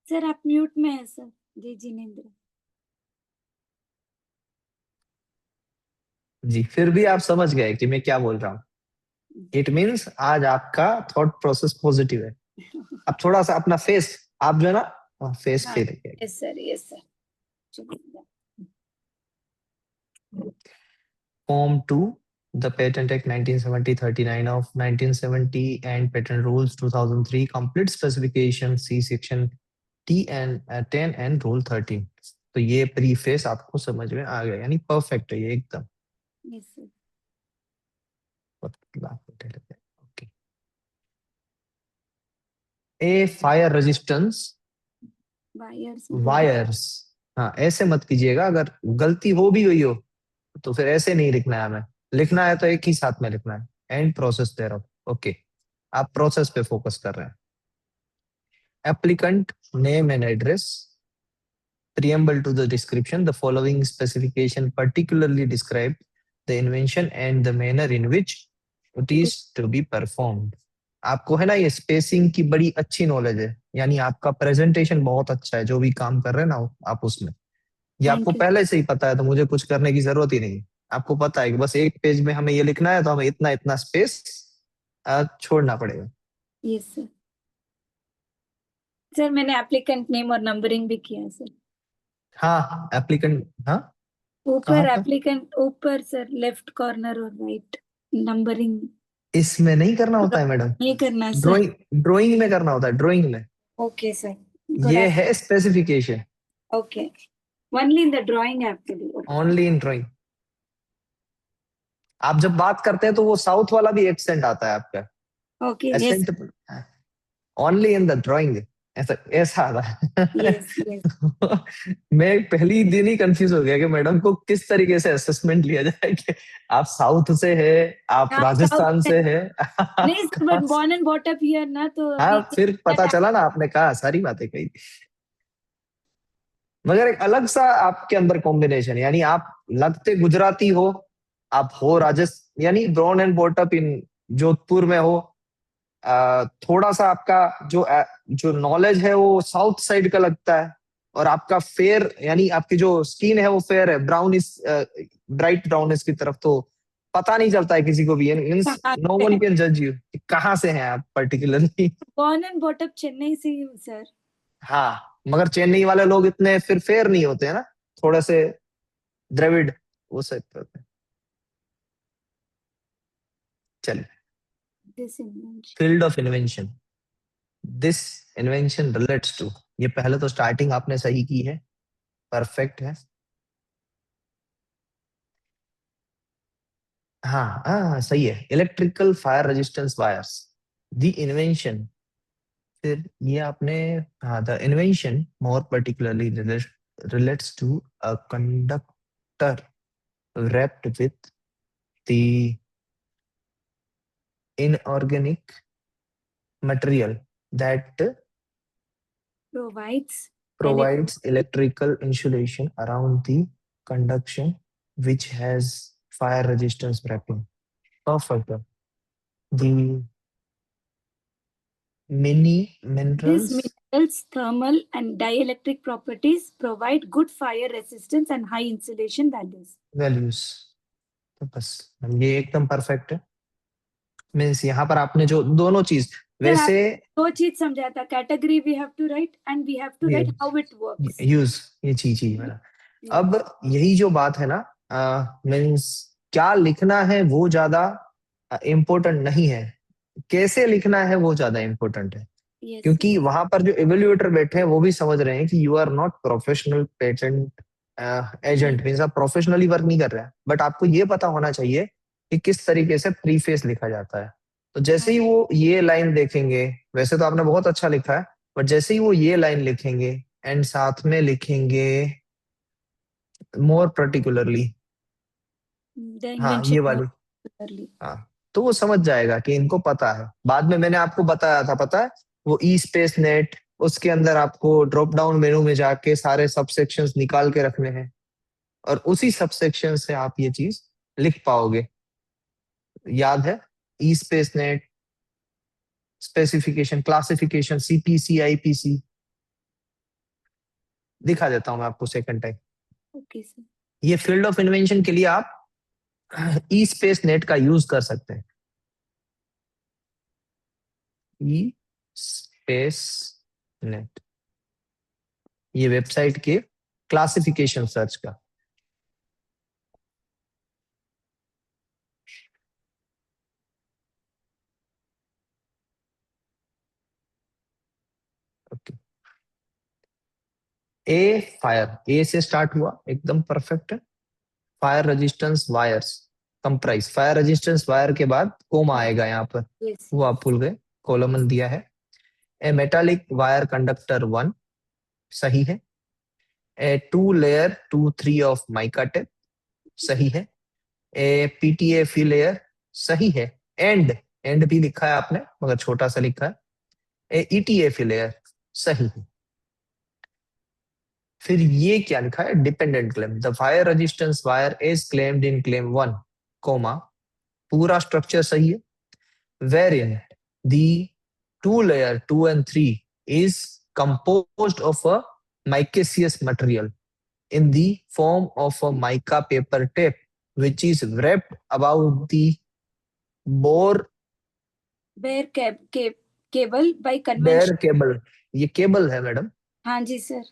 Sir आप mute में है सर। जी जिनेंद्र। जी, फिर भी आप समझ गए कि मैं क्या बोल रहा हूँ। इट मीन्स आज आपका थॉट प्रोसेस पॉजिटिव है। अब थोड़ा सा अपना फेस, आप जो है ना फेस पे देखिए। Yes sir yes sir. Form 2, the Patent Act 1970 39 of 1970 and Patent Rules 2003 complete specification C section T and 10 and Rule 13। तो ये प्रीफेस आपको समझ में आ गया, यानी परफेक्ट है ये एकदम। Yes sir. Okay. A fire resistance wires wires, हाँ ऐसे मत कीजिएगा, अगर गलती हो भी गई हो तो फिर ऐसे नहीं लिखना है हमें। लिखना है तो एक ही साथ में लिखना है, एंड प्रोसेस दे रहा हूं। ओके, आप प्रोसेस पे फोकस कर रहे हैं। Applicant name and address, preamble to the description, the following specification particularly describe the invention and the manner in which it is to be performed। आपको है ना ये स्पेसिंग की बड़ी अच्छी नॉलेज है, यानी आपका प्रेजेंटेशन बहुत अच्छा है, जो भी काम कर रहे हैं ना आप उसमें, ये आपको पहले से ही पता है, तो मुझे कुछ करने की जरूरत ही नहीं है। आपको पता है कि बस एक पेज में हमें ये लिखना है, तो हमें इतना इतना स्पेस छोड़ना पड़ेगा। Yes sir. सर मैंने एप्लीकेंट नेम और नंबरिंग भी किया सर। हाँ एप्लीकेंट, हाँ ऊपर एप्लीकेंट ऊपर सर, लेफ्ट कॉर्नर और राइट नंबरिंग। इसमें नहीं करना होता है मैडम, नहीं करना सर। ड्राइंग में करना होता है, ड्राइंग में। Okay sir. गुड। ये है specification, okay. Only in the drawing actually. Only in drawing. आप जब बात करते हैं तो वो साउथ वाला भी एक्सेंट आता है आपका, okay yes accent only in the drawing, ऐसा ऐसा आता है। Yes yes. मैं पहली दिन ही कंफ्यूज हो गया कि मैडम को किस तरीके से असेसमेंट लिया जाए कि आप साउथ से है, आप राजस्थान से है। नहीं sir, but born and brought up here ना, तो हाँ फिर पता चला ना, आपने कहा सारी बातें कही, मगर एक अलग सा आपके अंदर कॉम्बिनेशन, यानी आप लगते गुजराती हो, आप हो राजस्थान, यानी born and brought up in Jodhpur में हो। थोड़ा सा आपका जो नॉलेज है वो साउथ साइड का लगता है, और आपका फेयर, यानी आपकी जो स्किन है वो फेयर है, ब्राउन इस ब्राइट ब्राउन की तरफ, तो पता नहीं चलता है किसी को भी, मींस नो वन कैन जज यू कहाँ से हैं आप particularly. Born and brought up Chennai से ही हूँ सर। हाँ मगर चेन्नई वाले लोग इतने फिर फेयर नहीं होते हैं ना, थोड़े से द्रविड़ वो सब होते हैं। चलिए, this invention. Field of invention, this invention relates to, ये पहले तो स्टार्टिंग आपने सही की है, परफेक्ट है। हाँ हाँ सही है, electrical fire resistance wires, the invention, फिर ये आपने, हाँ the invention more particularly relates to a conductor wrapped with the inorganic material that Provides provides electrical insulation around the conduction, which has fire resistance wrapping. Perfect. The many these minerals minerals thermal and dielectric properties provide good fire resistance and high insulation values. values, तो बस ये एकदम perfect है। Means यहाँ पर आपने जो दोनों चीज, वैसे दो चीज समझा था, category we have to write and we have to write how it works. Use, ये चीज ही है। अब यही जो बात है ना, मीन्स क्या लिखना है वो ज्यादा इम्पोर्टेंट नहीं है, कैसे लिखना है वो ज्यादा इम्पोर्टेंट है। क्योंकि वहां पर जो इवेल्युएटर बैठे हैं वो भी समझ रहे हैं कि you are not professional patent agent, means आप प्रोफेशनली वर्क नहीं कर रहे हैं, बट आपको ये पता होना चाहिए कि किस तरीके से प्रीफेस लिखा जाता है। तो जैसे ही वो ये लाइन देखेंगे, वैसे तो आपने बहुत अच्छा लिखा है, बट जैसे ही वो ये लाइन लिखेंगे एंड साथ में लिखेंगे मोर पर्टिकुलरली, हाँ ये वाली, हाँ तो वो समझ जाएगा कि इनको पता है। बाद में मैंने आपको बताया था, पता है वो ई स्पेस नेट, उसके अंदर आपको ड्रॉप डाउन मेनू में जाके सारे सबसेक्शंस निकाल के रखने हैं, और उसी सबसेक्शन से आप ये चीज लिख पाओगे। याद है, Espacenet, specification, classification, CPC, IPC, दिखा देता हूं मैं आपको सेकंड टाइम। Okay sir. ये फील्ड ऑफ इन्वेंशन के लिए आप ई स्पेस नेट का यूज कर सकते हैं। ई स्पेस नेट, ये वेबसाइट के क्लासिफिकेशन सर्च का। ओके, ए फायर, ए से स्टार्ट हुआ, एकदम परफेक्ट है। Fire resistance wires comprise, fire resistance wire के बाद कोमा आएगा यहाँ पर, यस। वो आप भूल गए, कोलमन दिया है। ए मेटालिक वायर कंडक्टर 1 सही है। ए 2 लेयर 2 3 ऑफ माइका टेप सही है। ए पीटीएफई लेयर सही है। एंड भी लिखा है आपने मगर छोटा सा लिखा है। ए ईटीएफई लेयर सही है। फिर ये क्या लिखा है, dependent claim, the fire resistance wire is claimed in claim 1 comma, पूरा स्ट्रक्चर सही है। wherein the 2 layer 2 and 3 is composed of a micaceous material in the form of a mica paper tape which is wrapped about the bore bare cable by convention. bare cable, ये cable है madam, हाँ जी sir,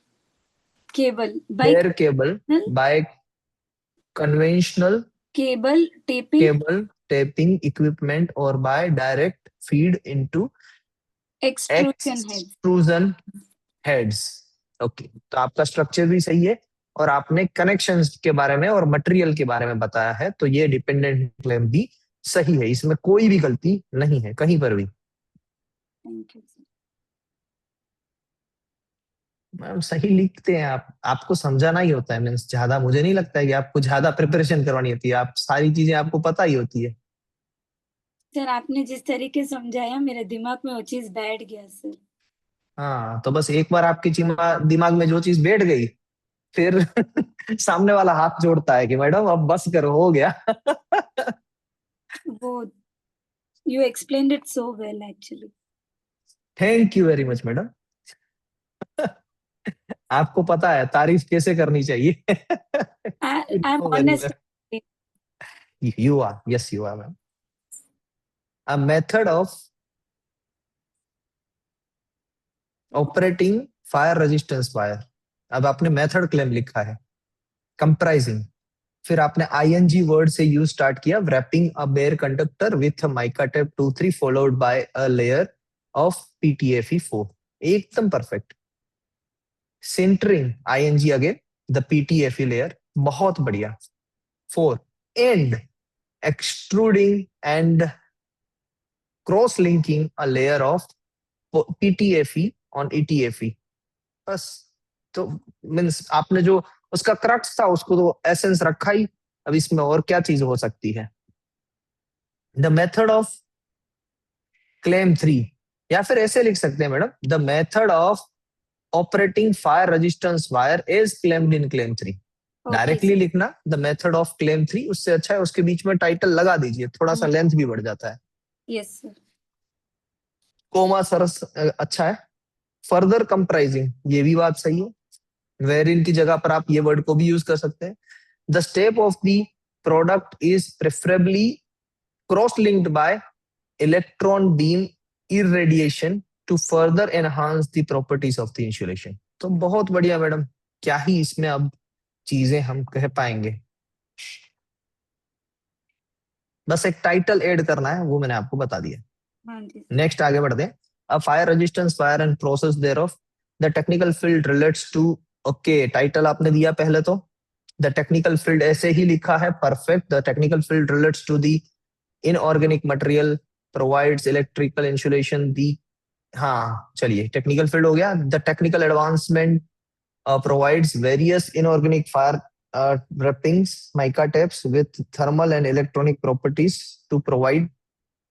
cable by bare cable by conventional cable taping cable taping equipment or by direct feed into extrusion head. extrusion heads. Okay, तो आपका structure भी सही है और आपने कनेक्शंस के बारे में और मटेरियल के बारे में बताया है, तो ये डिपेंडेंट क्लेम भी सही है, इसमें कोई भी गलती नहीं है कहीं पर भी। Thank you sir. मैम सही लिखते हैं आप, आपको समझाना ही होता है, मीन्स ज्यादा मुझे नहीं लगता है कि आपको ज्यादा प्रिपरेशन करवानी होती है, आप सारी चीजें आपको पता ही होती है। सर आपने जिस तरीके समझाया मेरे दिमाग में वो चीज बैठ गया सर। हाँ, तो बस एक बार आपके दिमाग में जो चीज बैठ गई, फिर सामने वाला हाथ जोड़ता है कि मैडम अब बस करो, हो गया। वो you explained it so well actually. Thank you very much madam. आपको पता है तारीफ कैसे करनी चाहिए। I am very honest. Well, you are, yes you are ma'am. A method of operating fire resistance wire, अब आपने मेथड क्लेम लिखा है, कंप्राइजिंग, फिर आपने आईएनजी वर्ड से यूज स्टार्ट किया, wrapping a bare conductor with a mica tape 2 3 followed by a layer of PTFE4, एकदम perfect. Sintering ing again the PTFE layer, बहुत बढ़िया। 4 and extruding and cross linking a layer of PTFE on ETFE, बस। तो means आपने जो उसका crux था उसको तो एसेंस रखा ही, अब इसमें और क्या चीज हो सकती है। द मेथड ऑफ क्लेम 3, या फिर ऐसे लिख सकते हैं madam, the method of operating fire resistance wire is claimed in claim 3। Directly लिखना द मेथड ऑफ क्लेम 3, उससे अच्छा है उसके बीच में टाइटल लगा दीजिए, थोड़ा सा लेंथ भी बढ़ जाता है। Yes sir. कोमा सरस अच्छा है। फर्दर कंप्राइजिंग, ये भी बात सही है, वेर इन की जगह पर आप ये वर्ड को भी यूज कर सकते हैं। The step of the product is preferably cross linked by electron beam irradiation to further enhance the properties of the insulation। तो बहुत बढ़िया मैडम, क्या ही इसमें अब चीजें हम कह पाएंगे, बस एक टाइटल ऐड करना है, वो मैंने आपको बता दिया। हाँ जी। नेक्स्ट आगे बढ़ते हैं। A fire resistance fire and process thereof, the technical field relates to, okay title आपने दिया पहले तो, द टेक्निकल फील्ड ऐसे ही लिखा है, perfect. The technical field relates to the inorganic material provides electrical insulation the, हाँ चलिए टेक्निकल फील्ड हो गया। The technical advancement provides various inorganic fire wrappings mica tapes with thermal and electronic properties to provide,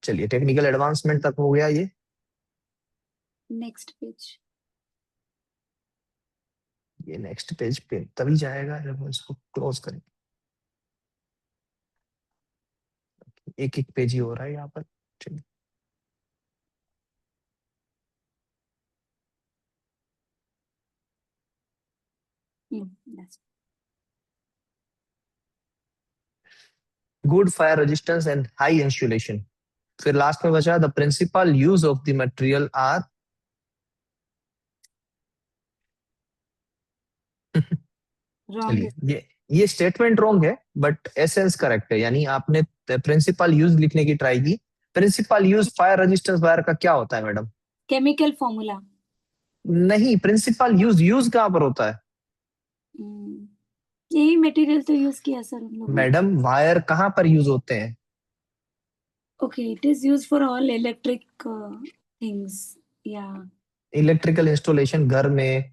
चलिए technical advancement तक हो गया ये। Next page. ये नेक्स्ट पेज पे तभी जाएगा जब हम इसको क्लोज करें, एक एक पेज ही हो रहा है यहाँ पर, चलिए। Yes. Good fire resistance and high insulation. फिर लास्ट में बचा the principle use of the material are Wrong. चलिए ये स्टेटमेंट रॉन्ग है बट एसेंस करेक्ट है, यानी आपने प्रिंसिपल यूज लिखने की ट्राई की। Principle use fire resistance wire का क्या होता है मैडम? Chemical formula. नहीं, प्रिंसिपल यूज कहाँ पर होता है यही मटेरियल तो यूज किया सर हम लोगों ने। मैडम? वायर कहाँ पर यूज होते हैं? Okay, it is used for all electric things. Yeah. Electrical installation, घर में,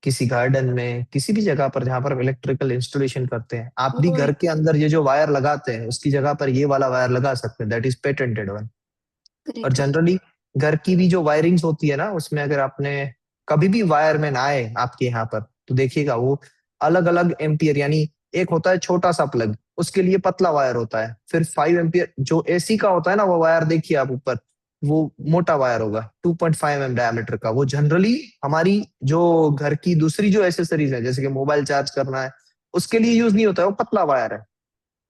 किसी गार्डन में, किसी भी जगह पर जहां पर इलेक्ट्रिकल इंस्टॉलेशन करते हैं, आप भी वो घर के अंदर ये जो वायर लगाते हैं उसकी जगह पर ये वाला वायर लगा सकते हैं, दैट इज पेटेंटेड वन। और correct. जनरली घर की भी जो वायरिंग्स होती है ना, उसमें अगर आपने कभी भी वायरमैन आए आपके यहाँ पर तो देखिएगा वो अलग अलग एम्पियर, यानी एक होता है छोटा सा प्लग, उसके लिए पतला वायर होता है। फिर 5 एम्पियर जो एसी का होता है ना, वो वायर देखिए आप ऊपर, वो मोटा वायर होगा 2.5 mm डायमीटर का। वो जनरली हमारी जो घर की दूसरी जो एसेसरीज है, जैसे कि मोबाइल चार्ज करना है, उसके लिए यूज नहीं होता है, वो पतला वायर है।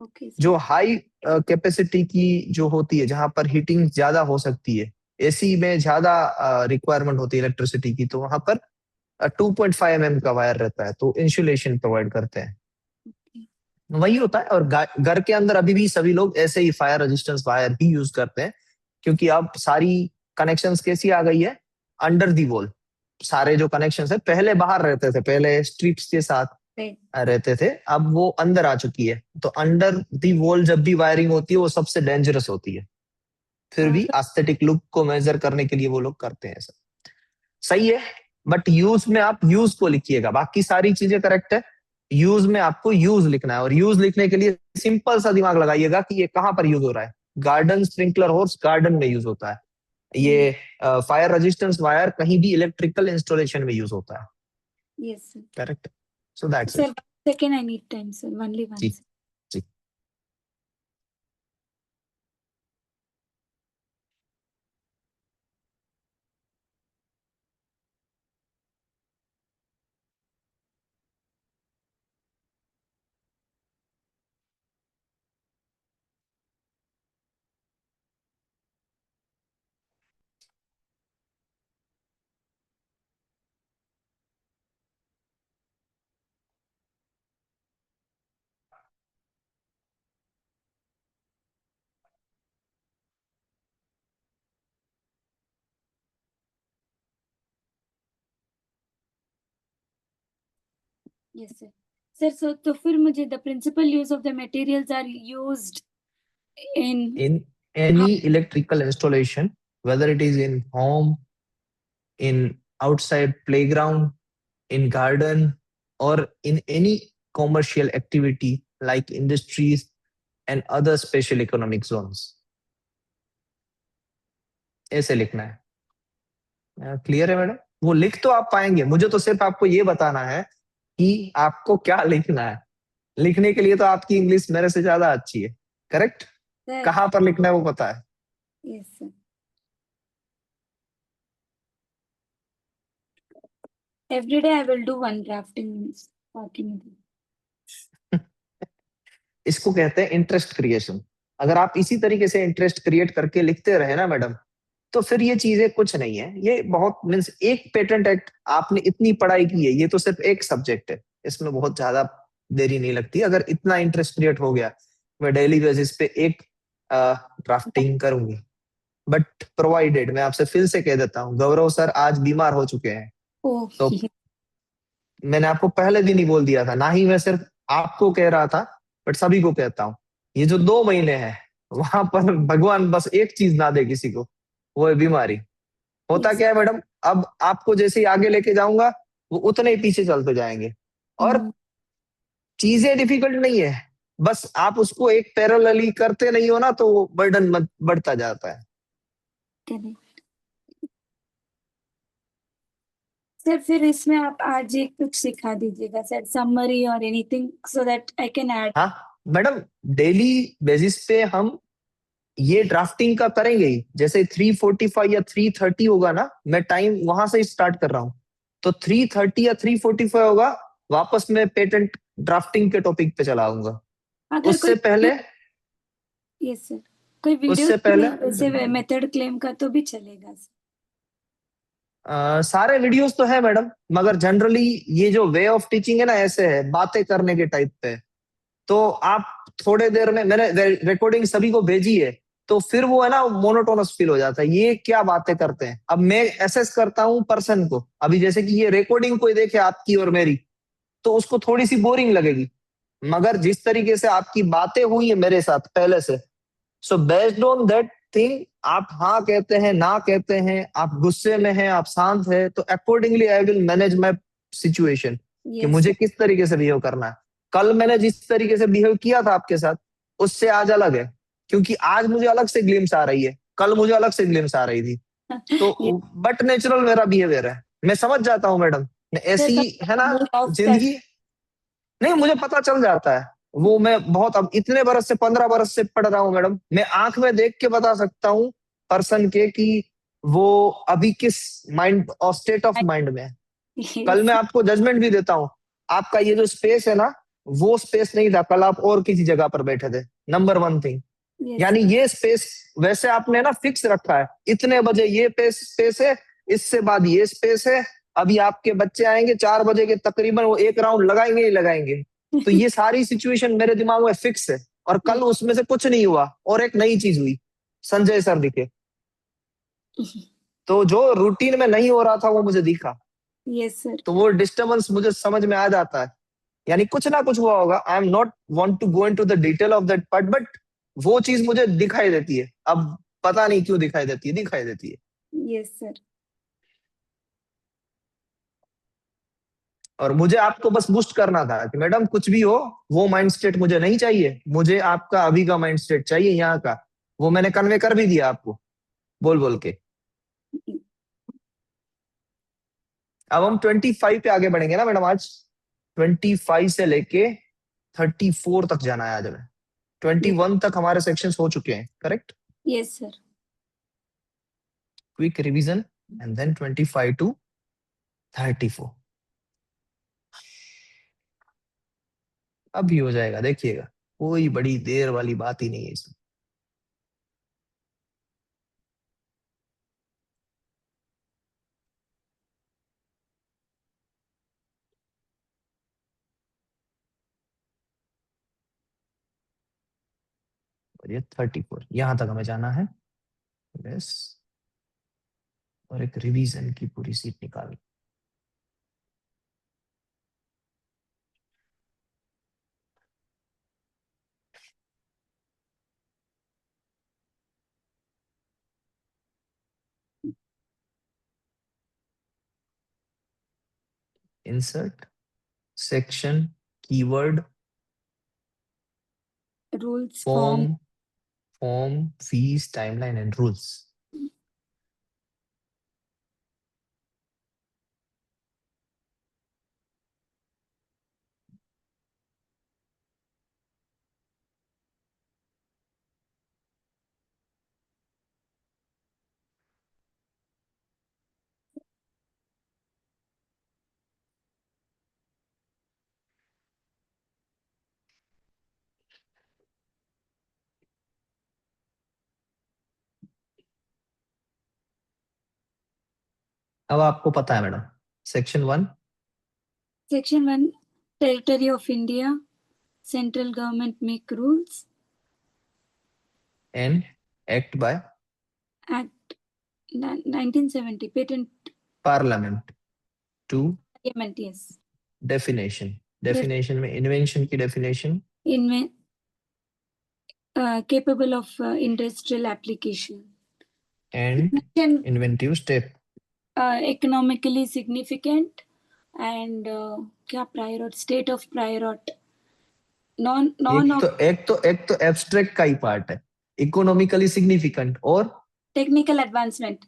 Okay, sir. जो हाई कैपेसिटी की जो होती है, जहां पर हीटिंग ज्यादा हो सकती है, एसी में ज्यादा रिक्वायरमेंट होती है इलेक्ट्रिसिटी की, तो वहां पर 2.5 mm का वायर रहता है, तो इंसुलेशन प्रोवाइड करते हैं। Okay. वही होता है। और घर के अंदर अभी भी सभी लोग ऐसे ही फायर रेजिस्टेंस वायर ही यूज करते हैं, क्योंकि अब सारी कनेक्शंस कैसी आ गई है, अंडर दी वॉल। सारे जो कनेक्शंस है पहले बाहर रहते थे, पहले स्ट्रिप्स के साथ Right. रहते थे, अब वो अंदर आ चुकी है। तो अंडर दी वॉल जब भी वायरिंग होती है वो सबसे डेंजरस होती है, फिर भी एस्थेटिक लुक को मेजर करने के लिए वो लोग करते हैं ऐसा। सही है, बट यूज में आप यूज को लिखिएगा, बाकी सारी चीजें करेक्ट है। यूज में आपको यूज लिखना है, और यूज लिखने के लिए सिंपल सा दिमाग लगाइएगा कि ये कहाँ पर यूज हो रहा है। गार्डन स्प्रिंकलर होर्स गार्डन में यूज होता है। ये फायर रेजिस्टेंस वायर कहीं भी इलेक्ट्रिकल इंस्टॉलेशन में यूज होता है। Yes, sir. Correct, so that's Sir, it. 1 second, I need time, sir. Only one जी second. जी। Yes, sir. Sir, so तो फिर मुझे the principal use of the materials are used in In any electrical installation, whether it is in home, in outside playground, in garden, or in any commercial activity like industries and other special economic zones, ऐसे लिखना है। Clear है madam? वो लिख तो आप पाएंगे, मुझे तो सिर्फ आपको ये बताना है कि आपको क्या लिखना है। लिखने के लिए तो आपकी इंग्लिश मेरे से ज्यादा अच्छी है, करेक्ट? sir. कहाँ पर लिखना है वो पता है। Yes, sir. Every day I will do one drafting. Talking. इसको कहते हैं इंटरेस्ट क्रिएशन। अगर आप इसी तरीके से इंटरेस्ट क्रिएट करके लिखते रहे ना मैडम, तो फिर ये चीजें कुछ नहीं है। ये बहुत मीन्स एक पेटेंट एक्ट आपने इतनी पढ़ाई की है, ये तो सिर्फ एक सब्जेक्ट है, इसमें बहुत ज्यादा देरी नहीं लगती। अगर इतना इंटरेस्ट क्रिएट हो गया, मैं डेली बेसिस पे एक ड्राफ्टिंग करूंगी। बट प्रोवाइडेड, मैं आपसे फिर से कह देता हूँ, गौरव सर आज बीमार हो चुके हैं, Oh, तो मैंने आपको पहले दिन ही बोल दिया था, ना ही मैं सिर्फ आपको कह रहा था बट सभी को कहता हूँ, ये जो 2 महीने हैं वहां पर भगवान बस एक चीज ना दे किसी को, वो है बीमारी। होता yes. क्या है मैडम, अब आपको जैसे ही आगे लेके जाऊंगा वो उतने ही पीछे चलते जाएंगे। और चीजें डिफिकल्ट नहीं है, बस आप उसको एक पैरेलली करते नहीं हो ना, तो वो बर्डन बढ़ता जाता है। Correct. सर फिर इसमें आप आज एक कुछ सिखा दीजिएगा सर, समरी और anything, so that I can add. हाँ मैडम, डेली बेसिस पे हम ये ड्राफ्टिंग का करेंगे ही। जैसे 3:45 या 3:30 होगा ना, मैं टाइम वहां से स्टार्ट कर रहा हूँ, तो 3:30 या 3:45 होगा, वापस मैं पेटेंट ड्राफ्टिंग के टॉपिक पे चला आऊंगा। अगर उससे कोई पहले यस सर, कोई वीडियो उससे पहले वैसे मेथड क्लेम का तो भी चलेगा सर। सारे वीडियोस तो है मैडम, मगर जनरली ये जो वे ऑफ टीचिंग है ना, ऐसे है बातें करने के टाइप पे। तो आप थोड़े देर में, मैंने रिकॉर्डिंग सभी को भेजी है, तो फिर वो है ना मोनोटोनस फील हो जाता है, ये क्या बातें करते हैं। अब मैं एसेस करता हूँ पर्सन को, अभी जैसे कि ये रिकॉर्डिंग कोई देखे आपकी और मेरी, तो उसको थोड़ी सी बोरिंग लगेगी, मगर जिस तरीके से आपकी बातें हुई है मेरे साथ पहले से, so based on that thing, आप हाँ कहते हैं, ना कहते हैं, आप गुस्से में हैं, आप शांत है, तो accordingly I will manage my situation कि यस मुझे किस तरीके से बिहेव करना है। कल मैंने जिस तरीके से बिहेव किया था आपके साथ, उससे आज अलग है, क्योंकि आज मुझे अलग से ग्लिम्स आ रही है, कल मुझे अलग से ग्लिम्स आ रही थी। तो बट नेचुरल मेरा बिहेवियर है, मैं समझ जाता हूँ मैडम, ऐसी है ना जिंदगी। नहीं, मुझे पता चल जाता है वो, मैं बहुत, अब इतने बरस से 15 बरस से पढ़ रहा हूँ मैडम, मैं आंख में देख के बता सकता हूँ पर्सन के कि वो अभी किस माइंड और स्टेट ऑफ माइंड में है। कल मैं आपको जजमेंट भी देता हूँ, आपका ये जो स्पेस है ना, वो स्पेस नहीं था, कल आप और किसी जगह पर बैठे थे, नंबर वन थिंग। यानी ये स्पेस वैसे आपने ना फिक्स रखा है, इतने बजे ये स्पेस है, इससे बाद ये स्पेस है, अभी आपके बच्चे आएंगे 4 बजे के तकरीबन, वो एक राउंड लगाएंगे ही लगाएंगे। तो ये सारी सिचुएशन मेरे दिमाग में फिक्स है, और कल उसमें से कुछ नहीं हुआ और एक नई चीज हुई, संजय सर दिखे। तो जो रूटीन में नहीं हो रहा था वो मुझे दिखा, यस सर। तो वो डिस्टर्बेंस मुझे समझ में आ जाता है, यानी कुछ ना कुछ हुआ होगा। I am not want to go into the detail of that part, but वो चीज मुझे दिखाई देती है। अब पता नहीं क्यों दिखाई देती है, दिखाई देती है। Yes sir. और मुझे आपको बस बूस्ट करना था कि मैडम कुछ भी हो, वो माइंड स्टेट मुझे नहीं चाहिए, मुझे आपका अभी का माइंड स्टेट चाहिए यहाँ का। वो मैंने कन्वे कर भी दिया आपको बोल बोल के। अब हम 25 पे आगे बढ़ेंगे ना मैडम, आज 25 से लेके 34 तक जाना है आज हमें। 21 तक हमारे सेक्शंस हो चुके हैं, correct? Yes sir. Quick revision and then 25 to 34 अभी हो जाएगा, देखिएगा, कोई बड़ी देर वाली बात ही नहीं है इसमें। और ये 34 यहां तक हमें जाना है बस, और एक रिवीजन की पूरी सीट निकाल। Insert section keyword rules form fees timeline and rules. अब आपको पता है madam, section 1 Section 1, Territory of India, Central Government make rules. And act by Act 1970, Patent parliament to Parliament, yes. Definition में invention की definition In capable of industrial application. And Invention, inventive step. economically significant and क्या prior art, state of prior art. एक तो abstract का ही part है, economically significant और technical advancement.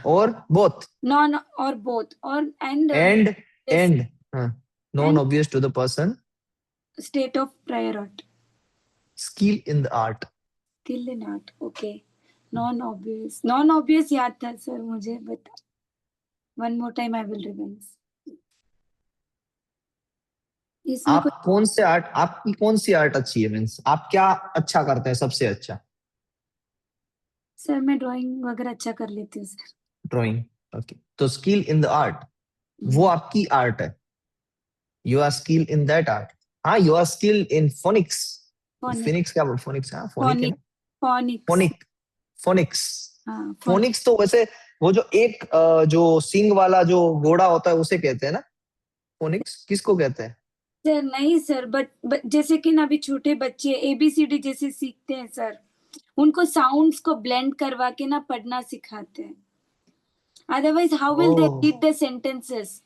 और both Non or both or and and yes, non and obvious to the person, state of prior art. Skill in the art. Skill in art. Okay. Non-obvious. Non-obvious याद था sir मुझे, but one more time I will revise. इसमें आप कौन से art, आपकी कौन सी art अच्छी है, मीन्स आप क्या अच्छा करते हैं सबसे अच्छा? सर मैं ड्राइंग वगैरह अच्छा कर लेती हूँ सर। ड्राइंग। ओके, तो स्किल इन द आर्ट, वो आपकी आर्ट है, you are skill in that art. हाँ, you are skill in phonics. Phonic phoenix क्या, फोनिक्स, हाँ फोनिक है फोनिक ना। फोनिक्स। Phonic, phonics. हाँ फोनिक। फोनिक्स तो वैसे वो जो एक जो सींग वाला जो घोड़ा होता है उसे कहते हैं ना, फोनिक्स किसको कहते हैं? सर नहीं सर, बट जैसे कि ना अभी छोटे बच्चे ABCD जैसे सीखते हैं सर, उनको साउंड्स को ब्लेंड करवा के ना पढ़ना सिखाते हैं। Otherwise how will they oh, read the sentences?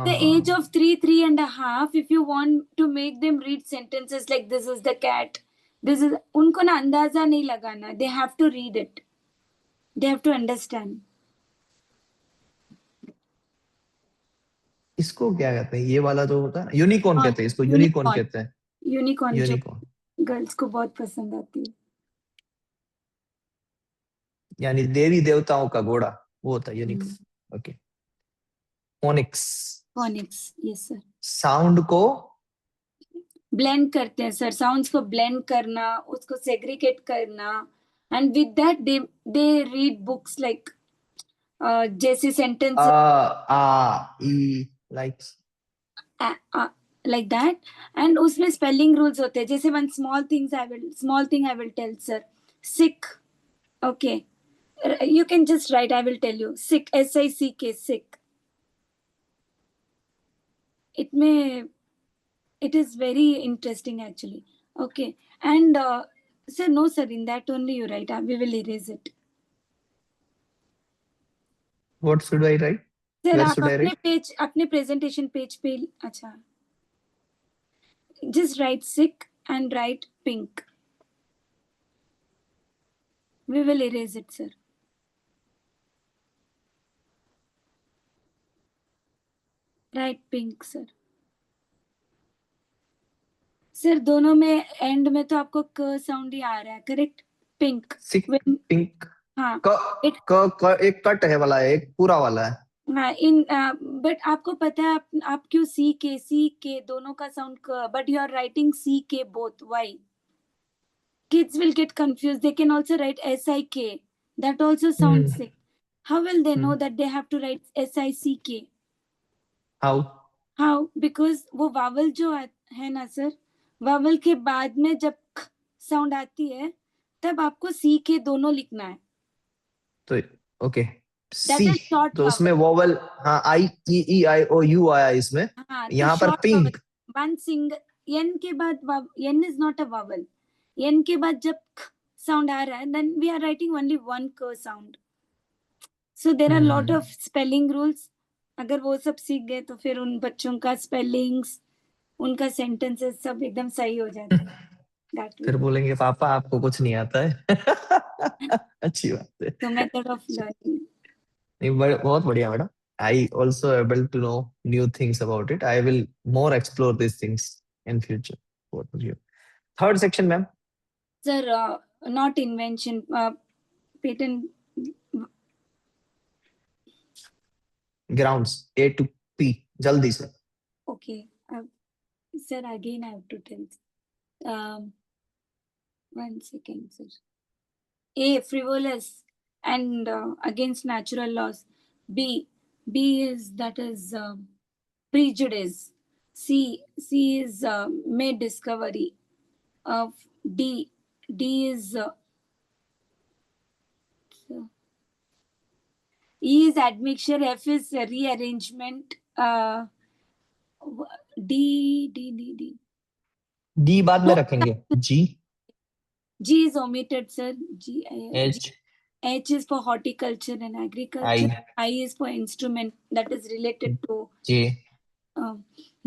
The age हाँ। of 3.5, if you want to make them read sentences like this is the cat, this is, उनको ना अंदाजा नहीं लगाना, they have to read it, they have to understand. इसको क्या कहते हैं, ये वाला जो होता है ना, यूनिकॉर्न और कहते हैं इसको, यूनिकॉर्न यूनिकॉर्न, कहते हैं। यूनिकॉर्न जो यूनिकॉर्न गर्ल्स को बहुत पसंद आती है। यानी देवी देवताओं का घोड़ा, वो होता है unicorn. Okay, phoenix. Phoenix, yes sir. Sound को ब्लेंड करते हैं सर, साउंड्स को ब्लेंड करना, उसको सेग्रीगेट करना, and with that they read books like जैसे सेंटेंस ई, लाइक। like that. And उसमें spelling rules होते हैं, जैसे one small thing I will tell sir. Sick, okay, you can just write, I will tell you, sick, SICK, sick. it may it is very interesting actually. Okay. And sir, no sir, in that only you write, we will erase it. What should I write, sir where आप should I अपने write? Page, अपने presentation page पे, अच्छा, just write sick and write pink. We will erase it sir. Write pink sir. Sir दोनों में and में तो आपको क साउंड ही आ रहा है, करेक्ट? पिंक। सिक, पिंक। हाँ क, इट, एक कट है वाला है, एक पूरा वाला है। हाँ इन, बट आपको पता है आप क्यों सी के दोनों का साउंड क, बट यू आर राइटिंग सी के both, why? Kids will get confused, they can also write SIK, that also sounds hmm, sick. How will they know hmm, that they have to write SICK? How? How? Because वो vowel जो है ना sir, vowel के बाद में जब sound आती है तब आपको सी के दोनों लिखना है। तो okay, that C, is short तो वावल। उसमें वोवल, हाँ, I E E I O you आया इसमें, हाँ तो यहाँ पर short vowel, pink. One single N के बाद, N is not a vowel, N के बाद जब साउंड आ रहा है then we are writing only one क sound. So there are lot hmm, of spelling rules, अगर वो सब सीख गए तो फिर उन बच्चों का स्पेलिंग्स, उनका सेंटेंसेस सब एकदम सही हो जाता है। That way. फिर बोलेंगे पापा आपको कुछ नहीं आता है। अच्छी बात है। So method of learning. नहीं, बहुत बढ़िया madam. I also able to know new things about it, I will more explore this things in future. What you, third section ma'am. Sir, not invention, patent. Grounds, A to P, जल्दी से। Okay, sir, again I have to tell. Um, 1 second, sir. A, frivolous and against natural laws. B, B is, that is prejudice. C is made discovery. Of D, D is E is admixture. F is rearrangement. D. D बाद में No, रखेंगे, जी, G is omitted, sir. G. H, H is for horticulture and I, agriculture. I is for instrument that is related to. J,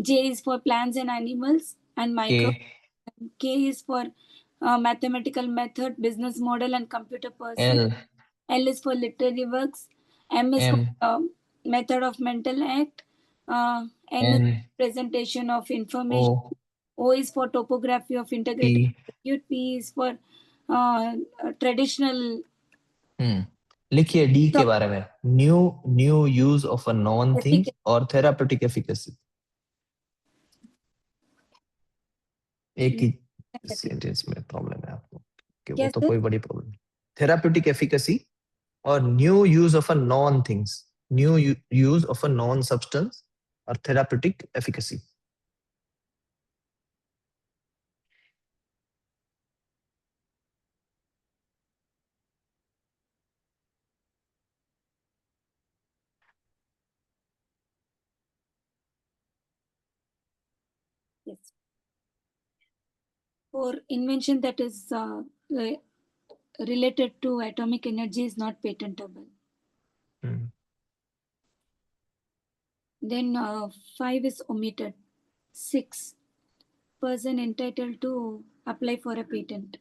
J is for plants and animals and के, micro. K is for mathematical method, business model, and computer person. L, L is for literary works. M is for M, method of mental act. N is N, presentation of O, information. O is for topography of P, integrated circuit. P is for traditional. Hmm, लिखिए D के तो बारे में, new use of a known thing और therapeutic efficacy. एक ही sentence में problem है आपको कि वो क्या तो सर? कोई बड़ी प्रॉब्लम। थेरापेटिक एफिकेसी और new use of a known things, new use of a known substance और therapeutic efficacy. Yes. For invention that is related to atomic energy is not patentable. Then 5 is omitted. 6, person entitled to apply for a patent.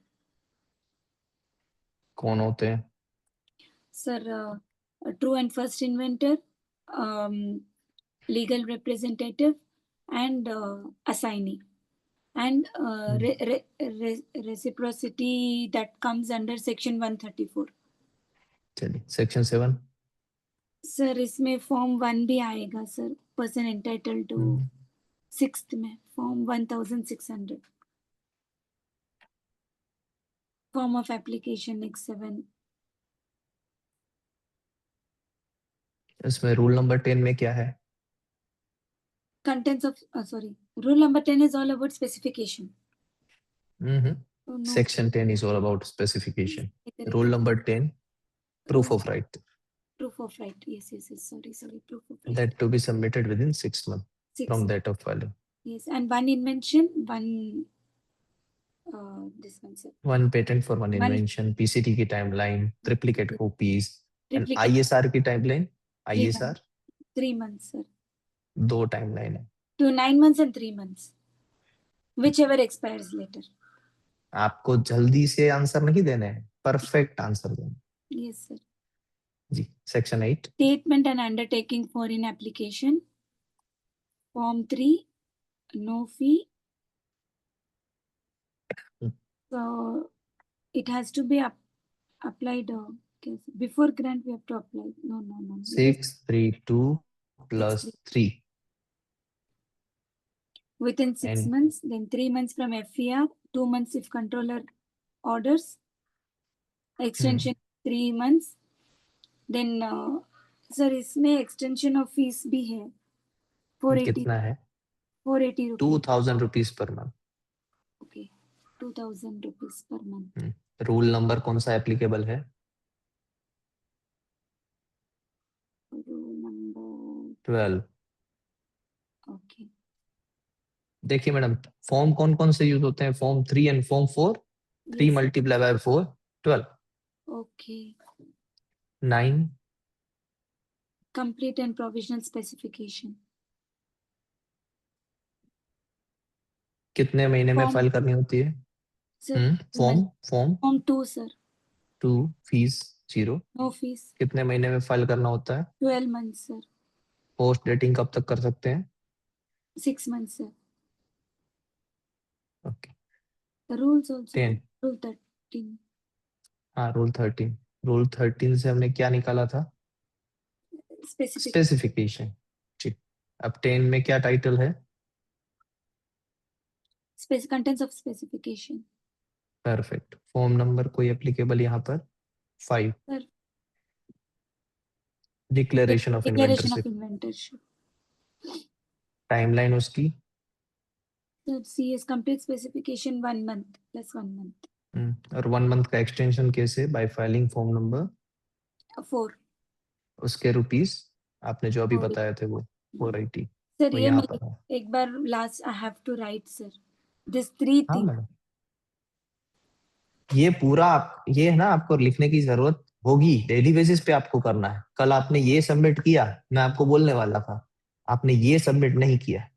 कौन होते हैं? Sir, a true and first inventor, legal representative, and assignee. And reciprocity that comes under section 134. चलिए section 7। Sir इसमें form 1 भी आएगा sir, person entitled to 6th में form 1600, form of application next 7। इसमें rule number 10 में क्या है? contents of sorry, rule number 10 is all about specification. So no Section 10 is all about specification. either Rule number 10, proof of right. proof of right. Yes, sorry, proof of right. That to be submitted within 6 months 6. from date of filing. Yes, and one invention, one this one sir. One patent for one invention, PCT की timeline, triplicate copies, and Triplicate ISR की timeline, 3 ISR months. 3 months sir. 2 timeline है। To 9 months and 3 months, whichever expires later. आपको जल्दी से answer नहीं देने हैं, perfect answer देने। Yes sir. जी, section 8। Statement and undertaking for in application. Form 3, no fee. So it has to be applied before grant we have to apply. No. 632 plus 3 Within 6 and months, then 3 months from FER, 2 months if controller orders, extension 3 months. Then sir इसमें extension of fees भी है 480। कितना है? 480 rupees. 2000 rupees per month. Okay, 2000 rupees per month. Rule number कौन सा applicable है? Rule number 12। okay. देखिए madam, form कौन कौन से यूज होते हैं? Form 3 and form 4। 3 multiplied by 4, 12। Okay. 9 Complete and provisional specification. कितने महीने में फाइल करनी होती है? Sir, form 2 sir. 2 fees 0। No fees. कितने महीने में फाइल करना होता है? 12 months sir. पोस्ट डेटिंग कब तक कर सकते हैं? 6 months sir. Okay. The rules also. 10। Rule 13. हाँ, रूल 13। रूल 13 से हमने क्या निकाला था? स्पेसिफिकेशन। ठीक। अब 10 में क्या टाइटल है? Contents of specification. Perfect. Form number कोई एप्लीकेबल यहाँ पर? 5। Sir, declaration of declaration of इन्वेंटरशिप। inventorship. Timeline उसकी? Sir, C is complete specification 1 month plus 1 month. और 1 मंथ का एक्सटेंशन कैसे? Bye filing form number 4. उसके रुपीस आपने जो अभी बताए थे वो 480। Sir, वो ये यहाँ मैं पर है। एक बार last I have to write sir. This 3 हाँ things. मैडम, ये पूरा ये है ना, आपको लिखने की जरूरत होगी, डेली बेसिस पे आपको करना है। कल आपने ये सबमिट किया, मैं आपको बोलने वाला था, आपने ये सबमिट नहीं किया।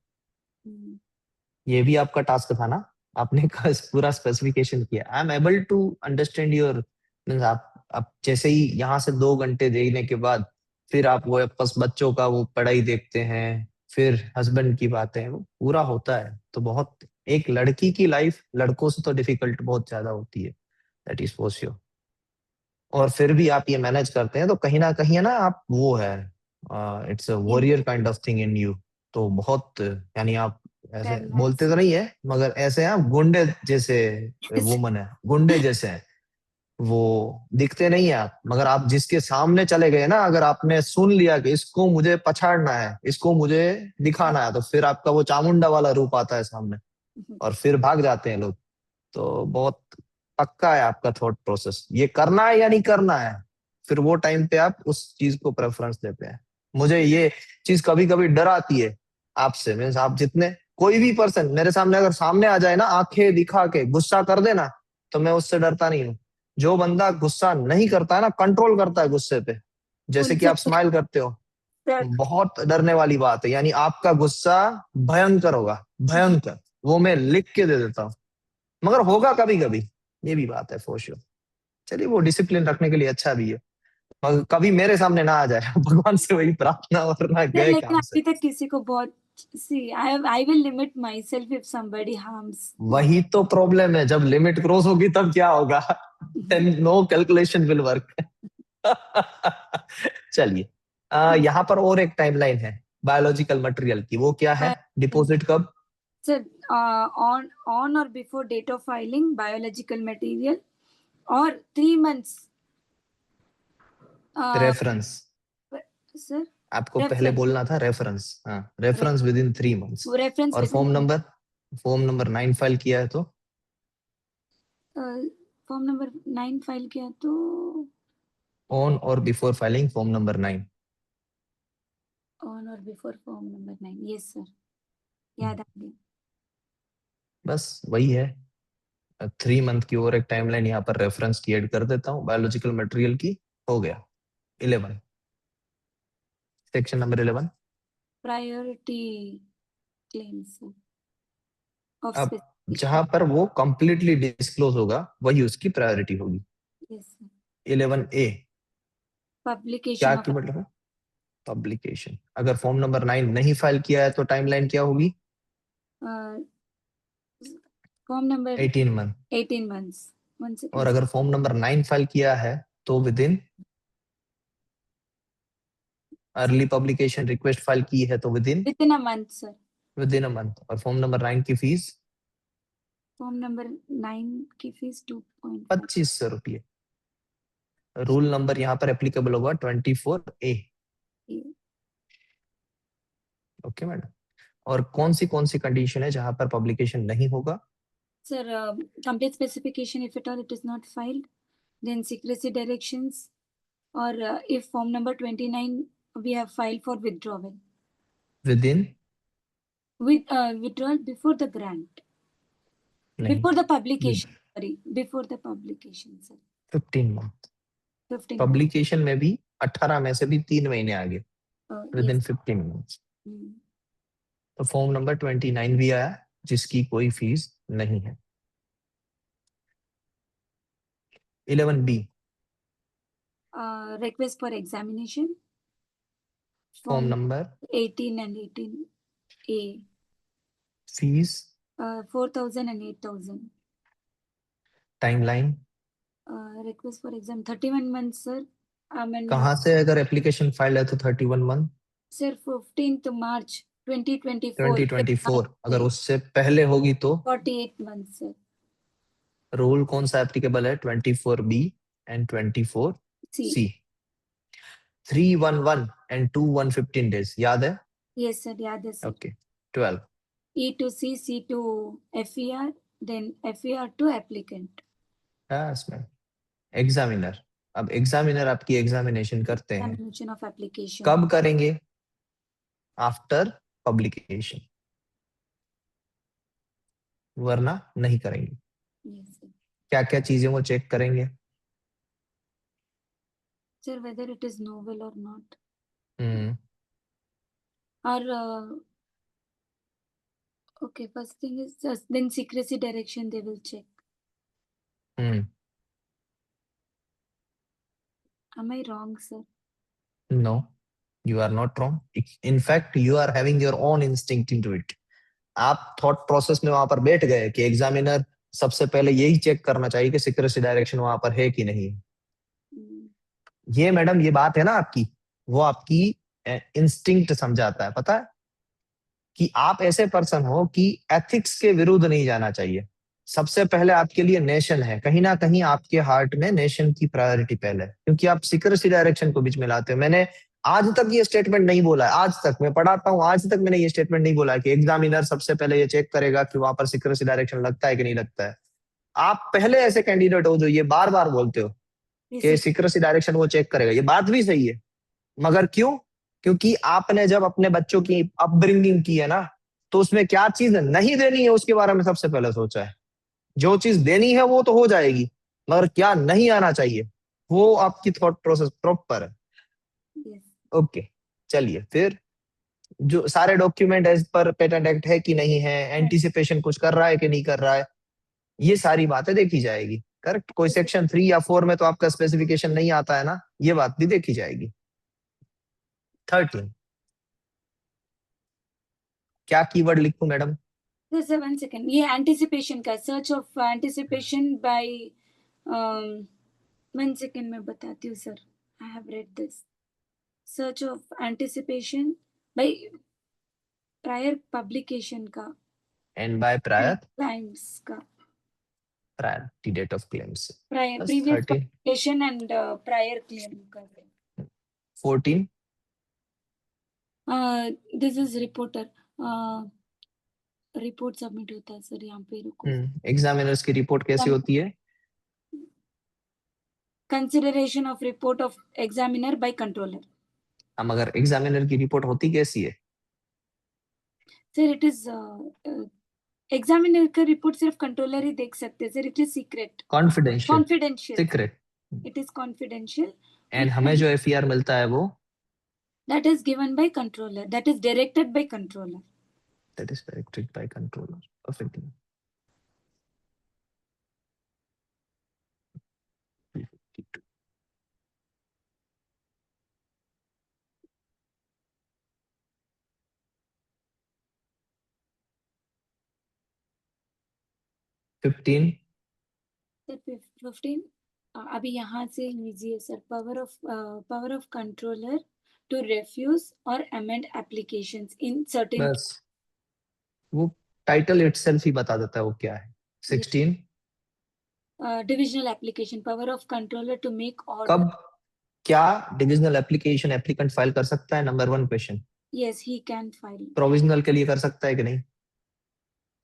ये भी आपका टास्क था ना, आपने पूरा स्पेसिफिकेशन किया। I am able to understand your, आप जैसे ही यहाँ से 2 घंटे देखने के बाद फिर आप वो बस बच्चों का वो पढ़ाई देखते हैं, फिर हस्बैंड की बातें, वो पूरा होता है। तो बहुत, एक लड़की की लाइफ लड़कों से तो डिफिकल्ट बहुत ज्यादा होती है, दैट इज फॉर श्योर। और फिर भी आप ये मैनेज करते हैं, तो कहीं ना कहीं है ना, आप वो है, it's a in warrior kind of thing in you. तो बहुत, यानी आप ऐसे वेरी बोलते नाइस। तो नहीं है, मगर ऐसे आप गुंडे जैसे वुमन है, गुंडे जैसे हैं। वो दिखते नहीं है आप, मगर आप जिसके सामने चले गए ना, अगर आपने सुन लिया कि इसको मुझे पछाड़ना है, इसको मुझे दिखाना है, तो फिर आपका वो चामुंडा वाला रूप आता है सामने, और फिर भाग जाते हैं लोग। तो बहुत पक्का है आपका थॉट प्रोसेस, ये करना है या नहीं करना है, फिर वो टाइम पे आप उस चीज को प्रेफरेंस देते हैं। मुझे ये चीज कभी कभी डर आती है आपसे, मीन्स आप जितने, कोई भी पर्सन मेरे सामने अगर सामने आ जाए ना, आंखें दिखा के गुस्सा कर देना, तो मैं उससे डरता नहीं हूँ। जो बंदा गुस्सा नहीं करता है ना, कंट्रोल करता है गुस्से पे, जैसे कि उनसे आप स्माइल करते हो, सर। बहुत डरने वाली बात है। यानी आपका गुस्सा भयंकर होगा, भयंकर, वो मैं लिख के दे देता हूँ। मगर होगा कभी कभी, ये भी बात है फॉर श्योर। चलिए, वो डिसिप्लिन रखने के लिए अच्छा भी है, मगर कभी मेरे सामने ना आ जाए भगवान से वही प्रार्थना, वरना सर गए लेकिन काम से। अभी तक किसी को बहुत सी I will limit myself if somebody harms me. वही तो प्रॉब्लम है, जब लिमिट क्रॉस होगी तब क्या होगा? Then no calculation will work. चलिए, यहाँ पर और एक टाइमलाइन है बायोलॉजिकल मटेरियल की, वो क्या है? डिपॉजिट कब? Sir on or before date of filing biological material or 3 months uh, reference, sir आपको पहले reference बोलना था रेफरेंस, हाँ, reference with in 3 months. reference और within फॉर्म नंबर 9 फाइल किया है तो फॉर्म नंबर 9 फाइल किया तो ऑन और before filing form number 9। on or before form number 9 yes sir याद आ गया। बस वही है। 3 मंथ की और एक टाइमलाइन यहाँ पर रेफरेंस की ऐड कर देता हूँ बायोलॉजिकल मटेरियल की। हो गया 11, section number 11। Priority claims of अब स्पेसिफिक जहां पर वो कंप्लीटली डिस्क्लोज होगा, वही उसकी प्रायोरिटी होगी। यस सर 11A, क्या पब्लिकेशन ऑफ की मतलब है? पब्लिकेशन। अगर फॉर्म नंबर 9 नहीं फाइल किया है तो टाइमलाइन क्या होगी? Form number 18 month. 18 months 1 second और अगर फॉर्म नंबर 9 फाइल किया है तो with in, early publication request file की है तो within a month sir with in a month. और फॉर्म नंबर 9 की फीस फॉर्म नंबर 9 की फीस 2.5 2500 रुपये। रूल नंबर यहाँ पर एप्लीकेबल होगा 24A। Okay madam. और कौन सी कंडीशन है जहां पर पब्लिकेशन नहीं होगा? sir complete specification if at all it is not filed then secrecy directions or if form number 29 we have filed for withdrawal with in, with withdrawal before the grant नहीं, before the with publication sorry before the publication sir 15 month. 15 months publication में भी 18 में से भी 3 महीने आगे, with in yes 15 month. mm. तो form number 29 भी आया, जिसकी कोई फीस नहीं है। 11B, Request for examination form form number, 18 and 18A fees, 4,000 and 8,000 timeline. request for exam 31 months sir कहाँ amendment से अगर एप्लीकेशन फाइल है तो 31 मंथ? sir 15th March 2024 2024। अगर उससे पहले होगी तो 48 months sir रूल कौन सा एप्लीकेबल है? 24B and 24C। see 311 and 2 115 days, याद है? yes sir याद है sir okay, 12। E to C C to FER then FER to applicant yes ma'am. Examiner, अब एग्जामिनर आपकी एग्जामिनेशन करते हैं, examination of application कब करेंगे? आफ्टर पब्लिकेशन, वरना नहीं करेंगे। yes sir क्या क्या चीजें वो चेक करेंगे? sir whether it is novel or not hmm, or okay first thing is just then secrecy direction they will check hmm, am I wrong sir no, you are not wrong. In fact you are having your own instinct into it. आप thought process में वहां पर बैठ गए कि examiner सबसे पहले यही चेक करना चाहिए कि सिक्रेसी डायरेक्शन वहां पर है कि नहीं। ये मैडम ये बात है ना आपकी, वो आपकी इंस्टिंक्ट समझाता है, पता है कि आप ऐसे पर्सन हो कि एथिक्स के विरुद्ध नहीं जाना चाहिए। सबसे पहले आपके लिए नेशन है, कहीं ना कहीं आपके हार्ट में नेशन की प्रायोरिटी पहले है, क्योंकि आप सीक्रेसी डायरेक्शन को बीच में लाते हो। मैंने आज तक ये स्टेटमेंट नहीं बोला है, आज तक मैं पढ़ाता हूँ, आज तक मैंने ये स्टेटमेंट नहीं बोला है कि एग्जामिनर सबसे पहले ये चेक करेगा कि वहां पर सीक्रेसी डायरेक्शन लगता है कि नहीं लगता है। आप पहले ऐसे कैंडिडेट हो जो ये बार बार बोलते हो कि Yes, सीक्रेसी डायरेक्शन वो चेक करेगा, ये बात भी सही है, मगर क्यों? क्योंकि आपने जब अपने बच्चों की अपब्रिंगिंग की है ना, तो उसमें क्या चीज नहीं देनी है उसके बारे में सबसे पहले सोचा है। जो चीज देनी है वो तो हो जाएगी, मगर क्या नहीं आना चाहिए, वो आपकी थॉट प्रोसेस प्रॉपर है। yes, ओके, चलिए फिर, जो सारे document as per patent act है कि नहीं है, yes, एंटीसिपेशन कुछ कर रहा है कि नहीं कर रहा है, ये सारी बातें देखी जाएगी। करेक्ट, कोई yes. सेक्शन 3 या 4 में तो आपका स्पेसिफिकेशन नहीं आता है ना, ये बात भी देखी जाएगी। 13, क्या कीवर्ड लिखूं मैडम? Just 1 second. ये anticipation का search of anticipation by 1 second मैं बताती हूँ sir. I have read this. Search of anticipation by prior publication का एंड बाय प्रायर, claims का priority date of claims. prior बस previous 13, publication and prior claim का. 14, This is reporter. Report submit होता है sir, यहाँ पे रुको. Examiners की रिपोर्ट कैसी होती है? Consideration of report of examiner by controller. हम अगर एग्जामिनर की रिपोर्ट होती कैसी है? सर इट इज एग्जामिनर का रिपोर्ट सिर्फ कंट्रोलर ही देख सकते हैं sir. It is secret, confidential, confidential. Secret. It is confidential and हमें जो एफईआर मिलता है वो, that is given by controller, that is directed by controller. That is directed by controller. Perfect. 15, sir 15 अभी यहाँ से लीजिए sir. Power of controller to refuse और अमेंड एप्लीकेशंस इन सर्टेन. बस वो टाइटल इटसेल्फ ही बता देता है वो क्या है। 16, divisional application, power of controller to make order. कब क्या डिविजनल एप्लीकेशन एप्लीकेंट फाइल कर सकता है? Number 1 question. Yes he can file. Provisional के लिए कर सकता है कि नहीं?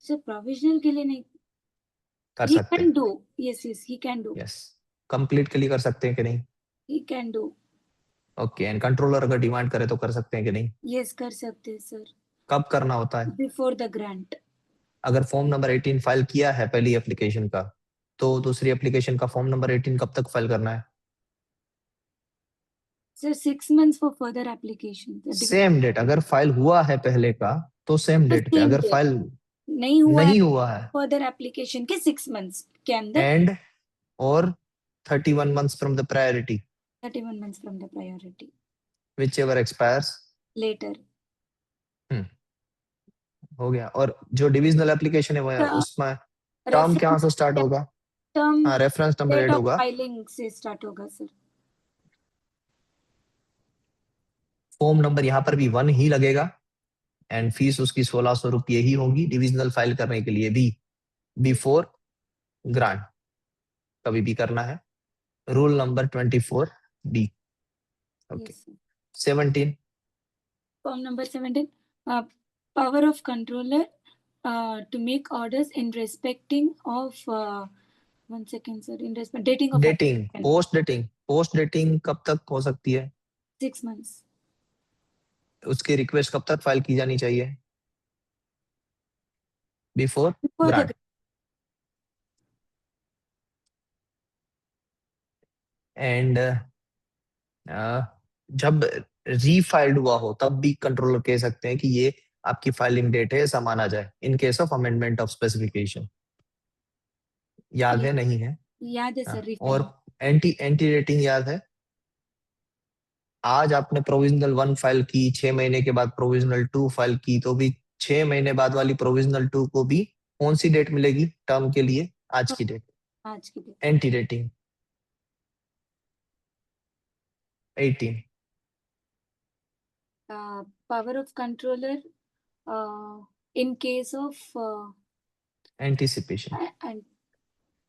सर प्रोविजनल के लिए नहीं. कर ही सकते कैन हैं। Do. Yes yes he can do. Yes. Complete के लिए कर सकते हैं कि नहीं? He can do. Okay, and controller अगर डिमांड करे तो कर सकते हैं कि नहीं? यस कर सकते हैं सर. कब करना होता है? Before the grant. अगर फॉर्म नंबर 18 फाइल किया है पहली एप्लीकेशन का, तो दूसरी एप्लीकेशन का फॉर्म नंबर 18 कब तक फाइल करना है? Sir 6 months for further application. Same date, अगर फाइल हुआ है पहले का तो सेम डेट पे, सेम अगर डेट. फाइल नहीं हुआ है नहीं हुआ है फर्दर एप्लीकेशन के 6 months के अंदर. एंड और 31 months from the priority 31 months from the priority whichever expires. Later. हो गया। और जो डिविजनल एप्लीकेशन है वो उसमें टर्म कहाँ से स्टार्ट होगा? टर्म हाँ, रेफरेंस नंबर डेट एड ऑफ होगा। फाइलिंग से स्टार्ट होगा सर. फॉर्म नंबर यहाँ पर भी 1 ही लगेगा एंड फीस उसकी 1600 रुपये ही होगी डिविजनल फाइल करने के लिए भी, बिफोर ग्रांट कभी भी करना है। Rule number 24D। Okay. Yes. 17, Form number 17, power of controller to make orders in respecting of 1 second sir, in respect dating of dating, application. Post dating. Post dating कब तक हो सकती है? 6 months. उसकी रिक्वेस्ट कब तक फाइल की जानी चाहिए? Before Before the grant. And जब रीफाइल्ड हुआ हो तब भी कंट्रोलर कह सकते हैं कि ये आपकी फाइलिंग डेट है, ऐसा माना जाए in case of amendment of specification. याद है नहीं है? याद है सर. हाँ, रिफाइल. और एंटी एंटी रेटिंग याद है? आज आपने प्रोविजनल 1 फाइल की, 6 महीने के बाद प्रोविजनल 2 फाइल की, तो भी 6 महीने बाद वाली प्रोविजनल 2 को भी कौन सी डेट मिलेगी टर्म के लिए? आज की डेट। आज की date. Antedating. 18. Power of controller in case of anticipation. and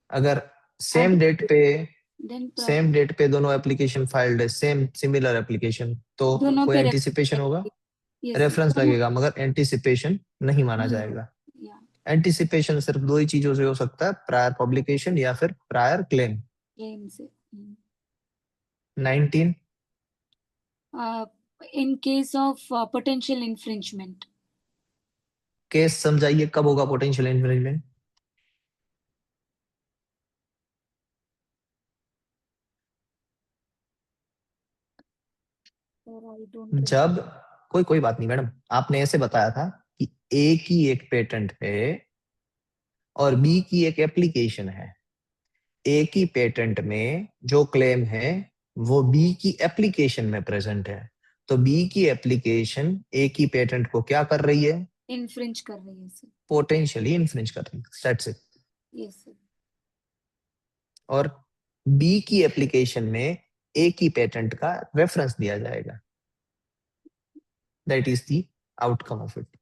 अगर सेम डेट पे then सेम डेट पे दोनों एप्लीकेशन फाइल्ड है, सेम सिमिलर एप्लीकेशन, तो दोनों कोई पे एंटीसिपेशन होगा, yes, रेफरेंस दोनों लगेगा, मगर एंटीसिपेशन नहीं माना जाएगा. yeah, एंटीसिपेशन सिर्फ दो ही चीजों से हो सकता है, प्रायर पब्लिकेशन या फिर प्रायर क्लेम. claim से 19. in case of potential infringement. Case समझाइए, कब होगा potential infringement? Sir, I don't जब कोई बात नहीं मैडम, आपने ऐसे बताया था कि ए की एक पेटेंट है और बी की एक एप्लीकेशन है. ए की पेटेंट में जो क्लेम है वो बी की एप्लीकेशन में प्रेजेंट है, तो बी की एप्लीकेशन ए की पेटेंट को क्या कर रही है? इन्फ्रिंज कर रही है सर. पोटेंशियली इन्फ्रिंज कर रही है. That's it. Yes sir. और बी की एप्लीकेशन में ए की पेटेंट का रेफरेंस दिया जाएगा. That is the outcome of it.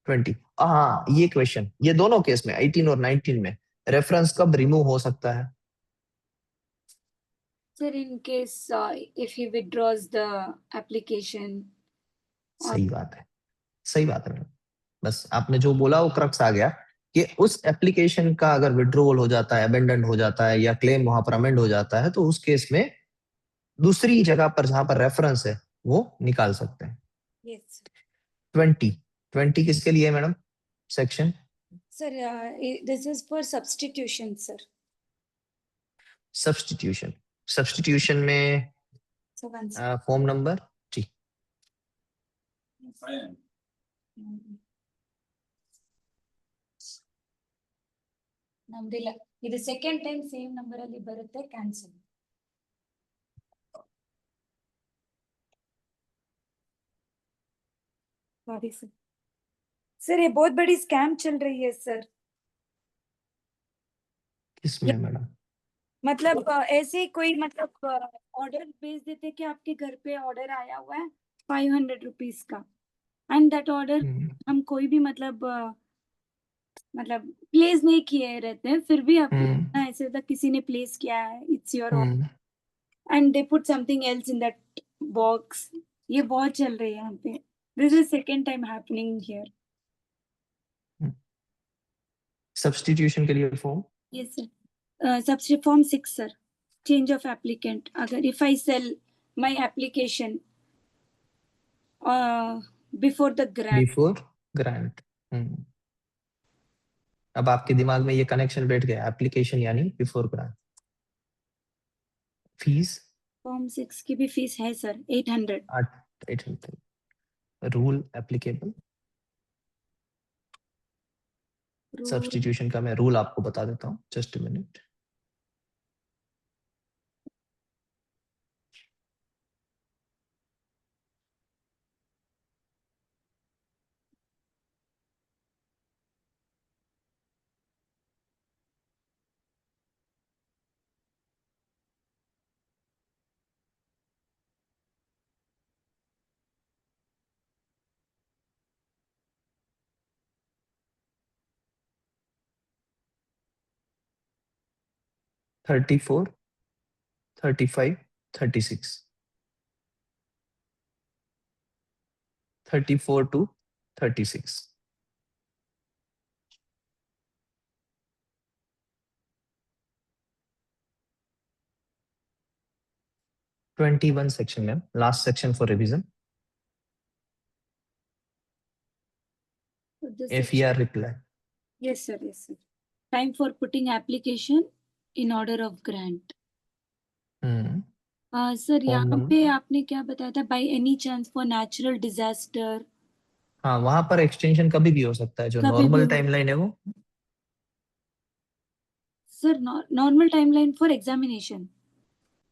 20. हाँ, ये क्वेश्चन, ये दोनों केस में 18 और 19 में रेफरेंस कब रिमूव हो सकता है? Sir, in case if he withdraws the application. सही बात है, सही बात है मैडम. बस आपने जो बोला वो क्रक्स आ गया कि उस एप्लीकेशन का अगर विड्रॉवल हो जाता है, अबेंडन हो जाता है या क्लेम वहां पर अमेंड हो जाता है, तो उस केस में दूसरी जगह पर जहां पर रेफरेंस है वो निकाल सकते हैं. Yes. 20. 20 किसके लिए है madam? Section Sir, this is for substitution, sir. Substitution. Substitution में So once. फॉर्म नंबर जी. ನಮ್ದಿಲ್ಲ, ಇದು ಸೆಕೆಂಡ್ ಟೈಮ್ ಸೇಮ್ ನಂಬರ್ ಅಲ್ಲಿ ಬರುತ್ತೆ, ಕ್ಯಾನ್ಸಲ್. Sorry sir. सर, ये बहुत बड़ी स्कैम चल रही है सर. किसमें मैडम? मतलब ऐसे कोई मतलब ऑर्डर भेज देते कि आपके घर पे ऑर्डर आया हुआ है 500 रुपीज का, एंड दैट ऑर्डर हम कोई भी मतलब प्लेस नहीं किए रहते हैं, फिर भी आपको ऐसे होता किसी ने प्लेस किया है, it's your and they put something else in that box. ये बहुत चल रही है यहाँ पे. This is second time happening here. Substitution के लिए form? Yes sir. Subsidy form 6 sir. Change of applicant. अगर if I sell my application before the grant. Before grant. अब आपके दिमाग में ये कनेक्शन बैठ गया, एप्लीकेशन यानी बिफोर ग्रांट. फीस? फॉर्म 6 की भी फीस है सर 800. 800. Rule applicable? सब्स्टिट्यूशन का मैं रूल आपको बता देता हूँ, just a minute. Thirty four, 35, 36. 34 to 36. Twenty-one section में last section for revision. FER reply. Yes sir, yes sir. Time for putting application in order of grant. Sir यहाँ पे आपने क्या बताया था, by any chance for natural disaster? हाँ, वहां पर एक्सटेंशन कभी भी हो सकता है, जो नॉर्मल टाइमलाइन है वो. Sir normal timeline for examination.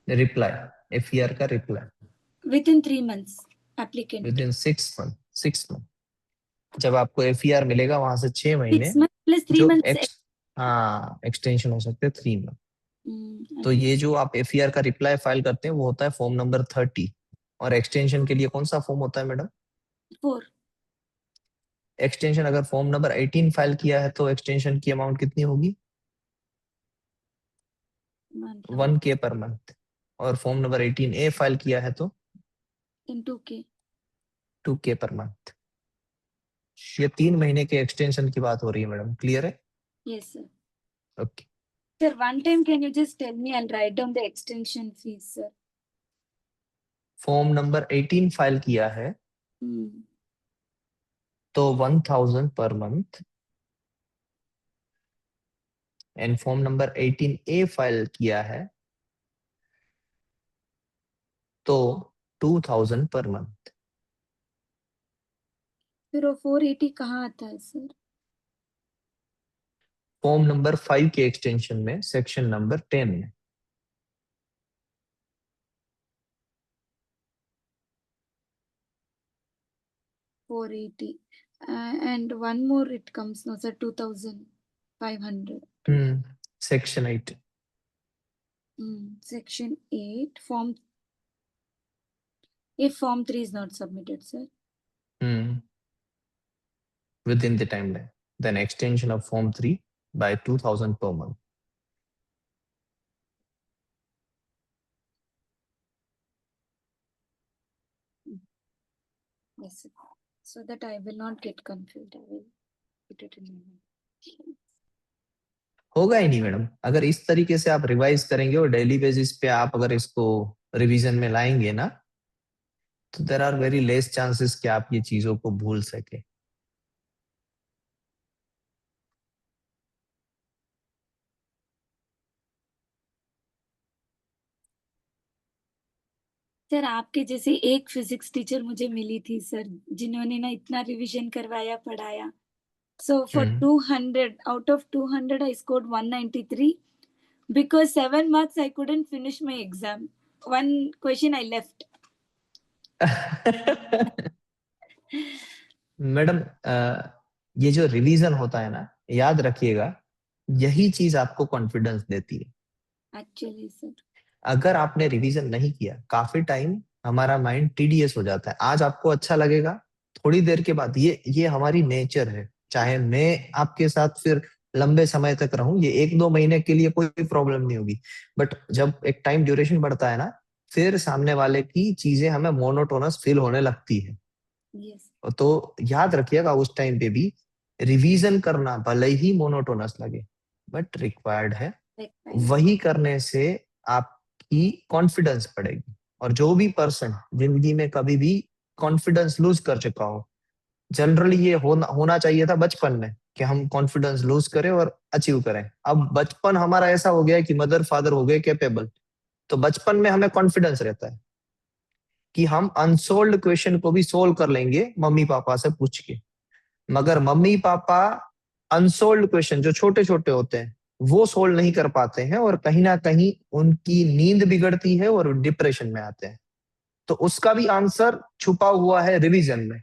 Reply, FER का reply with in 3 months applicant. With in 6 month. जब आपको FER मिलेगा वहां से 6 महीने 6 months प्लस 3 जो months. हाँ एक्सटेंशन हो सकते हैं 3 month. तो ये जो आप FER का रिप्लाई फाइल करते हैं वो होता है फॉर्म नंबर 30। और एक्सटेंशन के लिए कौन सा फॉर्म होता है मैडम? 4। एक्सटेंशन अगर फॉर्म नंबर 18 फाइल किया है तो एक्सटेंशन की अमाउंट कितनी होगी? 1K per month. और फॉर्म नंबर 18A फाइल किया है तो इन 2K। 2K per month. ये 3 महीने के एक्सटेंशन की बात हो रही है मैडम, क्लियर है? Yes sir. Okay. Sir, one time can you just tell me? I'll write down the extension fees, sir. Form number 18 file किया है तो 1000 per month. And form number 18A file किया है तो 2000 पर मंथ। फिर वो 480 कहाँ आता है सर? फॉर्म नंबर 5 के एक्सटेंशन में सेक्शन नंबर 10 में। $480 and one more it comes no sir, 2500. Section 8। Section 8 form, if form 3 is not submitted sir. Within the timeline, then extension of form 3 by 2000 per month. Yes sir. So that I will not get confused, I will put it in my mind. होगा ही नहीं madam, अगर इस तरीके से आप revise करेंगे और daily basis पे आप अगर इसको रिवीजन में लाएंगे ना तो there are very less chances कि आप ये चीजों को भूल सके। सर आपके जैसे एक फिजिक्स टीचर मुझे मिली थी सर, जिन्होंने ना इतना रिवीजन करवाया पढ़ाया। So for 200 out of 200 I scored 193 because 7 marks I couldn't finish my exam. One question I left. Madam ये जो रिवीजन होता है ना, याद रखिएगा, यही चीज आपको कॉन्फिडेंस देती है। Actually sir. अगर आपने रिवीजन नहीं किया, काफी टाइम हमारा माइंड टीडीएस हो जाता है। आज आपको अच्छा लगेगा, थोड़ी देर के बाद ये हमारी नेचर है। चाहे मैं आपके साथ फिर लंबे समय तक रहूं, ये 1-2 महीने के लिए कोई प्रॉब्लम नहीं होगी, बट जब एक टाइम ड्यूरेशन बढ़ता है ना, फिर सामने वाले की चीजें हमें मोनोटोनस फील होने लगती है। Yes. तो याद रखिएगा उस टाइम पे भी रिवीजन करना भले ही मोनोटोनस लगे बट रिक्वायर्ड है। वही करने से आपकी कॉन्फिडेंस बढ़ेगी। और जो भी पर्सन जिंदगी में कभी भी कॉन्फिडेंस लूज कर चुका हो, जनरली ये होना चाहिए था बचपन में कि हम कॉन्फिडेंस लूज करें और अचीव करें। अब बचपन हमारा ऐसा हो गया कि मदर फादर हो गए कैपेबल, तो बचपन में हमें कॉन्फिडेंस रहता है कि हम अनसोल्ड क्वेश्चन को भी सोल्व कर लेंगे मम्मी पापा से पूछ के। मगर मम्मी पापा अनसोल्ड क्वेश्चन जो छोटे छोटे होते हैं वो सोल्व नहीं कर पाते हैं और कहीं ना कहीं उनकी नींद बिगड़ती है और डिप्रेशन में आते हैं। तो उसका भी आंसर छुपा हुआ है रिवीजन में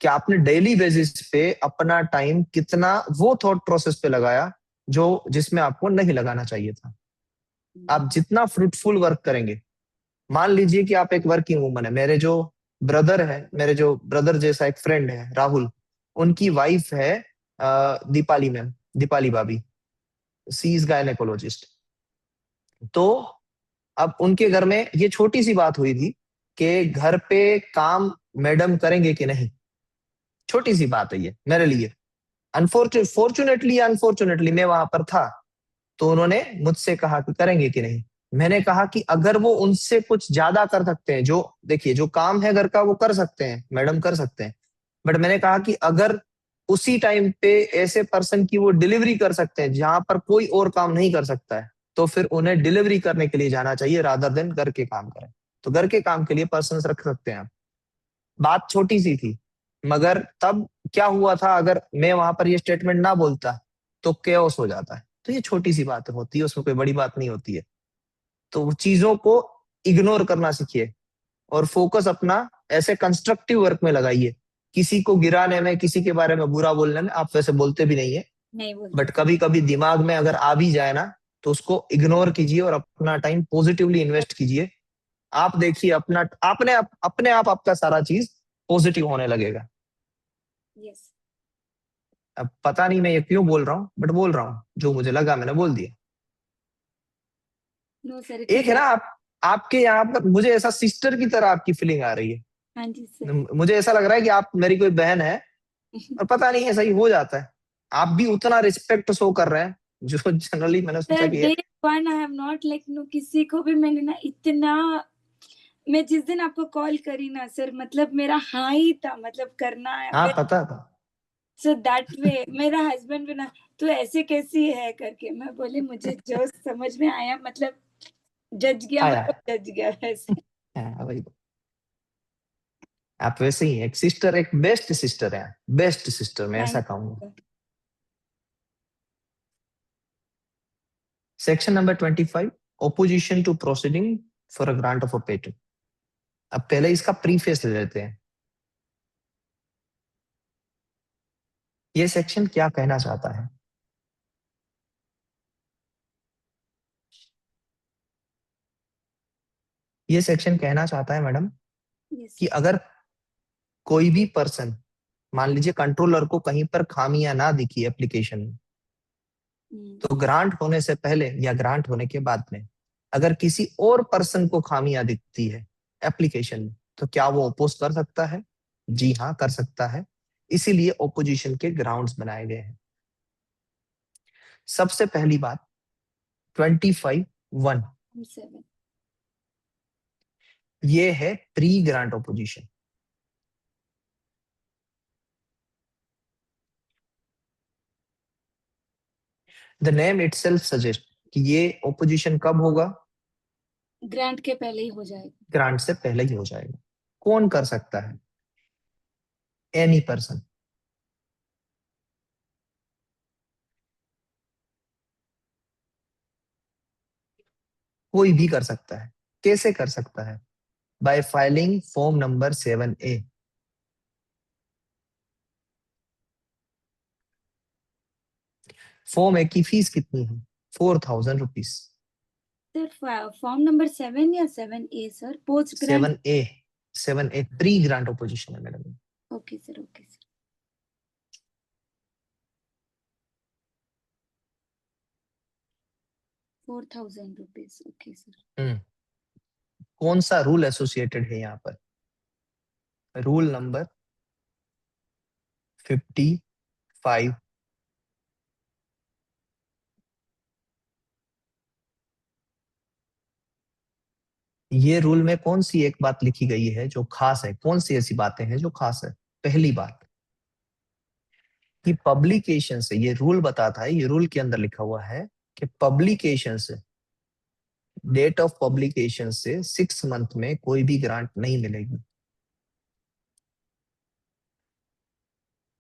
कि आपने डेली बेसिस पे अपना टाइम कितना वो थॉट प्रोसेस पे लगाया जो जिसमें आपको नहीं लगाना चाहिए था। आप जितना फ्रूटफुल वर्क करेंगे, मान लीजिए कि आप एक वर्किंग वूमन है, मेरे जो ब्रदर जैसा एक फ्रेंड है राहुल, उनकी वाइफ है दीपाली मैम, दीपाली भाभी, सी इज गायनेकोलॉजिस्ट। तो अब उनके घर में ये छोटी सी बात हुई थी कि घर पे काम मैडम करेंगे कि नहीं। छोटी सी बात है ये मेरे लिए, अनफॉर्चुनेटली मैं वहां पर था, तो उन्होंने मुझसे कहा कि करेंगे कि नहीं। मैंने कहा कि अगर वो उनसे कुछ ज्यादा कर सकते हैं, जो देखिए जो काम है घर का वो कर सकते हैं, मैडम कर सकते हैं, बट मैंने कहा कि अगर उसी टाइम पे ऐसे पर्सन की वो डिलीवरी कर सकते हैं जहां पर कोई और काम नहीं कर सकता है, तो फिर उन्हें डिलीवरी करने के लिए जाना चाहिए रादर देन घर के काम करें। तो घर के काम के लिए पर्सन रख सकते हैं आप। बात छोटी सी थी, मगर तब क्या हुआ था, अगर मैं वहां पर ये स्टेटमेंट ना बोलता तो केओस हो जाता है। तो ये छोटी सी बात होती है, उसमें कोई बड़ी बात नहीं होती है। तो चीजों को इग्नोर करना सीखिए और फोकस अपना ऐसे कंस्ट्रक्टिव वर्क में लगाइए। किसी को गिराने में, किसी के बारे में बुरा बोलने में, आप वैसे बोलते भी नहीं है, नहीं बोलते, बट कभी कभी दिमाग में अगर आ भी जाए ना तो उसको इग्नोर कीजिए और अपना टाइम पॉजिटिवली इन्वेस्ट कीजिए। आप देखिए अपना अपने आप आपका सारा चीज पॉजिटिव होने लगेगा। यस। अब पता नहीं मैं ये क्यों बोल रहा हूँ, बट बोल रहा हूँ, जो मुझे लगा मैंने बोल दिया। नो सर, इट एक इज। है ना आपके यहाँ पर मुझे ऐसा सिस्टर की तरह आपकी फीलिंग आ रही है। हाँ जी सर। मुझे ऐसा लग रहा है कि आप मेरी कोई बहन है, और पता नहीं ऐसा ही हो जाता है। आप भी उतना रिस्पेक्ट शो कर रहे हैं जो जनरली मैंने सोचा सर कि day one I have not like no, किसी को भी मैंने ना इतना, मैं जिस दिन आपको कॉल करी ना सर, मतलब मेरा हाँ ही था, मतलब करना हाँ है। पता था। सो दैट वे मेरा हस्बैंड भी ना, तू ऐसे कैसी है करके, मैं बोली मुझे जो समझ में आया, मतलब जज गया, आया मतलब जज गया वैसे। हाँ, वही। आप वैसे ही एक सिस्टर, एक बेस्ट सिस्टर है, बेस्ट सिस्टर मैं ऐसा थैंक कहूंगा। You. Section number 25, opposition to proceeding for a grant of a patent. अब पहले इसका प्रीफेस ले लेते हैं। ये सेक्शन क्या कहना चाहता है? ये सेक्शन कहना चाहता है मैडम यस। कि अगर कोई भी पर्सन, मान लीजिए कंट्रोलर को कहीं पर खामियां ना दिखी एप्लीकेशन में, तो ग्रांट होने से पहले या ग्रांट होने के बाद में अगर किसी और पर्सन को खामियां दिखती है एप्लीकेशन में, तो क्या वो अपोज कर सकता है? जी हाँ, कर सकता है। इसीलिए ओपोजिशन के ग्राउंड्स बनाए गए हैं। सबसे पहली बात, 25(1), 7। ये है pre grant opposition. The name itself suggest कि ये ओपोजिशन कब होगा? ग्रांट के पहले ही हो जाएगा। ग्रांट से पहले ही हो जाएगा। कौन कर सकता है? Any person. कोई भी कर सकता है। कैसे कर सकता है? By filing form number 7A। Form A की फीस कितनी है? 4000 रुपीज। सर फॉर्म नंबर 7 या 7A sir, post grant? 7A, 7A pre grant opposition है madam. Okay sir, okay sir. 4000 rupees, okay sir. कौन सा रूल एसोसिएटेड है यहाँ पर? Rule number 55। ये रूल में कौन सी एक बात लिखी गई है जो खास है? कौन सी ऐसी बातें हैं जो खास है? पहली बात कि पब्लिकेशन से, ये रूल बताता है, ये रूल के अंदर लिखा हुआ है कि पब्लिकेशन से, डेट ऑफ पब्लिकेशन से 6 मंथ में कोई भी ग्रांट नहीं मिलेगी।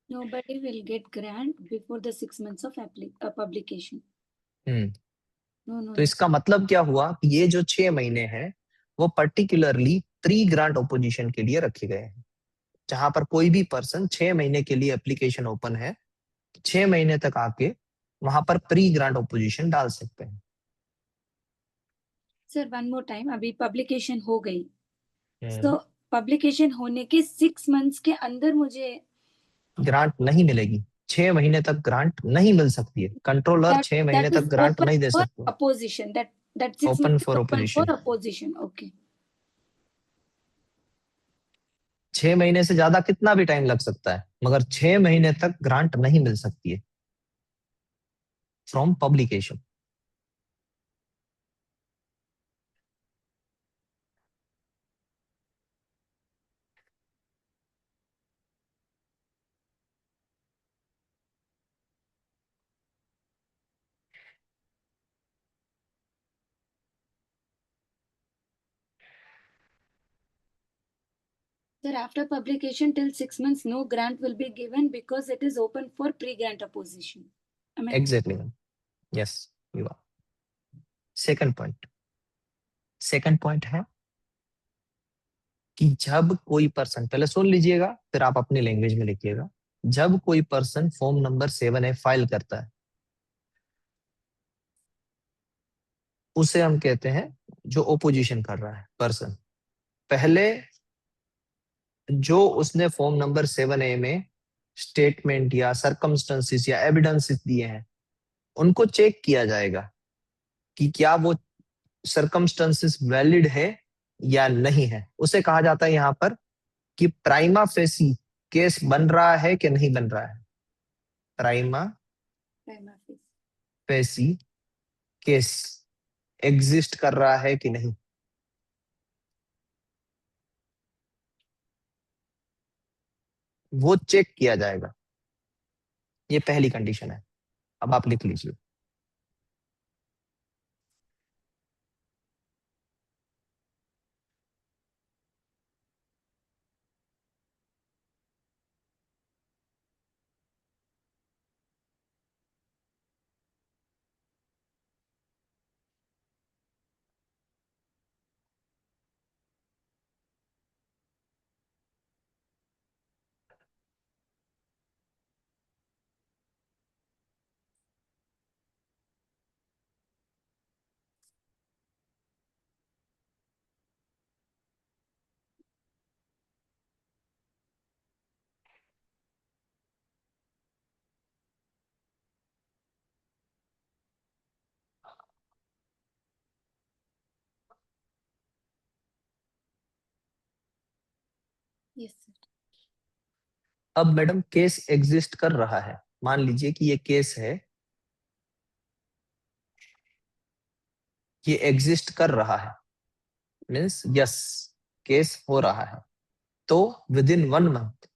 Nobody will get grant before the 6 months of publication. Hmm No, no, तो no. इसका मतलब क्या हुआ कि ये जो 6 महीने हैं वो पर्टिकुलरली प्री ग्रांट ओपोजिशन के लिए रखे गए हैं, जहां पर कोई भी पर्सन 6 महीने के लिए एप्लीकेशन ओपन है, 6 महीने तक आके वहां पर प्री ग्रांट ओपोजिशन डाल सकते हैं। सर वन मोर टाइम, अभी पब्लिकेशन हो गई, तो हम्म पब्लिकेशन होने के 6 मंथ्स के अंदर मुझे ग्रांट नहीं मिलेगी। 6 महीने तक ग्रांट नहीं मिल सकती है। कंट्रोलर that 6 महीने that तक is ग्रांट open नहीं दे for सकते। opposition, that six open months is for open for opposition. opposition. Okay. 6 महीने से ज्यादा कितना भी टाइम लग सकता है, मगर 6 महीने तक ग्रांट नहीं मिल सकती है from publication. Sir, after publication till 6 months, no grant will be given because it is open for pre-grant opposition. Am I? Exactly ma'am, yes you are. Second point, second point है कि जब कोई person, पहले सुन लीजिएगा फिर आप अपनी language में लिखिएगा। जब कोई person form number 7A file करता है, उसे हम कहते हैं जो ओपोजिशन कर रहा है पर्सन। पहले जो उसने फॉर्म नंबर 7A में स्टेटमेंट या सरकमस्टेंसेस या एविडेंसेस दिए हैं, उनको चेक किया जाएगा कि क्या वो सरकमस्टेंसेस वैलिड है या नहीं है। उसे कहा जाता है यहाँ पर कि प्राइमा फेसी केस बन रहा है कि नहीं बन रहा है। Prima Prima facie. Facie case exist कर रहा है कि नहीं। वो चेक किया जाएगा। ये पहली कंडीशन है। अब आप लिख लीजिए। Yes, sir. अब मैडम केस एग्जिस्ट कर रहा है। मान लीजिए कि ये केस है, ये एग्जिस्ट कर रहा है, मीन्स यस केस हो रहा है। तो विद इन 1 मंथ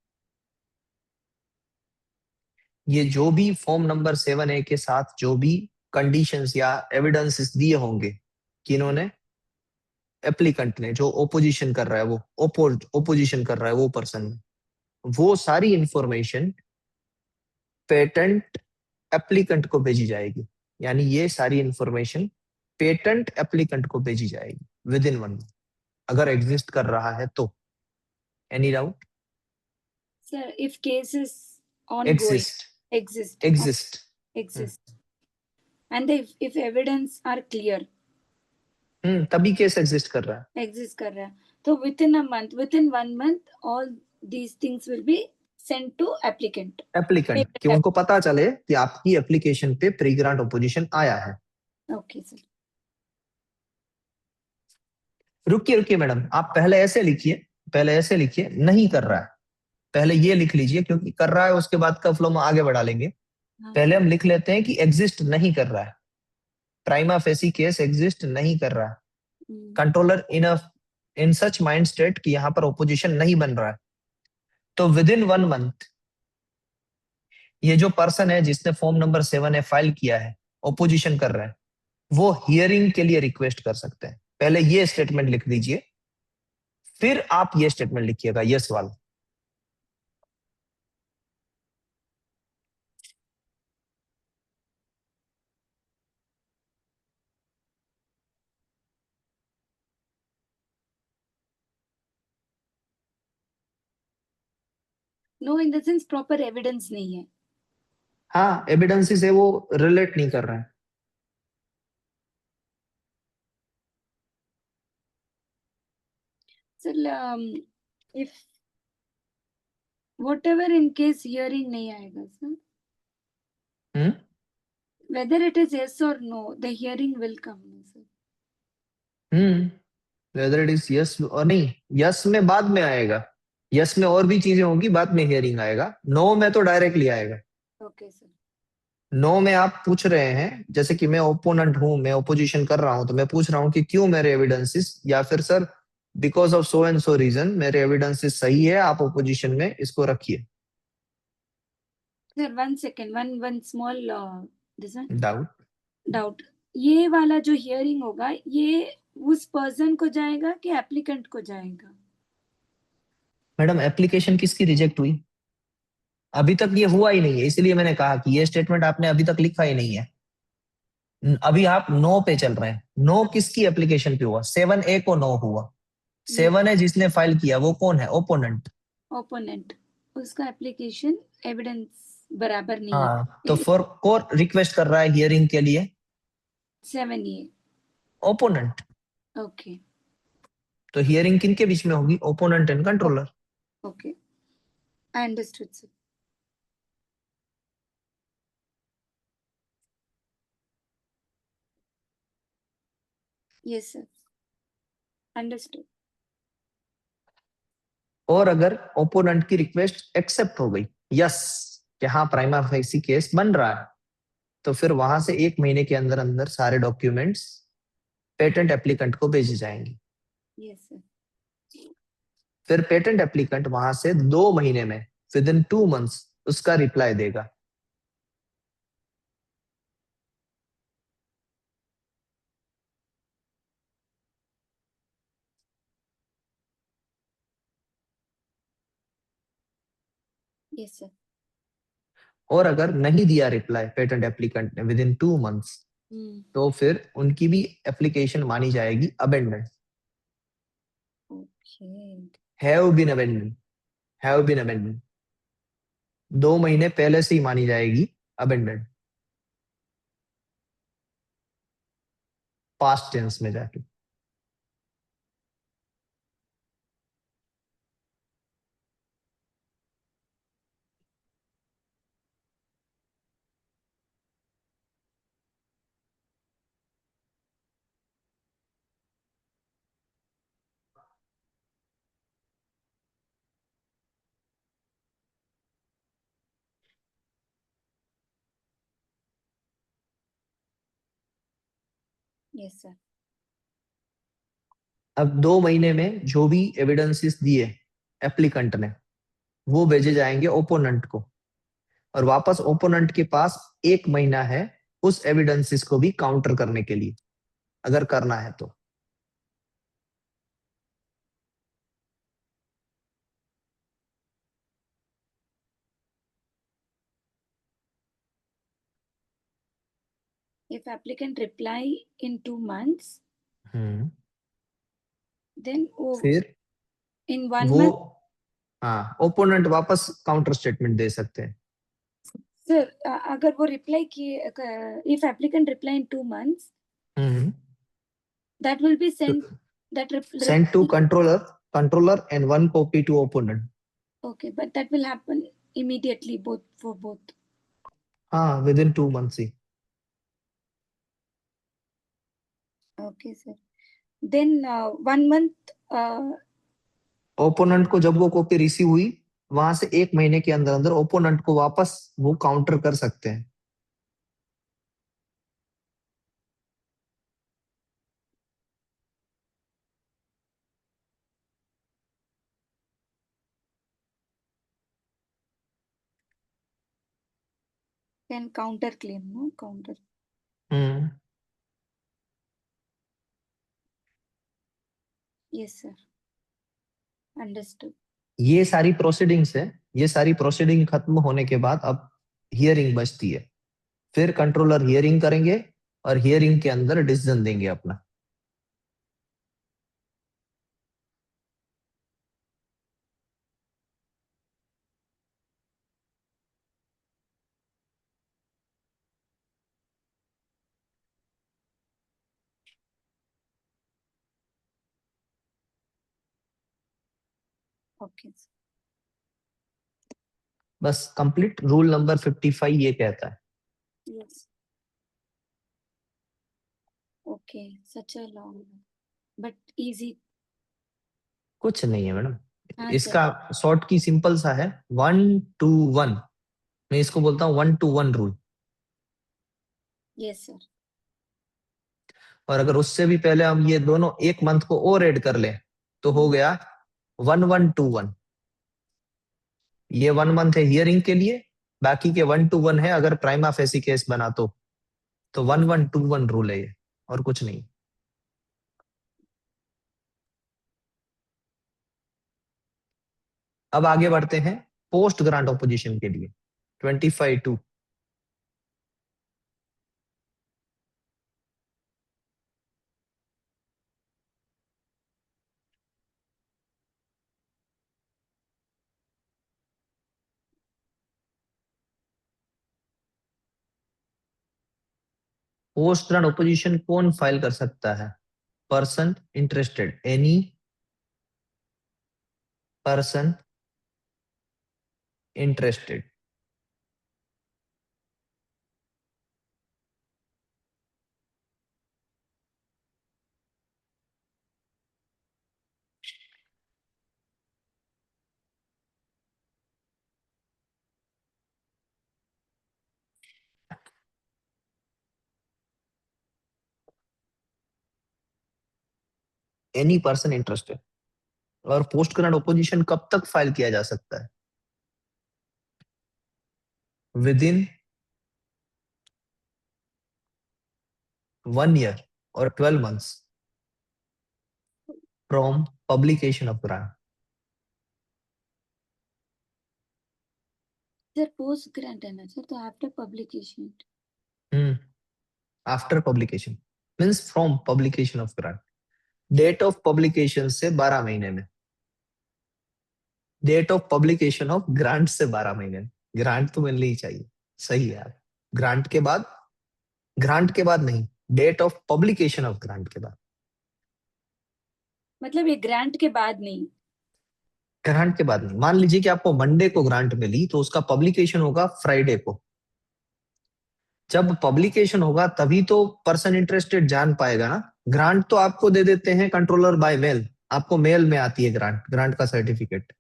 ये जो भी फॉर्म नंबर 7A के साथ जो भी कंडीशंस या एविडेंसेस दिए होंगे कि इन्होंने एप्लीकेंट ने, जो ओपोजिशन कर रहा है, वो ओपोजिशन कर रहा है वो पर्सन, वो सारी इंफॉर्मेशन पेटेंट एप्लीकेंट को भेजी जाएगी। यानी ये सारी इंफॉर्मेशन पेटेंट एप्लीकेंट को भेजी जाएगी विद इन 1 मंथ, अगर एग्जिस्ट कर रहा है तो। Any doubt? Sir, if case is ongoing, exist exist, exist exist, and if evidence are clear, तभी केस एग्जिस्ट कर रहा है। exist कर रहा है, तो within a month, within 1 month, all these things will be sent to applicant. Applicant कि उनको पता चले कि आपकी एप्लीकेशन पे प्री ग्रांट ओपोजिशन आया है। Okay, sir. रुकिए रुकिए मैडम, आप पहले ऐसे लिखिए, पहले ऐसे लिखिए नहीं कर रहा है। पहले ये लिख लीजिए, क्योंकि कर रहा है उसके बाद का फ्लो में आगे बढ़ा लेंगे। पहले हम लिख लेते हैं कि एग्जिस्ट नहीं कर रहा है, प्राइमा फेसी केस एग्जिस्ट नहीं कर रहा है। कंट्रोलर इन सच माइंड स्टेट कि यहाँ पर ओपोजिशन नहीं बन रहा है। तो विद इन 1 मंथ ये जो पर्सन है जिसने फॉर्म नंबर 7A फाइल किया है, ओपोजिशन कर रहा है, वो हियरिंग के लिए रिक्वेस्ट कर सकते हैं। पहले ये स्टेटमेंट लिख दीजिए, फिर आप ये स्टेटमेंट लिखिएगा यस वाला। No, in the sense proper evidence नहीं है. हाँ, एविडेंसेस है वो रिलेट नहीं कर रहा है। Sir, if whatever in case hearing नहीं आएगा sir, whether it is yes or no, the hearing will come, sir. Whether it is yes और नहीं, यस में बाद में आएगा, यस में और भी चीजें होंगी, बाद में हियरिंग आएगा। नो में तो डायरेक्टली आएगा। Okay, sir. नो में आप पूछ रहे हैं, जैसे कि मैं ओपोनेंट हूं, मैं ओपोजिशन कर रहा हूं, तो मैं पूछ रहा हूं कि क्यों मेरे एविडेंसेस, या फिर sir because of so and so reason मेरे एविडेंसेस सही है, आप ओपोजिशन में इसको रखिए। Sir, 1 second, one small this one doubt? doubt. ये वाला जो hearing होगा, ये उस person को जाएगा कि applicant को जाएगा? मैडम एप्लीकेशन किसकी रिजेक्ट हुई? अभी तक ये हुआ ही नहीं है, इसलिए मैंने कहा कि ये स्टेटमेंट आपने अभी तक लिखा ही नहीं है। अभी आप नो पे चल रहे हैं। नो किसकी एप्लीकेशन पे हुआ? 7A को नो हुआ। 7A जिसने फाइल किया वो कौन है? ओपोनेंट। Opponent. उसका application evidence बराबर नहीं है. हाँ, तो फॉर कोर रिक्वेस्ट कर रहा है हियरिंग के लिए 7A. ओपोनेंट। Okay. तो हियरिंग किन के बीच में होगी? Opponent and controller. Okay. I understood, sir. Yes, sir. Understood. और अगर ओपोनेंट की रिक्वेस्ट एक्सेप्ट हो गई, यस, कि हाँ प्राइमा फेसी केस बन रहा है, तो फिर वहां से 1 महीने के अंदर अंदर सारे डॉक्यूमेंट्स पेटेंट एप्लीकेंट को भेजे जाएंगे। Yes, sir. फिर पेटेंट एप्लीकेंट वहां से 2 महीने में, विद इन 2 मंथ्स, उसका रिप्लाई देगा। Yes, sir. और अगर नहीं दिया रिप्लाई पेटेंट एप्लीकेंट ने विद इन 2 मंथ्स, Hmm. तो फिर उनकी भी एप्लीकेशन मानी जाएगी abandoned. Okay. Have been abandoned, have been abandoned 2 महीने पहले से ही मानी जाएगी अबेंडेड, पास्ट टेंस में जाके। Yes, sir. अब 2 महीने में जो भी एविडेंसेस दिए एप्लीकेंट ने, वो भेजे जाएंगे ओपोनेंट को, और वापस ओपोनेंट के पास 1 महीना है उस एविडेंसेस को भी काउंटर करने के लिए, अगर करना है तो। If applicant reply in 2 months, then फिर in 1 वो, month, हाँ, ओपोनेंट वापस काउंटर स्टेटमेंट दे सकते हैं। sir, अगर वो reply किए, if applicant reply in 2 months, that will be sent. That send to controller and 1 copy to opponent. Okay, but that will happen immediately, for both. हाँ, within 2 months ही। Okay, sir. Then 1 month. Opponent को जब वो copy receive हुई, वहां से 1 महीने के अंदर अंदर ओपोनेंट को वापस वो काउंटर कर सकते हैं। Can counter claim, no counter. Yes, sir. Understood. ये सारी प्रोसीडिंग्स है, ये सारी प्रोसीडिंग खत्म होने के बाद अब हियरिंग बचती है। फिर कंट्रोलर हियरिंग करेंगे और हियरिंग के अंदर डिसीजन देंगे अपना। Okay, sir. बस कंप्लीट रूल नंबर 55 ये कहता है। Yes. Okay, such a long, but easy. कुछ नहीं है मैडम, हाँ सर. इसका शॉर्ट की सिंपल सा है, 1 to 1। मैं इसको बोलता हूँ 1 to 1 रूल। Yes, sir. और अगर उससे भी पहले हम ये दोनों 1 मंथ को और ऐड कर लें, तो हो गया 1 1 2 1। ये 1 मंथ है हियरिंग के लिए, बाकी के 1 to 1 है अगर प्राइमा फेसी केस बना तो 1 1 2 1 रूल है ये, और कुछ नहीं। अब आगे बढ़ते हैं पोस्ट ग्रांट ऑपोजिशन के लिए, 25(2). पोस्ट ग्रांट ओपोजिशन कौन फाइल कर सकता है? Person interested, any person interested. Any person interested. और पोस्ट ग्रांट ओपोजिशन कब तक फाइल किया जा सकता है? विद इन 1 year और 12 months from publication of grant. Sir post grant है ना सर, तो after publication. After publication means from publication of grant. Date of publication से 12 महीने में। Date of publication of grant से 12 महीने में। ग्रांट तो मिलनी ही चाहिए, सही है यार। ग्रांट के बाद, ग्रांट के बाद नहीं, date of publication of grant के बाद। मतलब ये ग्रांट के बाद नहीं। ग्रांट के बाद नहीं। मान लीजिए कि आपको मंडे को ग्रांट मिली तो उसका पब्लिकेशन होगा फ्राइडे को। जब पब्लिकेशन होगा तभी तो पर्सन इंटरेस्टेड जान पाएगा ना। ग्रांट तो आपको दे देते हैं कंट्रोलर बाय मेल, आपको मेल में आती है ग्रांट, ग्रांट का सर्टिफिकेट।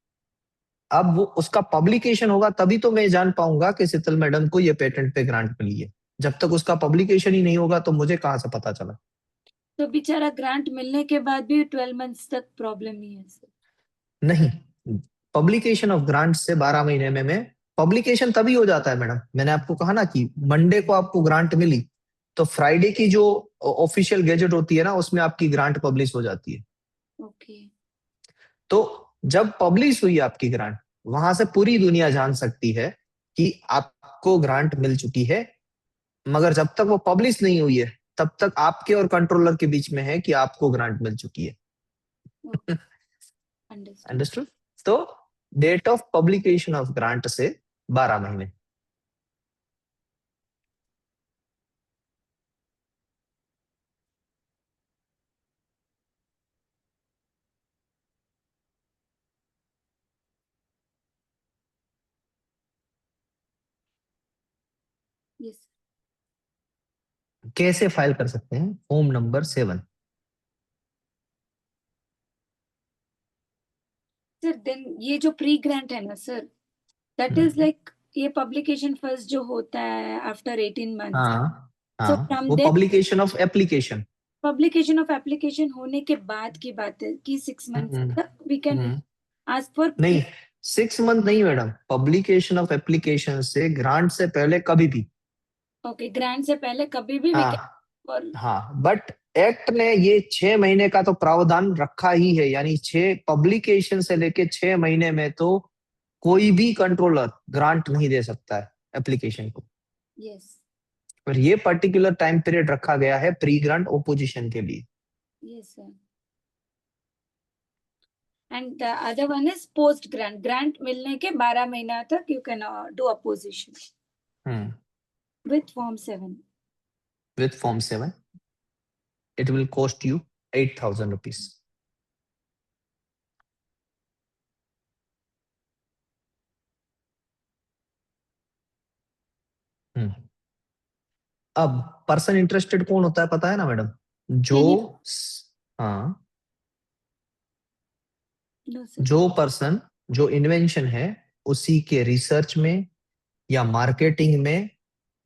अब वो उसका पब्लिकेशन होगा तभी तो मैं जान पाऊंगा कि शीतल मैडम को ये पेटेंट पे ग्रांट मिली है। जब तक उसका पब्लिकेशन ही नहीं होगा तो मुझे कहाँ से पता चला? तो बेचारा ग्रांट मिलने के बाद भी 12 मंथ्स तक प्रॉब्लम नहीं है सर। नहीं, पब्लिकेशन ऑफ ग्रांट से 12 महीने में पब्लिकेशन तभी हो जाता है मैडम। मैंने आपको कहा ना कि मंडे को आपको ग्रांट मिली तो फ्राइडे की जो ऑफिशियल गैजेट होती है ना उसमें आपकी ग्रांट पब्लिश हो जाती है। ओके। तो जब पब्लिश हुई आपकी ग्रांट, वहां से पूरी दुनिया जान सकती है कि आपको ग्रांट मिल चुकी है। मगर जब तक वो पब्लिश नहीं हुई है तब तक आपके और कंट्रोलर के बीच में है कि आपको ग्रांट मिल चुकी है। अंडरस्टूड। अंडरस्टूड? तो date of publication of grant से 12 महीने। यस कैसे फाइल कर सकते हैं? Form number 7। सर, देन ये जो प्री ग्रांट है ना सर, दैट इज लाइक ये पब्लिकेशन फर्स्ट जो होता है आफ्टर 18 मंथ्स। हाँ सो हाँ, फ्रॉम वो their publication of application. Publication of application होने के बाद की बात है कि 6 मंथ्स तक वी कैन आस्क फॉर नहीं, प्री। 6 मंथ नहीं मैडम, पब्लिकेशन ऑफ एप्लीकेशन से ग्रांट से पहले कभी भी। ओके, ग्रांट से पहले कभी भी वी कैन हाँ फॉर। हाँ, बट एक्ट ने ये 6 महीने का तो प्रावधान रखा ही है। यानी 6 पब्लिकेशन से लेके 6 महीने में तो कोई भी कंट्रोलर ग्रांट नहीं दे सकता है एप्लीकेशन को। यस पर ये पर्टिकुलर टाइम पीरियड रखा गया है प्री ग्रांट ओपोजिशन के लिए। Yes sir. And the other one is post grant. Grant मिलने के 12 महीना तक you can do opposition with form 7। With form 7 it will cost you 8,000 rupees. अब पर्सन इंटरेस्टेड कौन होता है पता है ना मैडम? जो एनी। हाँ, नो सर। जो पर्सन जो इन्वेंशन है उसी के रिसर्च में या मार्केटिंग में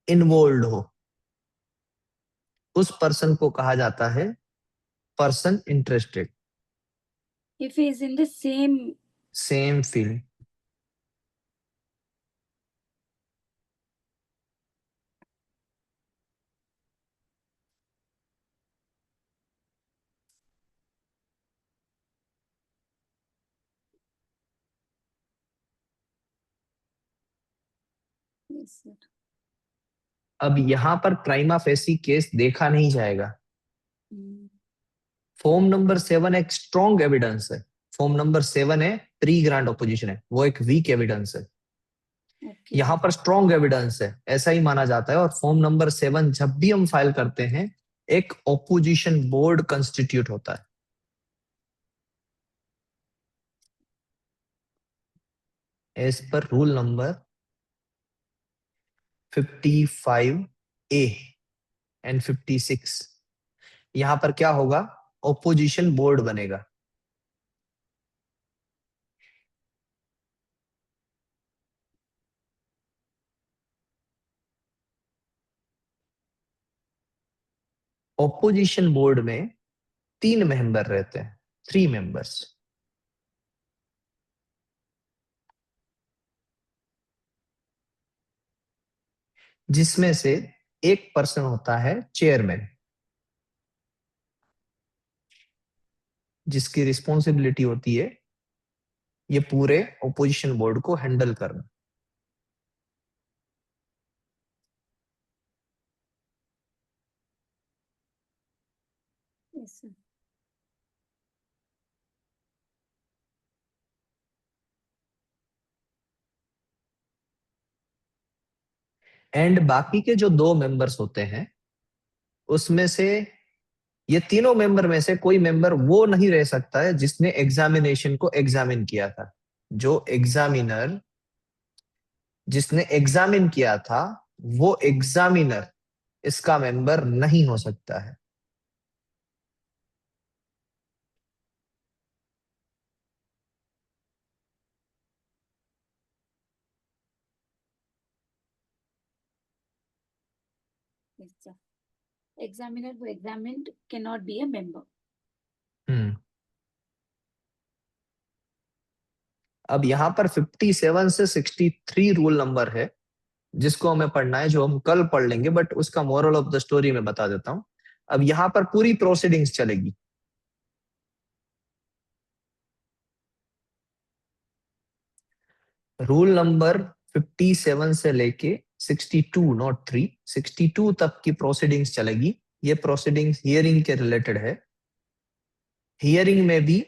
इन्वॉल्व हो, उस पर्सन को कहा जाता है person interested. If he is in the same. Same field. Yes sir. अब यहाँ पर प्राइमा फेसी केस देखा नहीं जाएगा। फॉर्म नंबर 7 एक स्ट्रॉन्ग एविडेंस है। फॉर्म नंबर 7 है प्री ग्रांट ऑपोजिशन है, वो एक वीक एविडेंस है। ओके। यहाँ पर स्ट्रॉन्ग एविडेंस है, ऐसा ही माना जाता है। और फॉर्म नंबर 7 जब भी हम फाइल करते हैं, एक ओपोजिशन बोर्ड कंस्टिट्यूट होता है। As per rule number 55A and 56, यहां पर क्या होगा, ओपोजिशन बोर्ड बनेगा। ओपोजिशन बोर्ड में 3 मेंबर रहते हैं, 3 मेंबर्स, जिसमें से एक पर्सन होता है चेयरमैन, जिसकी रिस्पॉन्सिबिलिटी होती है ये पूरे ओपोजिशन बोर्ड को हैंडल करना। Yes sir. एंड बाकी के जो 2 मेंबर्स होते हैं, उसमें से ये तीनों मेंबर में से कोई मेंबर वो नहीं रह सकता है जिसने एग्जामिनेशन को एग्जामिन किया था। जो एग्जामिनर, जिसने एग्जामिन किया था, वो एग्जामिनर इसका मेंबर नहीं हो सकता है। Yes sir. Examiner who examined cannot be a member. हम्म। अब यहाँ पर 57 से 63 रूल नंबर है, जिसको हमें पढ़ना है, जो हम कल पढ़ लेंगे, बट उसका मोरल ऑफ द स्टोरी में बता देता हूं। अब यहाँ पर पूरी प्रोसीडिंग्स चलेगी। रूल नंबर 57 से लेके 62, नॉट 3, 62 तक की प्रोसीडिंग्स चलेगी। ये प्रोसीडिंग्स हियरिंग के रिलेटेड है। हियरिंग में भी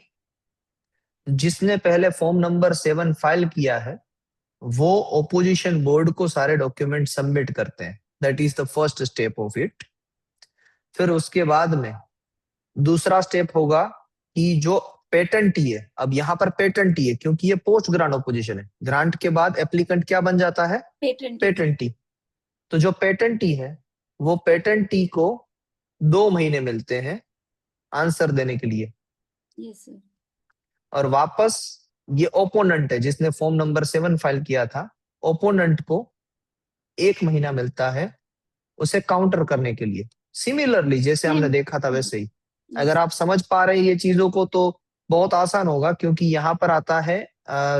जिसने पहले फॉर्म नंबर 7 फाइल किया है, वो ओपोजिशन बोर्ड को सारे डॉक्यूमेंट सबमिट करते हैं। That is the first step of it. फिर उसके बाद में दूसरा स्टेप होगा कि जो पेटेंटी है, अब यहाँ पर पेटेंटी है क्योंकि ये पोस्ट ग्रांट ओपोजिशन है। ग्रांट के बाद एप्लीकेंट क्या बन जाता है, पेटेंट। पेटेंटी। तो जो पेटेंटी है, वो पेटेंटी को 2 महीने मिलते हैं आंसर देने के लिए। Yes sir. और वापस ये ओपोनेंट है जिसने फॉर्म नंबर 7 फाइल किया था, ओपोनेंट को 1 महीना मिलता है उसे काउंटर करने के लिए। सिमिलरली जैसे हमने सेम। देखा था वैसे ही। अगर यस। आप समझ पा रहे हैं ये चीजों को तो बहुत आसान होगा, क्योंकि यहाँ पर आता है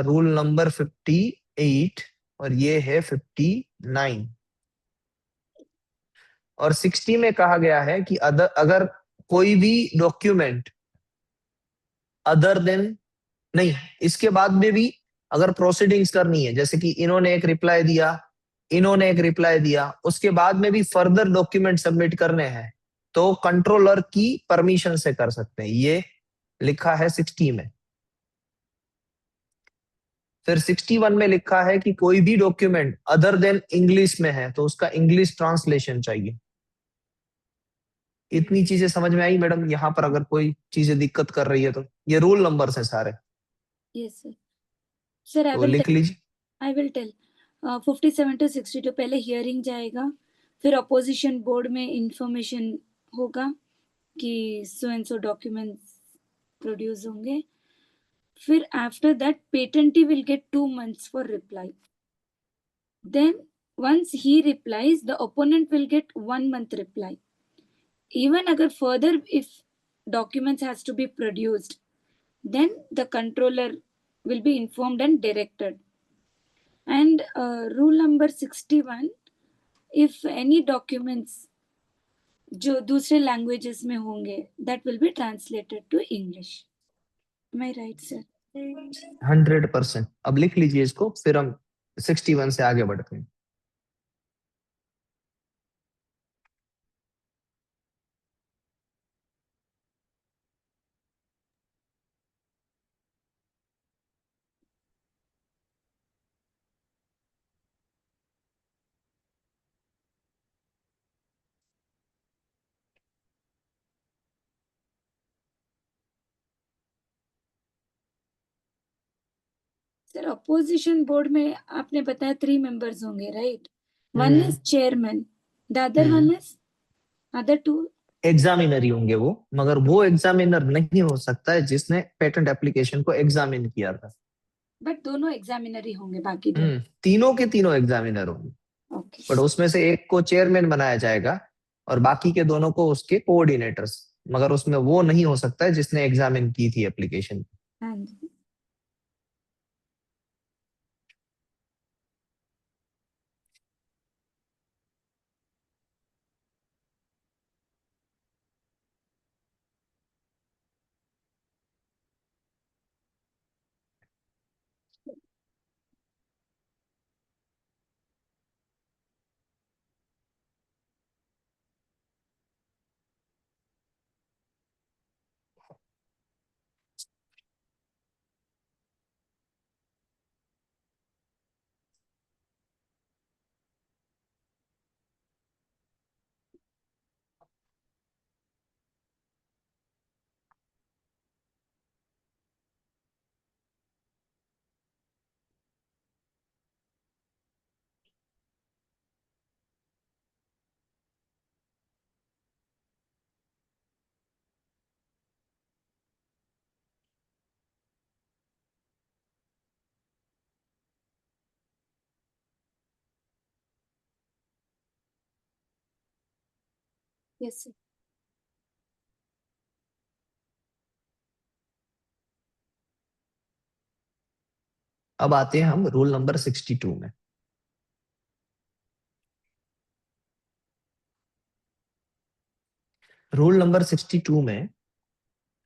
रूल नंबर 58 और ये है 59। और 60 में कहा गया है कि अगर कोई भी डॉक्यूमेंट अदर देन, नहीं, इसके बाद में भी अगर प्रोसीडिंग्स करनी है, जैसे कि इन्होंने एक रिप्लाई दिया, इन्होंने एक रिप्लाई दिया, उसके बाद में भी फर्दर डॉक्यूमेंट सबमिट करने हैं, तो कंट्रोलर की परमिशन से कर सकते हैं। ये लिखा है 60 में। फिर 61 में लिखा है कि कोई भी डॉक्यूमेंट अदर देन इंग्लिश में है तो उसका इंग्लिश ट्रांसलेशन चाहिए। इतनी चीजें समझ में आई मैडम? यहाँ पर अगर कोई चीजें दिक्कत कर रही है तो ये रूल नंबर्स हैं सारे, यस सर। सर आई तो विल लिख लीजिए। I will tell. 57 to 62 पहले हियरिंग जाएगा, फिर अपोजिशन बोर्ड में इंफॉर्मेशन होगा कि so and so documents produce होंगे। फिर after that patentee will get 2 months for reply. Then once he replies, the opponent will get 1 month reply. Even agar further if documents has to be produced, then the controller will be informed and directed. And rule number 61, if any documents जो दूसरे languages में होंगे that will be translated to English. Am I right, sir? 100%। अब लिख लीजिए इसको, फिर हम 61 से आगे बढ़ते हैं। सर अपोजिशन बोर्ड में आपने बताया 3 मेंबर्स होंगे, right? One is chairman, the other one is, other 2 examiner ही होंगे वो, मगर वो एग्जामिनर नहीं हो सकता है जिसने पेटेंट एप्लीकेशन को एग्जामिन किया था। बट दोनों एग्जामिनर ही होंगे, बाकी दोनों। तीनों के तीनों एग्जामिनर होंगे, ओके। बट उसमें से एक को चेयरमैन बनाया जाएगा और बाकी के दोनों को उसके कोऑर्डिनेटर्स, मगर उसमें वो नहीं हो सकता है जिसने एग्जामिन की थी एप्लीकेशन। हाँ जी। Yes sir. अब आते हैं हम रूल नंबर 62 में। रूल नंबर 62 में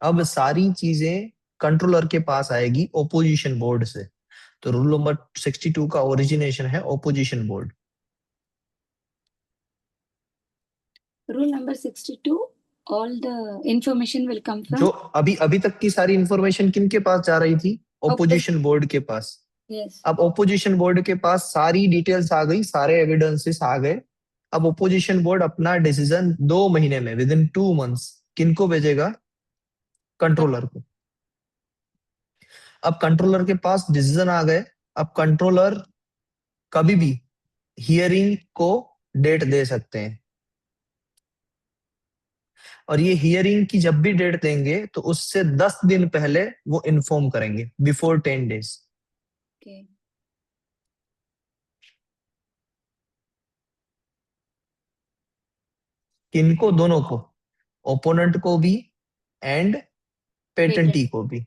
अब सारी चीजें कंट्रोलर के पास आएगी ओपोजिशन बोर्ड से। तो रूल नंबर 62 का ओरिजिनेशन है opposition board. Rule number 62, all the information will come जो from अभी अभी तक की सारी इंफॉर्मेशन किन के पास जा रही थी? opposite. ओपोजिशन बोर्ड के पास। Yes. अब ओपोजिशन बोर्ड के पास सारी डिटेल्स आ गई, सारे एविडेंसेस आ गए। अब ओपोजिशन बोर्ड अपना डिसीजन 2 महीने में, विद इन 2 मंथ्स, किनको भेजेगा? कंट्रोलर को। अब कंट्रोलर के पास डिसीजन आ गए। अब कंट्रोलर कभी भी हियरिंग को डेट दे सकते हैं, और ये हियरिंग की जब भी डेट देंगे तो उससे 10 दिन पहले वो इन्फॉर्म करेंगे, बिफोर 10 डेज। Okay. किनको? दोनों को, ओपोनेंट को भी एंड Patent. पेटेंटी को भी।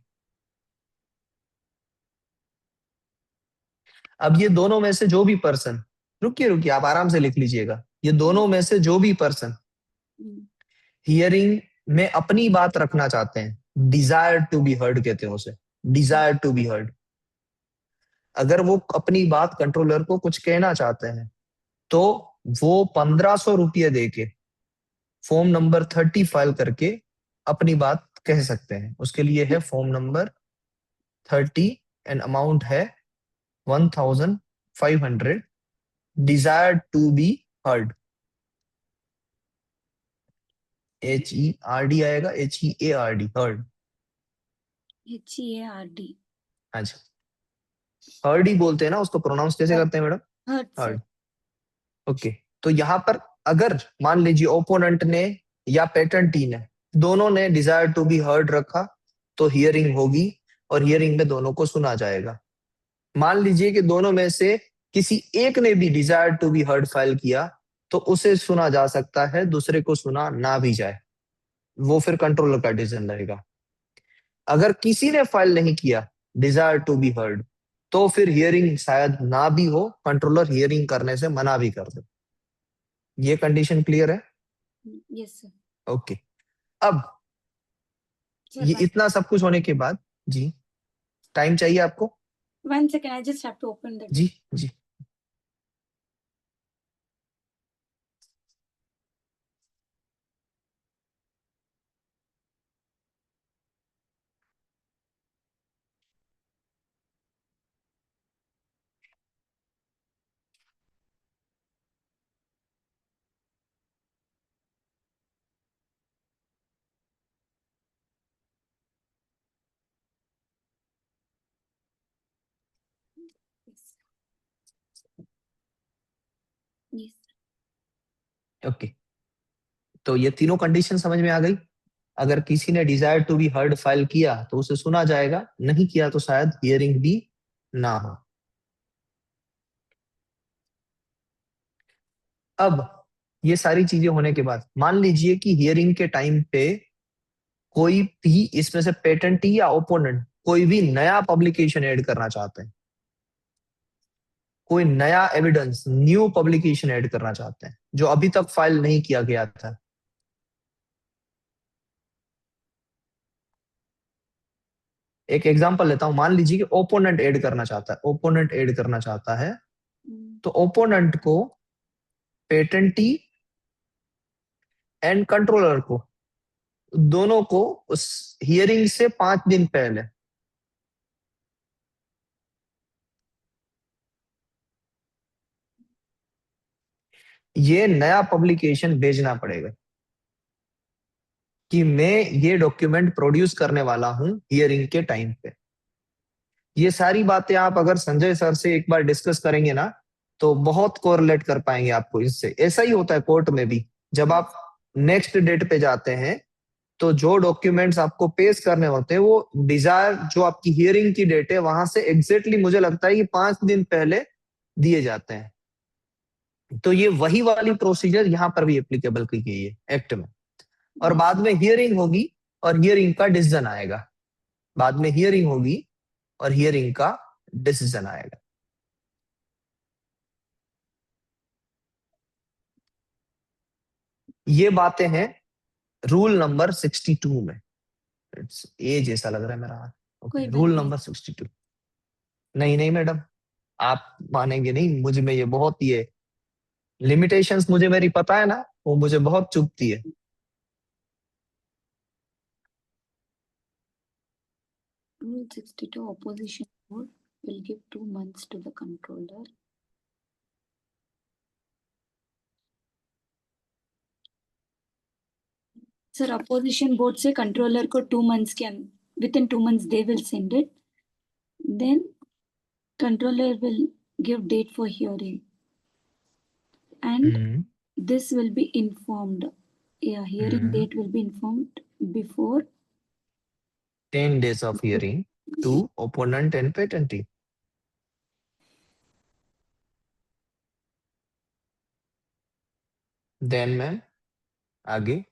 अब ये दोनों में से जो भी पर्सन, रुकिए रुकिए आप आराम से लिख लीजिएगा, ये दोनों में से जो भी पर्सन Mm. हियरिंग में अपनी बात रखना चाहते हैं, डिजायर टू बी हर्ड कहते हैं उसे, डिजायर टू बी हर्ड। अगर वो अपनी बात कंट्रोलर को कुछ कहना चाहते हैं तो वो 1500 रुपये दे के फॉर्म नंबर 30 फाइल करके अपनी बात कह सकते हैं। उसके लिए है फॉर्म नंबर 30 एंड अमाउंट है 1500, desire to be heard, HERD आएगा, HEARD, हर्ड। HEARD. अच्छा, हर्ड ही बोलते हैं ना उसको, प्रोनाउंस कैसे करते हैं madam? Heard, sir. Heard. Okay, तो यहाँ पर अगर मान लीजिए ओपोनेंट ने या पेटेंटी ने, दोनों ने डिजायर टू बी हर्ड रखा, तो हियरिंग होगी और हियरिंग में दोनों को सुना जाएगा। मान लीजिए कि दोनों में से किसी एक ने भी desire to be heard file किया, तो उसे सुना जा सकता है, दूसरे को सुना ना भी जाए, वो फिर कंट्रोलर का डिसीजन रहेगा। अगर किसी ने फाइल नहीं किया डिजायर टू बी हर्ड, तो फिर हियरिंग शायद ना भी हो, कंट्रोलर हियरिंग करने से मना भी कर दे। ये कंडीशन क्लियर है? Yes, sir. ओके। अब Sir, ये इतना सब कुछ होने के बाद, जी टाइम चाहिए आपको? 1 second. I just have to open the. जी जी। Yes. ओके, तो ये तीनों कंडीशन समझ में आ गई। अगर किसी ने desire to be heard file किया तो उसे सुना जाएगा, नहीं किया तो शायद हियरिंग भी ना हो। अब ये सारी चीजें होने के बाद मान लीजिए कि हियरिंग के टाइम पे कोई भी इसमें से पेटेंटी या ओपोनेंट कोई भी नया पब्लिकेशन ऐड करना चाहते हैं, कोई नया एविडेंस न्यू पब्लिकेशन ऐड करना चाहते हैं जो अभी तक फाइल नहीं किया गया था। एक एग्जांपल लेता हूं, मान लीजिए कि ओपोनेंट ऐड करना चाहता है, ओपोनेंट ऐड करना चाहता है, तो ओपोनेंट को पेटेंटी एंड कंट्रोलर को, दोनों को उस हियरिंग से 5 दिन पहले ये नया पब्लिकेशन भेजना पड़ेगा कि मैं ये डॉक्यूमेंट प्रोड्यूस करने वाला हूं हियरिंग के टाइम पे। ये सारी बातें आप अगर संजय सर से एक बार डिस्कस करेंगे ना तो बहुत कोरिलेट कर पाएंगे आपको इससे। ऐसा ही होता है कोर्ट में भी, जब आप नेक्स्ट डेट पे जाते हैं तो जो डॉक्यूमेंट्स आपको पेश करने होते हैं वो डिजायर जो आपकी हियरिंग की डेट है वहां से एग्जैक्टली मुझे लगता है कि 5 दिन पहले दिए जाते हैं। तो ये वही वाली प्रोसीजर यहाँ पर भी एप्लीकेबल की गई है एक्ट में। और बाद में हियरिंग होगी और हियरिंग का डिसीजन आएगा, बाद में हियरिंग होगी और हियरिंग का डिसीजन आएगा। ये बातें हैं रूल नंबर 62 में। ए जैसा लग रहा है मेरा हाथ। कोई ओके, बात रूल नहीं। नंबर 62। नहीं नहीं मैडम, आप मानेंगे नहीं, मुझ में ये बहुत ये लिमिटेशंस मुझे मेरी पता है ना, वो मुझे बहुत चुभती है। Rule 62, opposition vote will give 2 months to the controller. Sir, opposition vote से controller को 2 months के within 2 months they will send it. Then controller will give date for hearing, and this will be informed. Yeah, hearing date will be informed before 10 days of hearing to opponent and patentee. Then ma'am आगे।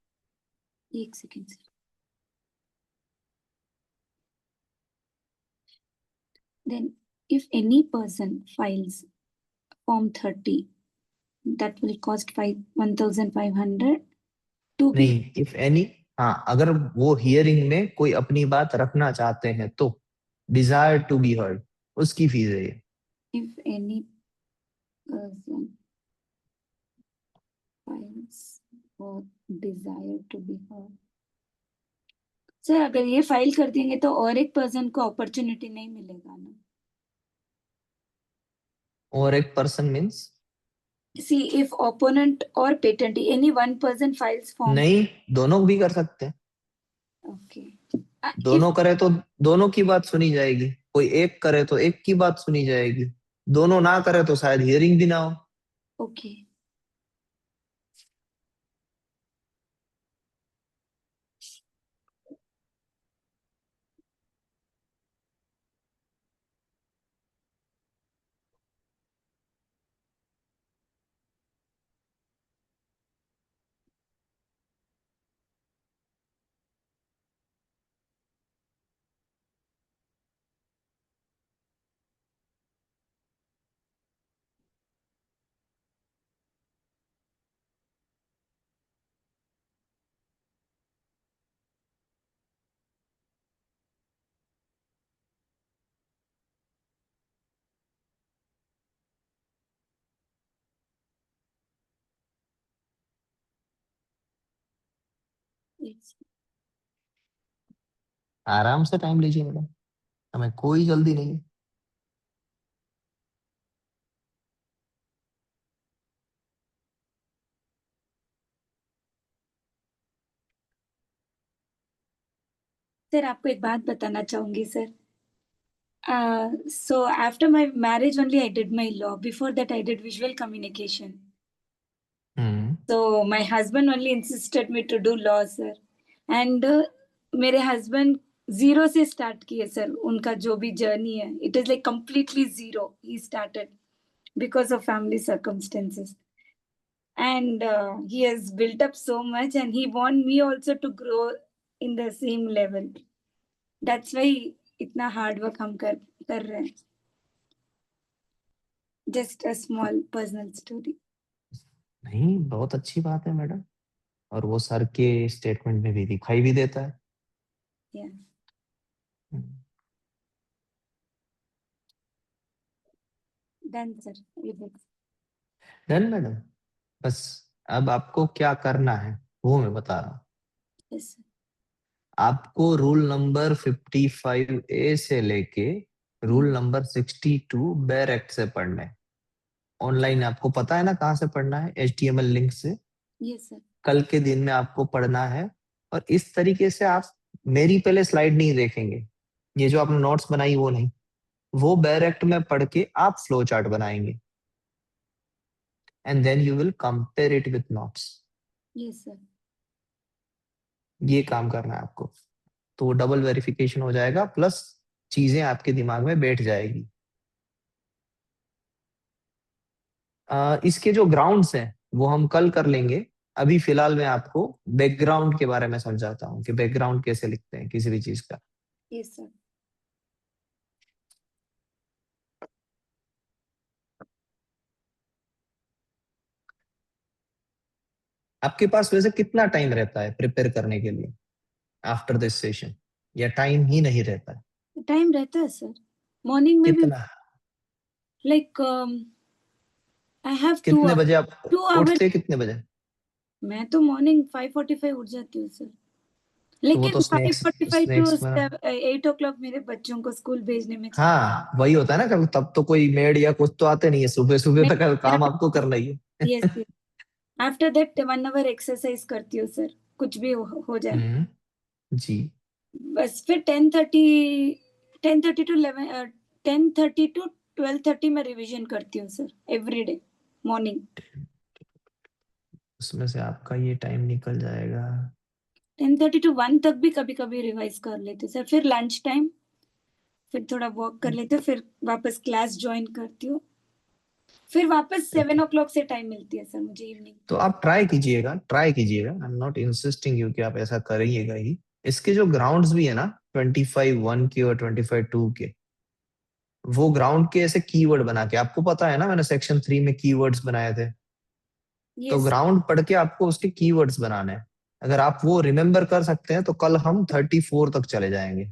एक second sir. Then if any person files form 30, that will cost 1,500 to be. नहीं, if any, हाँ अगर वो hearing में कोई अपनी बात रखना चाहते हैं तो डिजायर टू बी हर्ड उसकी फीस है ये। If any person files or desire to be heard. Sir अगर ये फाइल कर देंगे तो और एक पर्सन को अपॉर्चुनिटी नहीं मिलेगा ना। और एक person means? See, if opponent or patentee, any one person files form. नहीं, दोनों भी कर सकते हैं। Okay. दोनों करे तो दोनों की बात सुनी जाएगी, कोई एक करे तो एक की बात सुनी जाएगी, दोनों ना करे तो शायद हियरिंग भी ना हो। Okay. Yes. आराम से टाइम लीजिए मैडम, हमें कोई जल्दी नहीं है। सर आपको एक बात बताना चाहूंगी sir. So after my marriage only I did my law. Before that I did visual communication. So my husband only insisted me to do law, sir. And मेरे husband zero से start किए sir. उनका जो भी journey है, it is like completely zero. He started because of family circumstances. And he has built up so much, and he want me also to grow in the same level. That's why इतना hard work हम कर रहे हैं. Just a small personal story. नहीं, बहुत अच्छी बात है मैडम, और वो सर के स्टेटमेंट में भी दिखाई भी देता है। Yeah. Done, sir. Done madam, बस अब आपको क्या करना है वो मैं बता रहा हूँ। Yes, sir. आपको रूल नंबर 55A से लेके रूल नंबर 62 बेयर एक्ट से पढ़ना है। ऑनलाइन आपको पता है ना कहाँ से पढ़ना है? HTML लिंक से। Yes, sir. कल के दिन में आपको पढ़ना है, और इस तरीके से आप मेरी पहले स्लाइड नहीं देखेंगे, ये जो आपने नोट्स बनाई वो नहीं, वो बेयर एक्ट में पढ़ के आप फ्लो चार्ट बनाएंगे, and then you will compare it with notes. Yes, sir. ये काम करना है आपको, तो डबल वेरिफिकेशन हो जाएगा, प्लस चीजें आपके दिमाग में बैठ जाएगी। इसके जो ग्राउंड्स हैं वो हम कल कर लेंगे। अभी फिलहाल मैं आपको बैकग्राउंड के बारे में समझाता हूँ कि बैकग्राउंड कैसे लिखते हैं किसी भी चीज का। Yes, sir. आपके पास वैसे कितना टाइम रहता है प्रिपेयर करने के लिए आफ्टर दिस सेशन, या टाइम ही नहीं रहता है? टाइम रहता है सर, मॉर्निंग में भी। कितना? लाइक आई हैव कितने बजे आप 2 आवर्स। उठते कितने बजे? मैं तो मॉर्निंग 5:45 उठ जाती हूँ सर, तो वो लेकिन तो स्नैक्स 5:45 टू स्नैक्स में। 8 o'clock मेरे बच्चों को स्कूल भेजने में हाँ वही होता है ना, कभी तब तो कोई मेड या कुछ तो आते नहीं है, सुबह सुबह तक काम आपको करना ही है। Yes yes. After that 1 hour exercise करती हूँ सर, कुछ भी हो जाए। जी। बस फिर 10:30 टू 11 10:30 टू 12:30 में रिवीजन करती हूँ सर, एवरी डे मॉर्निंग। उसमें से आपका ये टाइम निकल जाएगा। 10:30 टू 1 तक भी कभी कभी रिवाइज कर लेते सर, फिर लंच टाइम फिर थोड़ा वॉक कर लेते हो, फिर वापस क्लास ज्वाइन करती हूँ, फिर वापस 7 o'clock से टाइम मिलती है सर मुझे इवनिंग। तो आप ट्राई कीजिएगा, आई एम नॉट इंसिस्टिंग यू कि आप ऐसा करिएगा ही। इसके जो ग्राउंड्स भी है ना 25(1) के और 25(2) के, वो ग्राउंड के ऐसे कीवर्ड बना के, आपको पता है ना मैंने सेक्शन 3 में कीवर्ड्स बनाए थे, तो ग्राउंड पढ़ के आपको उसके कीवर्ड्स बनाने हैं। अगर आप वो रिमेम्बर कर सकते हैं तो कल हम 34 तक चले जाएंगे।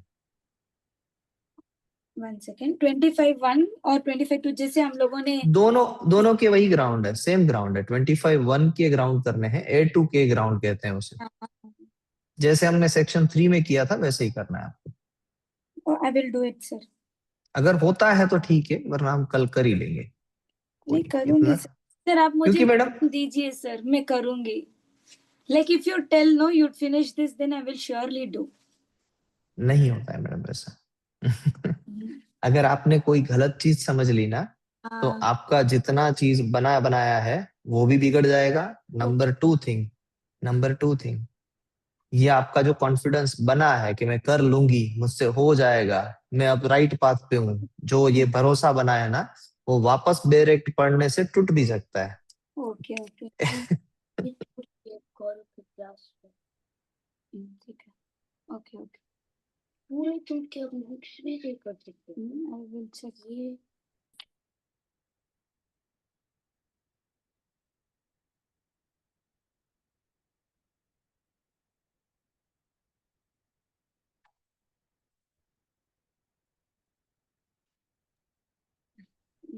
1 second, 25(1) और 25(2) जैसे हम लोगों ने दोनों के वही ग्राउंड है, सेम ग्राउंड है। 25(1) के ग्राउंड करने हैं, A2 के ग्राउंड कहते हैं उसे। जैसे हमने सेक्शन 3 में किया था वैसे ही करना है आपको। आई विल डू इट सर। अगर होता है तो ठीक है, वरना हम कल कर ही लेंगे। नहीं करूंगी सर। सर आप मुझे क्योंकि मैडम दीजिए सर, मैं करूंगी। Like if you tell no you'd finish this, then I will surely do. नहीं होता है मैडम ऐसा। अगर आपने कोई गलत चीज समझ ली ना, तो आपका जितना चीज बनाया है वो भी बिगड़ जाएगा। नंबर टू थिंग, ये आपका जो कॉन्फिडेंस बना है कि मैं कर लूंगी, मुझसे हो जाएगा, मैं अब राइट पाथ पे हूँ, जो ये भरोसा बना है ना, वो वापस डायरेक्ट पढ़ने से टूट भी सकता है। Okay okay. ठीक है, ओके ओके। पूरे टूट के अब नोट्स भी कर सकते हैं। आई विल चेक ये।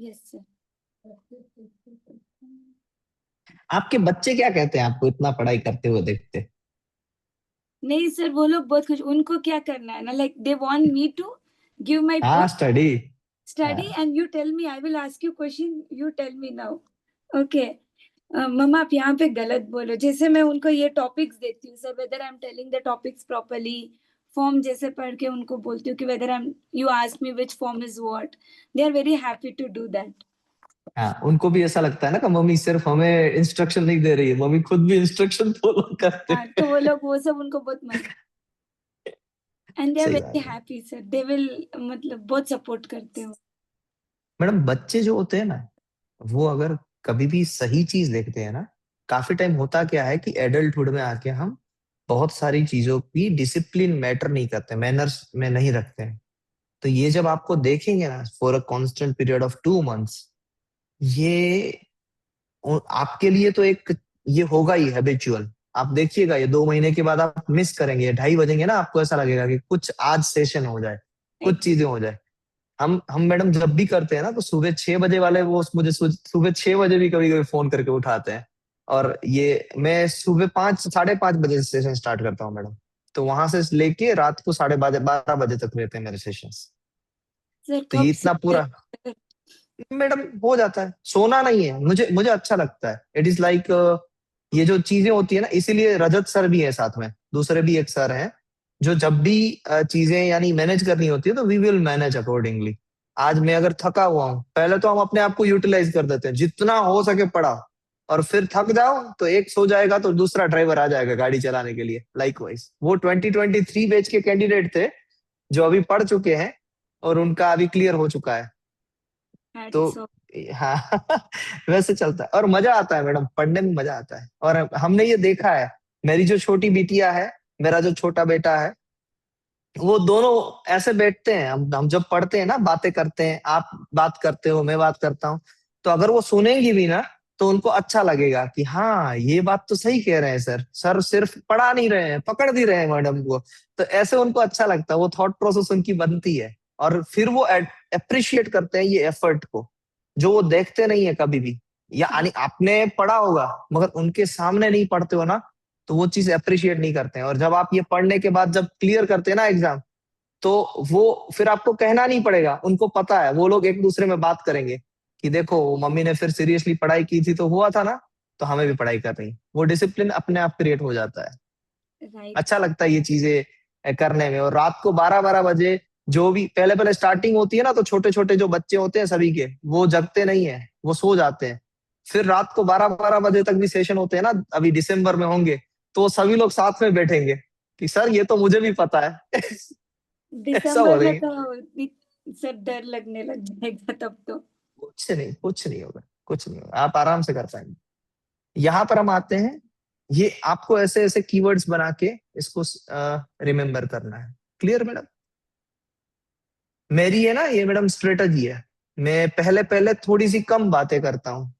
Yes sir. आपके बच्चे क्या कहते हैं आपको इतना पढ़ाई करते हुए देखते? नहीं सर, वो लोग बहुत खुश, उनको क्या करना है ना, like they want me to give my हाँ book study and you tell me, I will ask you question, you tell me now. Okay मम्मा आप यहाँ पे गलत बोलो, जैसे मैं उनको ये टॉपिक्स देती हूँ sir, whether I am telling the topics properly, form जैसे पढ़ के उनको बोलती हूँ कि whether I am, you ask me which form is what, they are very happy to do that. हाँ, उनको भी ऐसा लगता है ना कि मम्मी सिर्फ हमें इंस्ट्रक्शन नहीं दे रही है, मम्मी खुद भी इंस्ट्रक्शन फॉलो करते हाँ, तो वो लोग वो सब उनको बहुत मजा, एंड दे आर सही वेरी बात है हैप्पी सर, दे विल, मतलब बहुत सपोर्ट करते हो। मैडम। बच्चे जो होते हैं ना, वो अगर कभी भी सही चीज देखते हैं ना, काफी टाइम होता क्या है कि एडल्टहुड में आके हम बहुत सारी चीजों की डिसिप्लिन मैटर नहीं करते, मैनर्स में नहीं रखते हैं। तो ये जब आपको देखेंगे ना for a constant period of 2 months, ये आपके लिए तो एक ये होगा ही हैबिचुअल। आप देखिएगा ये 2 महीने के बाद आप मिस करेंगे, 2:30 बजेंगे ना, आपको ऐसा लगेगा कि कुछ आज सेशन हो जाए, कुछ चीजें हो जाए। हम मैडम जब भी करते हैं ना, तो सुबह 6 बजे वाले वो मुझे सुबह 6 बजे भी कभी कभी फोन करके उठाते हैं। और ये मैं सुबह 5, 5:30 बजे सेशन स्टार्ट करता हूँ मैडम। तो वहां से लेके रात को 12:30 बजे तक रहते हैं मेरे सेशंस। सर तो ये कब इतना से? पूरा मैडम हो जाता है, सोना नहीं है, मुझे मुझे अच्छा लगता है। इट इज लाइक ये जो चीजें होती है ना, इसीलिए रजत सर भी है साथ में, दूसरे भी एक सर हैं, जो जब भी चीजें यानी मैनेज करनी होती है तो वी विल मैनेज अकॉर्डिंगली। आज मैं अगर थका हुआ हूँ, पहले तो हम अपने आप को यूटिलाइज कर देते हैं जितना हो सके पड़ा, और फिर थक जाओ तो एक सो जाएगा तो दूसरा ड्राइवर आ जाएगा गाड़ी चलाने के लिए। लाइकवाइज वो 2023 बैच के कैंडिडेट थे जो अभी पढ़ चुके हैं, और उनका अभी क्लियर हो चुका है। तो हैट्स ऑफ। हाँ वैसे चलता है और मजा आता है मैडम, पढ़ने में मजा आता है। और हमने ये देखा है, मेरी जो छोटी बिटिया है, मेरा जो छोटा बेटा है, वो दोनों ऐसे बैठते हैं, हम जब पढ़ते हैं ना, बातें करते हैं, आप बात करते हो, मैं बात करता हूँ, तो अगर वो सुनेंगी भी ना, तो उनको अच्छा लगेगा कि हाँ ये बात तो सही कह रहे हैं सर, सर सिर्फ पढ़ा नहीं रहे हैं, पकड़ भी रहे हैं मैडम को। तो ऐसे उनको अच्छा लगता है, वो थॉट प्रोसेस उनकी बनती है। और फिर वो अप्रिशिएट करते हैं ये एफर्ट को, जो वो देखते नहीं है कभी भी। यानी आपने पढ़ा होगा, मगर उनके सामने नहीं पढ़ते हो ना, तो वो चीज अप्रिशिएट नहीं करते हैं। और जब आप ये पढ़ने के बाद जब क्लियर करते हैं ना एग्जाम, तो वो फिर आपको कहना नहीं पड़ेगा, उनको पता है, वो लोग एक दूसरे में बात करेंगे कि देखो मम्मी ने फिर सीरियसली पढ़ाई की थी तो हुआ था ना, तो हमें भी पढ़ाई कर रही। वो डिसिप्लिन अपने आप क्रिएट हो जाता है। राइट। अच्छा लगता है ये चीजें करने में। और रात को 12-12 बजे जो भी पहले पहले स्टार्टिंग होती है ना, तो छोटे छोटे जो बच्चे होते हैं सभी के, वो जगते नहीं है, वो सो जाते हैं। फिर रात को 12-12 बजे तक भी सेशन होते हैं ना, अभी दिसंबर में होंगे, तो सभी लोग साथ में बैठेंगे कि सर ये तो मुझे भी पता है ऐसा हो दिसंबर रही में है। तो सर डर लगने लग जाएगा तब तो। कुछ नहीं, कुछ नहीं होगा, कुछ नहीं होगा, आप आराम से कर पाएंगे। यहाँ पर हम आते हैं, ये आपको ऐसे ऐसे कीवर्ड्स बना के इसको रिमेम्बर करना है। Clear madam? मेरी है ना ये मैडम स्ट्रेटजी है, मैं पहले पहले थोड़ी सी कम बातें करता हूँ,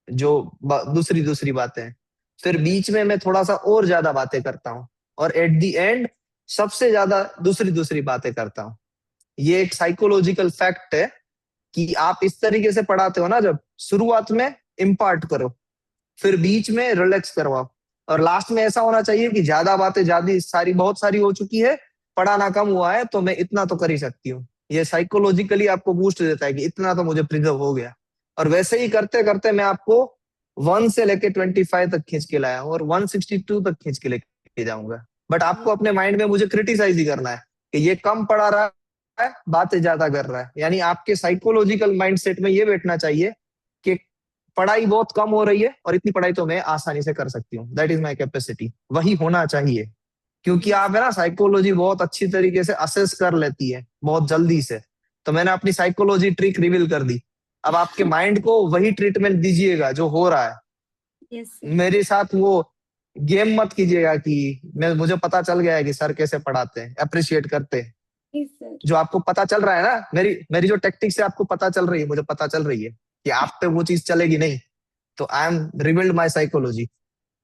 जो दूसरी दूसरी बातें, फिर बीच में मैं थोड़ा सा और ज्यादा बातें करता हूँ, और एट द एंड सबसे ज्यादा दूसरी दूसरी बातें करता हूँ। ये एक साइकोलॉजिकल फैक्ट है कि आप इस तरीके से पढ़ाते हो ना, जब शुरुआत में इम्पार्ट करो, फिर बीच में रिलैक्स करवाओ, और लास्ट में ऐसा होना चाहिए कि ज्यादा बातें ज्यादा सारी बहुत सारी हो चुकी है, पढ़ाना कम हुआ है, तो मैं इतना तो कर ही सकती हूँ। ये साइकोलॉजिकली आपको बूस्ट देता है कि इतना तो मुझे प्रिजर्व हो गया। और वैसे ही करते करते मैं आपको 1 से लेके 25 तक खींच के लाया हूँ, और 162 तक खींच के लेके जाऊंगा। बट आपको अपने माइंड में मुझे क्रिटिसाइज ही करना है कि ये कम पढ़ा रहा है, बातें ज्यादा कर रहा है। यानी आपके साइकोलॉजिकल माइंडसेट में ये बैठना चाहिए कि पढ़ाई बहुत कम हो रही है, और इतनी पढ़ाई तो मैं आसानी से कर सकती हूँ, दैट इज माई कैपेसिटी, वही होना चाहिए। क्योंकि यस। आप है ना, साइकोलॉजी बहुत अच्छी तरीके से असेस कर लेती है बहुत जल्दी से। तो मैंने अपनी साइकोलॉजी ट्रिक रिवील कर दी। अब आपके माइंड को वही ट्रीटमेंट दीजिएगा जो हो रहा है। Yes sir. मेरे साथ वो गेम मत कीजिएगा कि मैं मुझे पता चल गया है कि सर कैसे पढ़ाते हैं, अप्रिशिएट करते हैं। Yes sir. जो आपको पता चल रहा है ना, मेरी मेरी जो टेक्टिक्स है आपको पता चल रही है, मुझे पता चल रही है कि आप पे वो चीज चलेगी नहीं, तो I am rebuild my psychology.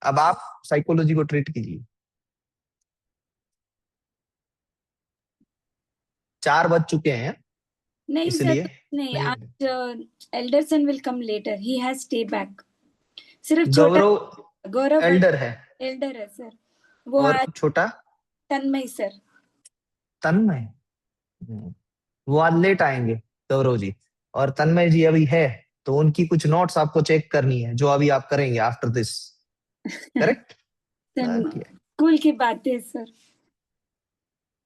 अब आप साइकोलॉजी को ट्रीट कीजिए। 4 बज चुके हैं, नहीं सर, इसलिए नहीं, मैं आज elder son will come later, he has stay back. सिर्फ छोटा गौरव गौरव बट एल्डर है, एल्डर है सर। वो और आज छोटा तन्मय सर। तन्मय। वो आज लेट आएंगे गौरव जी, और तन्मय जी अभी है, तो उनकी कुछ नोट्स आपको चेक करनी है, जो अभी आप करेंगे आफ्टर दिस। करेक्ट? स्कूल की बातें सर।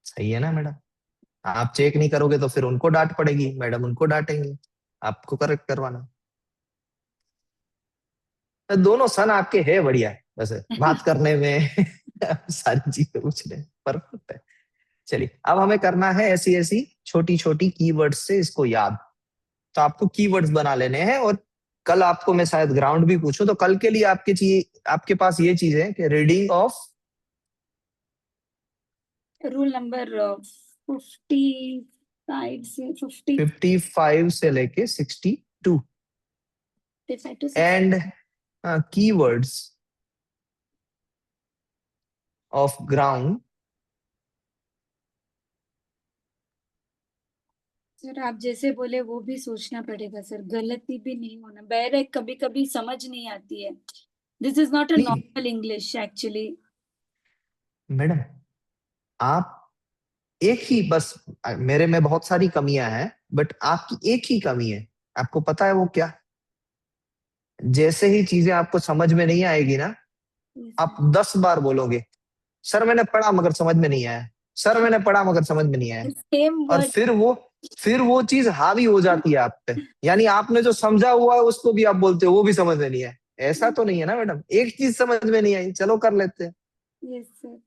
सही है ना मैडम? आप चेक नहीं करोगे तो फिर उनको डांट पड़ेगी, मैडम उनको डांटेंगे, आपको करेक्ट करवाना। दोनों सन आपके है बढ़िया है वैसे बात करने में सारी चीजें पूछने परफेक्ट है। चलिए अब हमें करना है ऐसी ऐसी छोटी छोटी कीवर्ड्स से इसको याद। तो आपको कीवर्ड्स बना लेने हैं, और कल आपको मैं शायद ग्राउंड भी पूछूं तो कल के लिए आपके पास ये चीज है कि रीडिंग ऑफ रूल नंबर 55 से 55 से लेके 62 55 to 60। And keywords of ground. Sir आप जैसे बोले वो भी सोचना पड़ेगा सर, गलती भी नहीं होना, बहरे कभी कभी समझ नहीं आती है। दिस इज नॉट अ नहीं नॉर्मल इंग्लिश एक्चुअली। मैडम, आप एक ही बस, मेरे में बहुत सारी कमियां हैं बट आपकी एक ही कमी है। आपको पता है वो क्या? जैसे ही चीजें आपको समझ में नहीं आएगी ना, आप 10 बार बोलोगे सर मैंने पढ़ा मगर समझ में नहीं आया, सर मैंने पढ़ा मगर समझ में नहीं आया। सेम और वर्ड। फिर वो चीज हावी हो जाती है आप पे, यानी आपने जो समझा हुआ है उसको भी आप बोलते हो वो भी समझ में नहीं है। ऐसा तो नहीं है ना मैडम, एक चीज समझ में नहीं आई चलो कर लेते हैं, यस सर।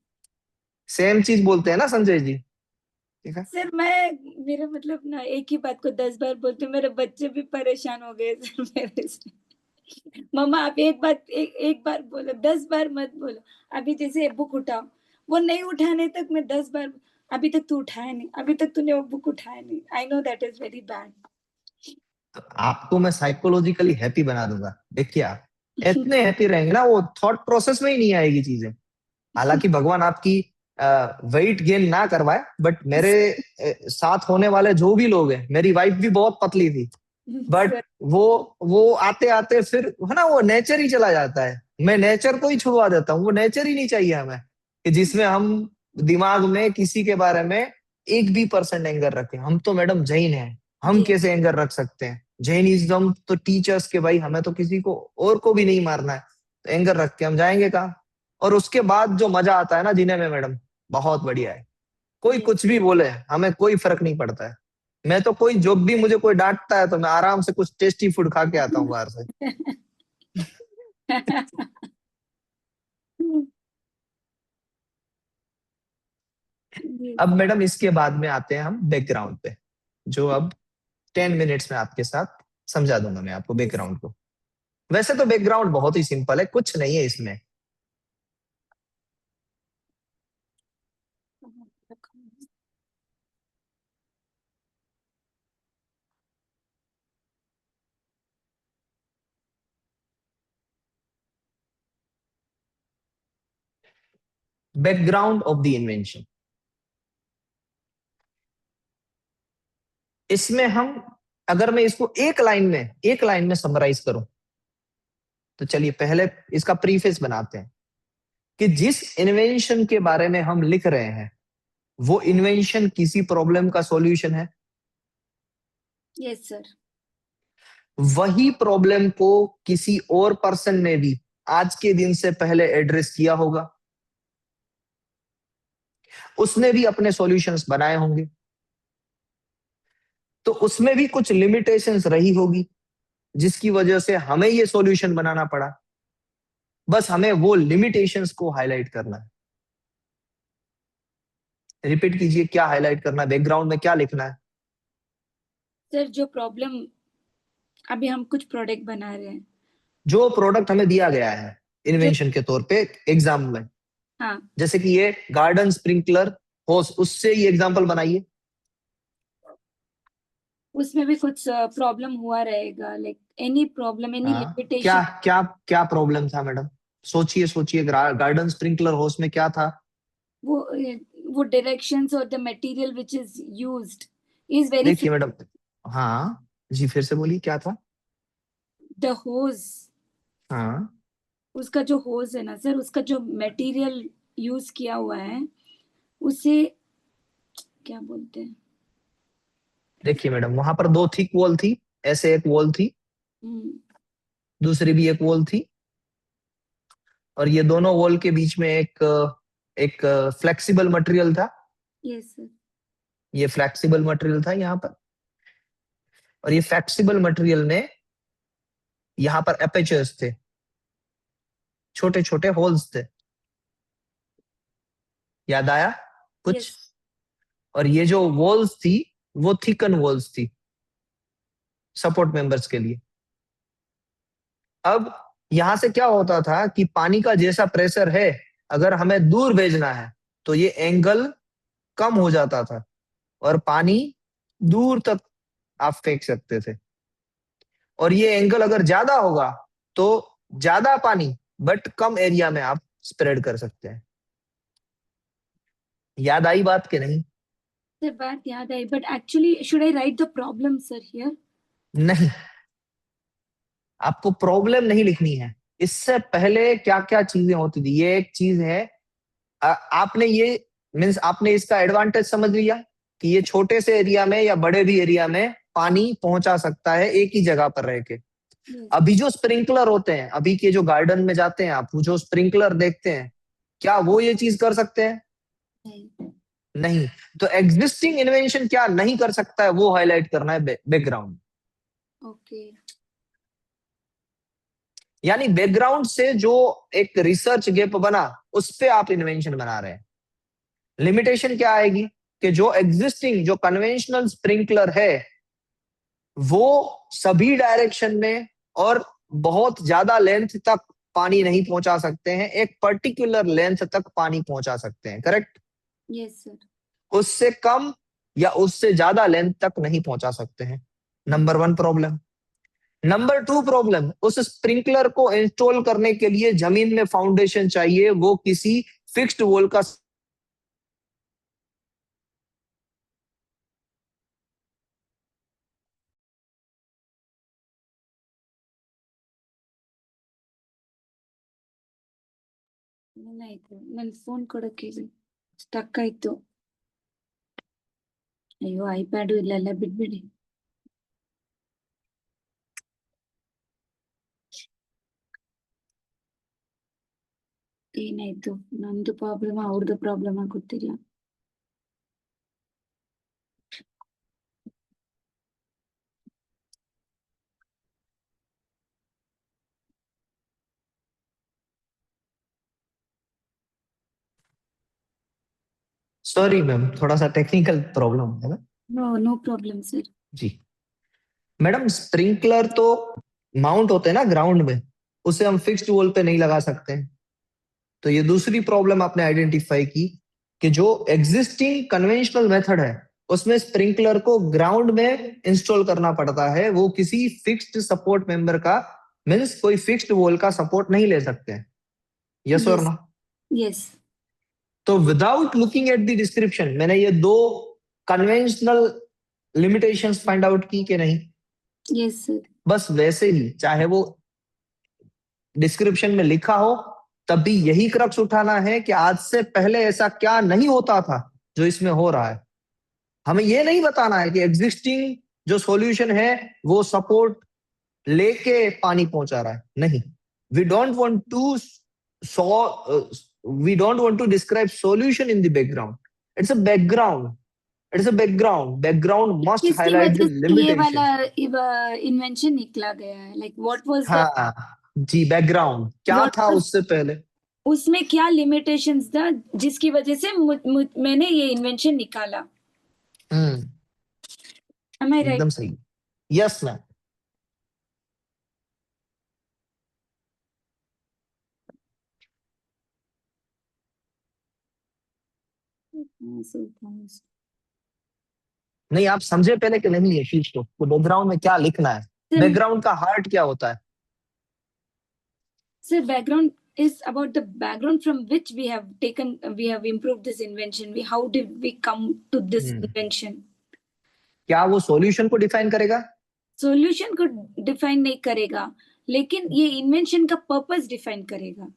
सेम चीज बोलते हैं ना संजय जी, ठीक है। सर मैं, मेरा मतलब ना एक ही बात को 10 बार बोलते, मेरे बच्चे भी परेशान हो गए सर मेरे से। मम्मा आप एक बार बोलो, 10 बार मत बोलो। अभी जैसे बुक उठाओ, वो नहीं उठाने तक मैं 10 बार, अभी तक तू उठाया नहीं, अभी तक तूने वो बुक उठाया नहीं। I know that is very bad. तो आपको मैं साइकोलॉजिकली हैप्पी बना दूंगा, देखिए आप इतने हैप्पी रहेंगे ना वो थॉट प्रोसेस में ही नहीं आएगी चीजें। हालांकि भगवान आपकी वेट गेन ना करवाए, बट मेरे साथ होने वाले जो भी लोग हैं, मेरी वाइफ भी बहुत पतली थी बट सर वो आते आते फिर है ना वो नेचर ही चला जाता है। मैं नेचर को ही छुड़वा देता हूँ, वो नेचर ही नहीं चाहिए हमें कि जिसमें हम दिमाग में किसी के बारे में 1 भी % एंगर रखें। हम तो मैडम जैन हैं, हम जी। कैसे एंगर रख सकते हैं? जैनिज्म तो टीचर्स के भाई हमें तो किसी को और को भी नहीं मारना है, तो एंगर रख के हम जाएंगे कहाँ? और उसके बाद जो मजा आता है ना जीने में मैडम, बहुत बढ़िया है। कोई यस। कुछ भी बोले हमें कोई फर्क नहीं पड़ता है। मैं तो कोई जो भी मुझे कोई डांटता है तो मैं आराम से कुछ टेस्टी फूड खा के आता हूँ बाहर से। अब मैडम इसके बाद में आते हैं हम बैकग्राउंड पे, जो अब 10 मिनट्स में आपके साथ समझा दूंगा मैं आपको यस। बैकग्राउंड को। वैसे तो बैकग्राउंड बहुत ही सिंपल है, कुछ नहीं है इसमें। बैकग्राउंड ऑफ द इन्वेंशन, इसमें हम, अगर मैं इसको एक लाइन में समराइज करूं तो चलिए पहले इसका प्रीफेस बनाते हैं कि जिस इन्वेंशन के बारे में हम लिख रहे हैं वो इन्वेंशन किसी प्रॉब्लम का सॉल्यूशन है। Yes sir. वही प्रॉब्लम को किसी और पर्सन ने भी आज के दिन से पहले एड्रेस किया होगा, उसने भी अपने सॉल्यूशंस बनाए होंगे, तो उसमें भी कुछ लिमिटेशंस रही होगी जिसकी वजह से हमें ये सॉल्यूशन बनाना पड़ा। बस हमें वो लिमिटेशंस को हाईलाइट करना है। रिपीट कीजिए, क्या हाईलाइट करना है, बैकग्राउंड में क्या लिखना है? सर जो प्रॉब्लम, अभी हम कुछ प्रोडक्ट बना रहे हैं, जो प्रोडक्ट हमें दिया गया है जो, इन्वेंशन के तौर पे एग्जाम में, हाँ, जैसे कि ये गार्डन स्प्रिंकलर होस, उससे ये एग्जाम्पल बनाइए। उसमें भी कुछ प्रॉब्लम हुआ रहेगा, लाइक एनी प्रॉब्लम, एनी हाँ, क्या लिमिटेशन। क्या क्या प्रॉब्लम था मैडम? सोचिए सोचिए, गार्डन स्प्रिंकलर होस में क्या था? वो वो डायरेक्शंस और the material which is used is very, देखिए मैडम, हाँ जी फिर से बोलिए क्या था? द होज, हाँ उसका जो होज है ना सर, उसका जो मटेरियल यूज किया हुआ है उसे क्या बोलते हैं? देखिए मैडम, वहां पर 2 थिक वॉल थी, ऐसे एक वॉल थी, हम्म। दूसरी भी एक वॉल थी, और ये दोनों वॉल के बीच में एक एक फ्लेक्सिबल मटेरियल था। Yes sir. ये फ्लेक्सिबल मटेरियल था यहाँ पर, और ये फ्लेक्सिबल मटेरियल में यहाँ पर एपेचर्स थे। छोटे छोटे होल्स थे, याद आया कुछ? Yes. और ये जो वॉल्स थी वो थिकन वॉल्स थी सपोर्ट मेंबर्स के लिए। अब यहां से क्या होता था कि पानी का जैसा प्रेशर है, अगर हमें दूर भेजना है तो ये एंगल कम हो जाता था और पानी दूर तक आप फेंक सकते थे। और ये एंगल अगर ज्यादा होगा तो ज्यादा पानी बट कम एरिया में आप स्प्रेड कर सकते हैं। याद आई बात के नहीं? Sir, बात याद आई, but actually, should I write the problem, sir, here? नहीं, आपको प्रॉब्लम नहीं लिखनी है। इससे पहले क्या क्या चीजें होती थी, ये एक चीज है। आपने ये मीन्स आपने इसका एडवांटेज समझ लिया कि ये छोटे से एरिया में या बड़े भी एरिया में पानी पहुंचा सकता है एक ही जगह पर रह के। Yes. अभी जो स्प्रिंकलर होते हैं, अभी के जो गार्डन में जाते हैं आप, जो स्प्रिंकलर देखते हैं, क्या वो ये चीज कर सकते हैं? नहीं. नहीं। तो एग्जिस्टिंग इन्वेंशन क्या नहीं कर सकता है वो हाईलाइट करना है बैकग्राउंड। Okay. यानी बैकग्राउंड से जो एक रिसर्च गैप बना उस पे आप इन्वेंशन बना रहे हैं। लिमिटेशन क्या आएगी कि जो एग्जिस्टिंग जो कन्वेंशनल स्प्रिंकलर है वो सभी डायरेक्शन में और बहुत ज्यादा लेंथ तक पानी नहीं पहुंचा सकते हैं, एक पर्टिकुलर लेंथ तक पानी पहुंचा सकते हैं, करेक्ट? Yes, sir. उससे कम या उससे ज्यादा लेंथ तक नहीं पहुंचा सकते हैं। Number 1 problem. नंबर 2 प्रॉब्लम, उस स्प्रिंकलर को इंस्टॉल करने के लिए जमीन में फाउंडेशन चाहिए, वो किसी फिक्स्ड वॉल का ಏನಾಯ್ತು? ನನ್ ಫೋನ್ ಕೊಡಕ್ಕೆ ಸ್ಟಕ್ ಆಯ್ತು. ಅಯ್ಯೋ, ಐಪ್ಯಾಡು ಇಲ್ಲೆಲ್ಲ ಬಿಟ್ಬಿಡಿ. ಏನಾಯ್ತು? ನಂದು ಪ್ರಾಬ್ಲಮ್ ಅವ್ರದ್ದು ಪ್ರಾಬ್ಲಮ್ ಗೊತ್ತಿಲ್ಲ. सॉरी मैम, थोड़ा सा टेक्निकल प्रॉब्लम है ना। No problem sir. जी मैडम, स्प्रिंकलर तो माउंट होते हैं ना ग्राउंड में, उसे हम फिक्स्ड वॉल पे नहीं लगा सकते हैं। तो ये दूसरी प्रॉब्लम आपने आइडेंटिफाई की कि जो एग्जिस्टिंग कन्वेंशनल मेथड है उसमें स्प्रिंकलर को ग्राउंड में इंस्टॉल करना पड़ता है, वो किसी फिक्स्ड सपोर्ट मेंबर का मीन्स कोई फिक्स्ड वॉल का सपोर्ट नहीं ले सकते हैं। यस और Yes. नो? Yes. तो without looking at the description मैंने ये दो कन्वेंशनल लिमिटेशंस फाइंड आउट की कि नहीं? Yes, sir. बस वैसे ही, चाहे वो डिस्क्रिप्शन में लिखा हो, तब भी यही क्रक्स उठाना है कि आज से पहले ऐसा क्या नहीं होता था जो इसमें हो रहा है। हमें ये नहीं बताना है कि एग्जिस्टिंग जो सॉल्यूशन है वो सपोर्ट लेके पानी पहुंचा रहा है, नहीं। We don't want to we don't want to describe solution in the background. It's a background, it's a background, background must किसकी हाईलाइट द वजह से ये लिमिटेशन। वाला इन्वेंशन निकला गया है? लाइक व्हाट वाज द हाँ जी, बैकग्राउंड क्या व्हाट था वाज उससे पहले। उसमें क्या लिमिटेशंस था जिसकी वजह से मैंने ये इन्वेंशन निकाला? हम्म, एम आई एकदम राइट? सही। Yes ma'am. नहीं, आप समझे पहले कि नहीं है चीज को, तो बैकग्राउंड में क्या लिखना है, बैकग्राउंड का हार्ट क्या होता है? Sir, background is about the background from which we have improved this invention. How did we come to this invention? क्या वो सॉल्यूशन को डिफाइन करेगा? सॉल्यूशन को डिफाइन नहीं करेगा, लेकिन ये इन्वेंशन का पर्पस डिफाइन करेगा.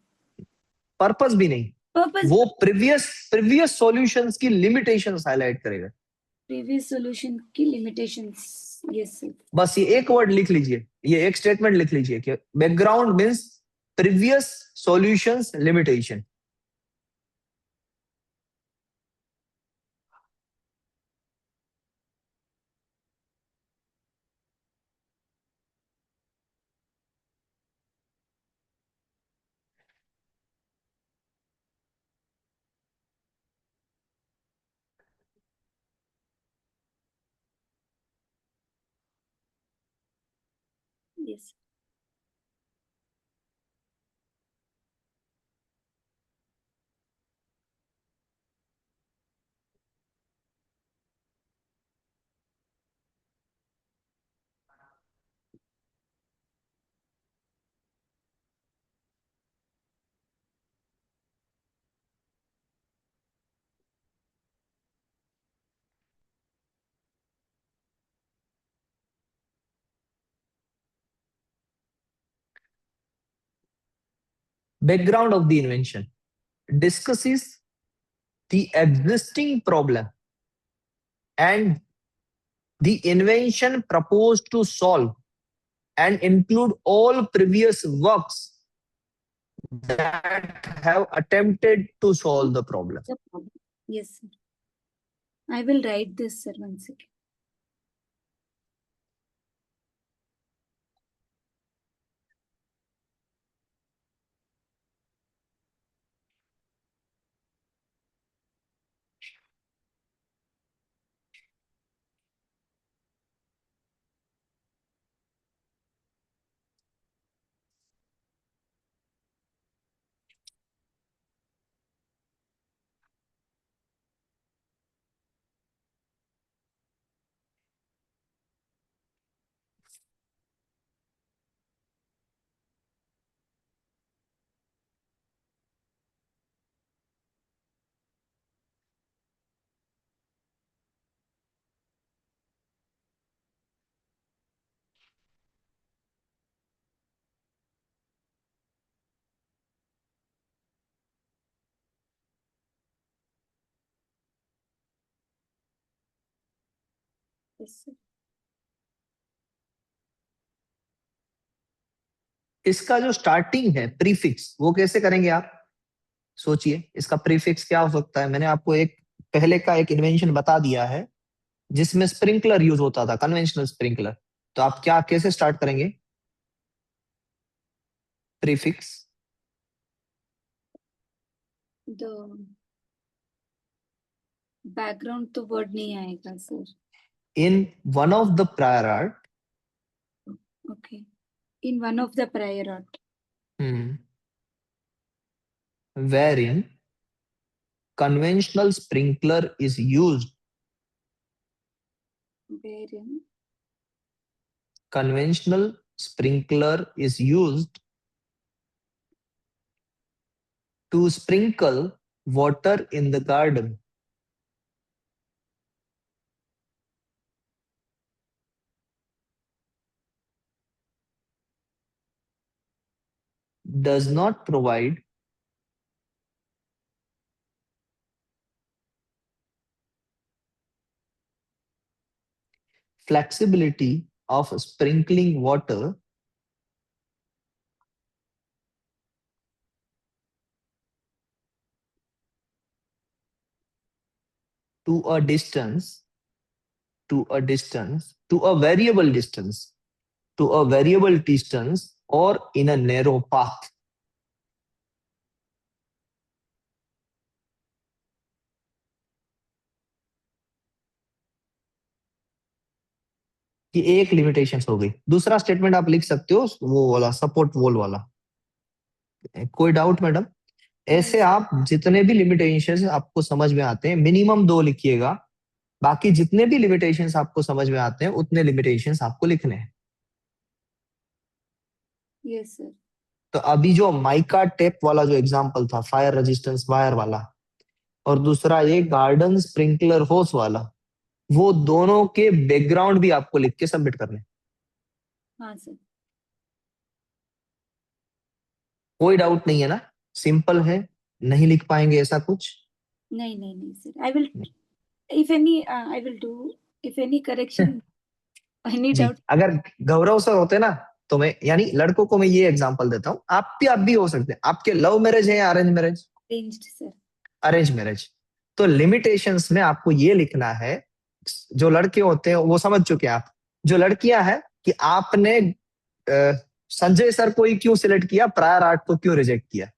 पर्पस भी नहीं, पर्पस वो प्रीवियस प्रीवियस सॉल्यूशंस की लिमिटेशंस हाईलाइट करेगा। प्रीवियस सॉल्यूशन की लिमिटेशंस. Yes sir. बस ये एक वर्ड लिख लीजिए, ये एक स्टेटमेंट लिख लीजिए कि background means previous solutions limitation. Yes. Background of the invention discusses the existing problem and the invention proposed to solve and include all previous works that have attempted to solve the problem. The problem. Yes, sir. I will write this, sir, one second. Yes, sir. इसका जो starting है prefix वो कैसे करेंगे आप सोचिए इसका prefix क्या हो सकता है। मैंने आपको एक पहले का एक इन्वेंशन बता दिया है जिसमें स्प्रिंकलर यूज होता था, कन्वेंशनल स्प्रिंकलर। तो आप क्या कैसे स्टार्ट करेंगे प्रीफिक्स? The background तो वर्ड नहीं आएगा, sir. In one of the prior art, Okay. In one of the prior art. wherein conventional sprinkler is used, Wherein conventional sprinkler is used to sprinkle water in the garden. Does not provide flexibility of sprinkling water to a distance, to a distance, to a variable distance, to a variable distance or in a narrow path. कि एक limitation हो गई। दूसरा statement आप लिख सकते हो वो वाला सपोर्ट वॉल वाला। कोई डाउट मैडम? ऐसे आप जितने भी लिमिटेशंस आपको समझ में आते हैं मिनिमम 2 लिखिएगा, बाकी जितने भी लिमिटेशंस आपको समझ में आते हैं उतने लिमिटेशंस आपको लिखने हैं। Yes sir. तो अभी जो माइका टेप वाला जो एग्जांपल था फायर रेजिस्टेंस वायर वाला, और दूसरा ये गार्डन स्प्रिंकलर होस वाला, वो दोनों के बैकग्राउंड भी आपको लिख के सबमिट करने। हाँ सर। कोई डाउट नहीं है ना? सिंपल है, नहीं लिख पाएंगे ऐसा कुछ? नहीं नहीं नहीं sir, I will if any I will do if any correction any जी, डाउट। अगर गौरव सर होते ना तो मैं, यानी लड़कों को मैं ये एग्जांपल देता हूँ, आप भी हो सकते हैं। आपके लव मैरिज है या arrange marriage? Arranged sir. Arrange marriage. तो लिमिटेशंस में आपको ये लिखना है, जो लड़के होते हैं वो समझ चुके हैं आप, जो लड़कियां हैं कि आपने संजय सर को ही क्यों सिलेक्ट किया, प्रायर आर्ट को क्यों रिजेक्ट किया।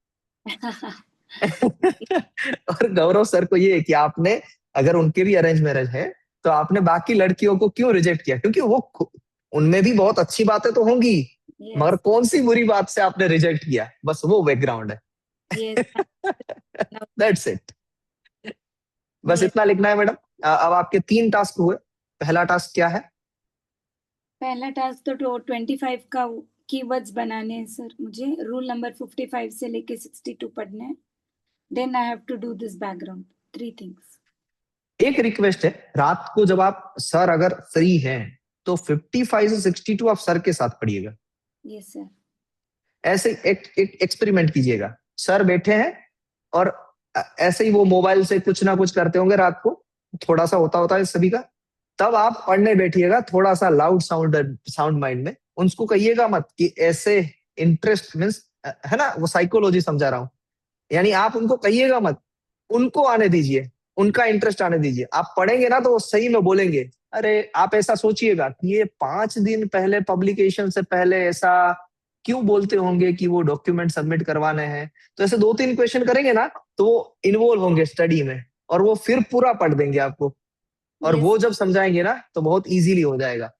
और गौरव सर को ये है कि आपने, अगर उनके भी अरेंज मैरिज है तो आपने बाकी लड़कियों को क्यों रिजेक्ट किया, क्योंकि वो उनमें भी बहुत अच्छी बातें तो होंगी मगर Yes. कौन सी बुरी बात से आपने रिजेक्ट किया, बस वो बैकग्राउंड है। Yes. Now, that's it. बस yes. इतना लिखना है मैडम। अब आपके 3 टास्क हुए। पहला टास्क क्या है? पहला टास्क तो 25 का कीवर्ड्स बनाने हैं सर, मुझे रूल नंबर 55 से लेके 62 पढ़ने हैं। Then I have to do this background, 3 things. एक रिक्वेस्ट है, रात को जब आप सर अगर फ्री हैं तो 55 से 62 आप सर के साथ पढ़िएगा। Yes sir. ऐसे एक एक्सपेरिमेंट कीजिएगा। सर बैठे हैं और ऐसे ही वो मोबाइल से कुछ ना कुछ करते होंगे रात को, थोड़ा सा होता है सभी का। तब आप पढ़ने बैठिएगा थोड़ा सा लाउड साउंड माइंड में। उनको कहिएगा मत कि ऐसे इंटरेस्ट मीन्स, है ना, वो साइकोलॉजी समझा रहा हूं। यानी आप उनको कहिएगा मत, उनको आने दीजिए, उनका इंटरेस्ट आने दीजिए। आप पढ़ेंगे ना तो वो सही में बोलेंगे। अरे आप ऐसा सोचिएगा कि ये 5 दिन पहले पब्लिकेशन से पहले ऐसा क्यों बोलते होंगे कि वो डॉक्यूमेंट सबमिट करवाने हैं। तो ऐसे 2-3 क्वेश्चन करेंगे ना तो वो इन्वॉल्व होंगे स्टडी में, और वो फिर पूरा पढ़ देंगे आपको। और यस वो जब समझाएंगे ना तो बहुत इजीली हो जाएगा।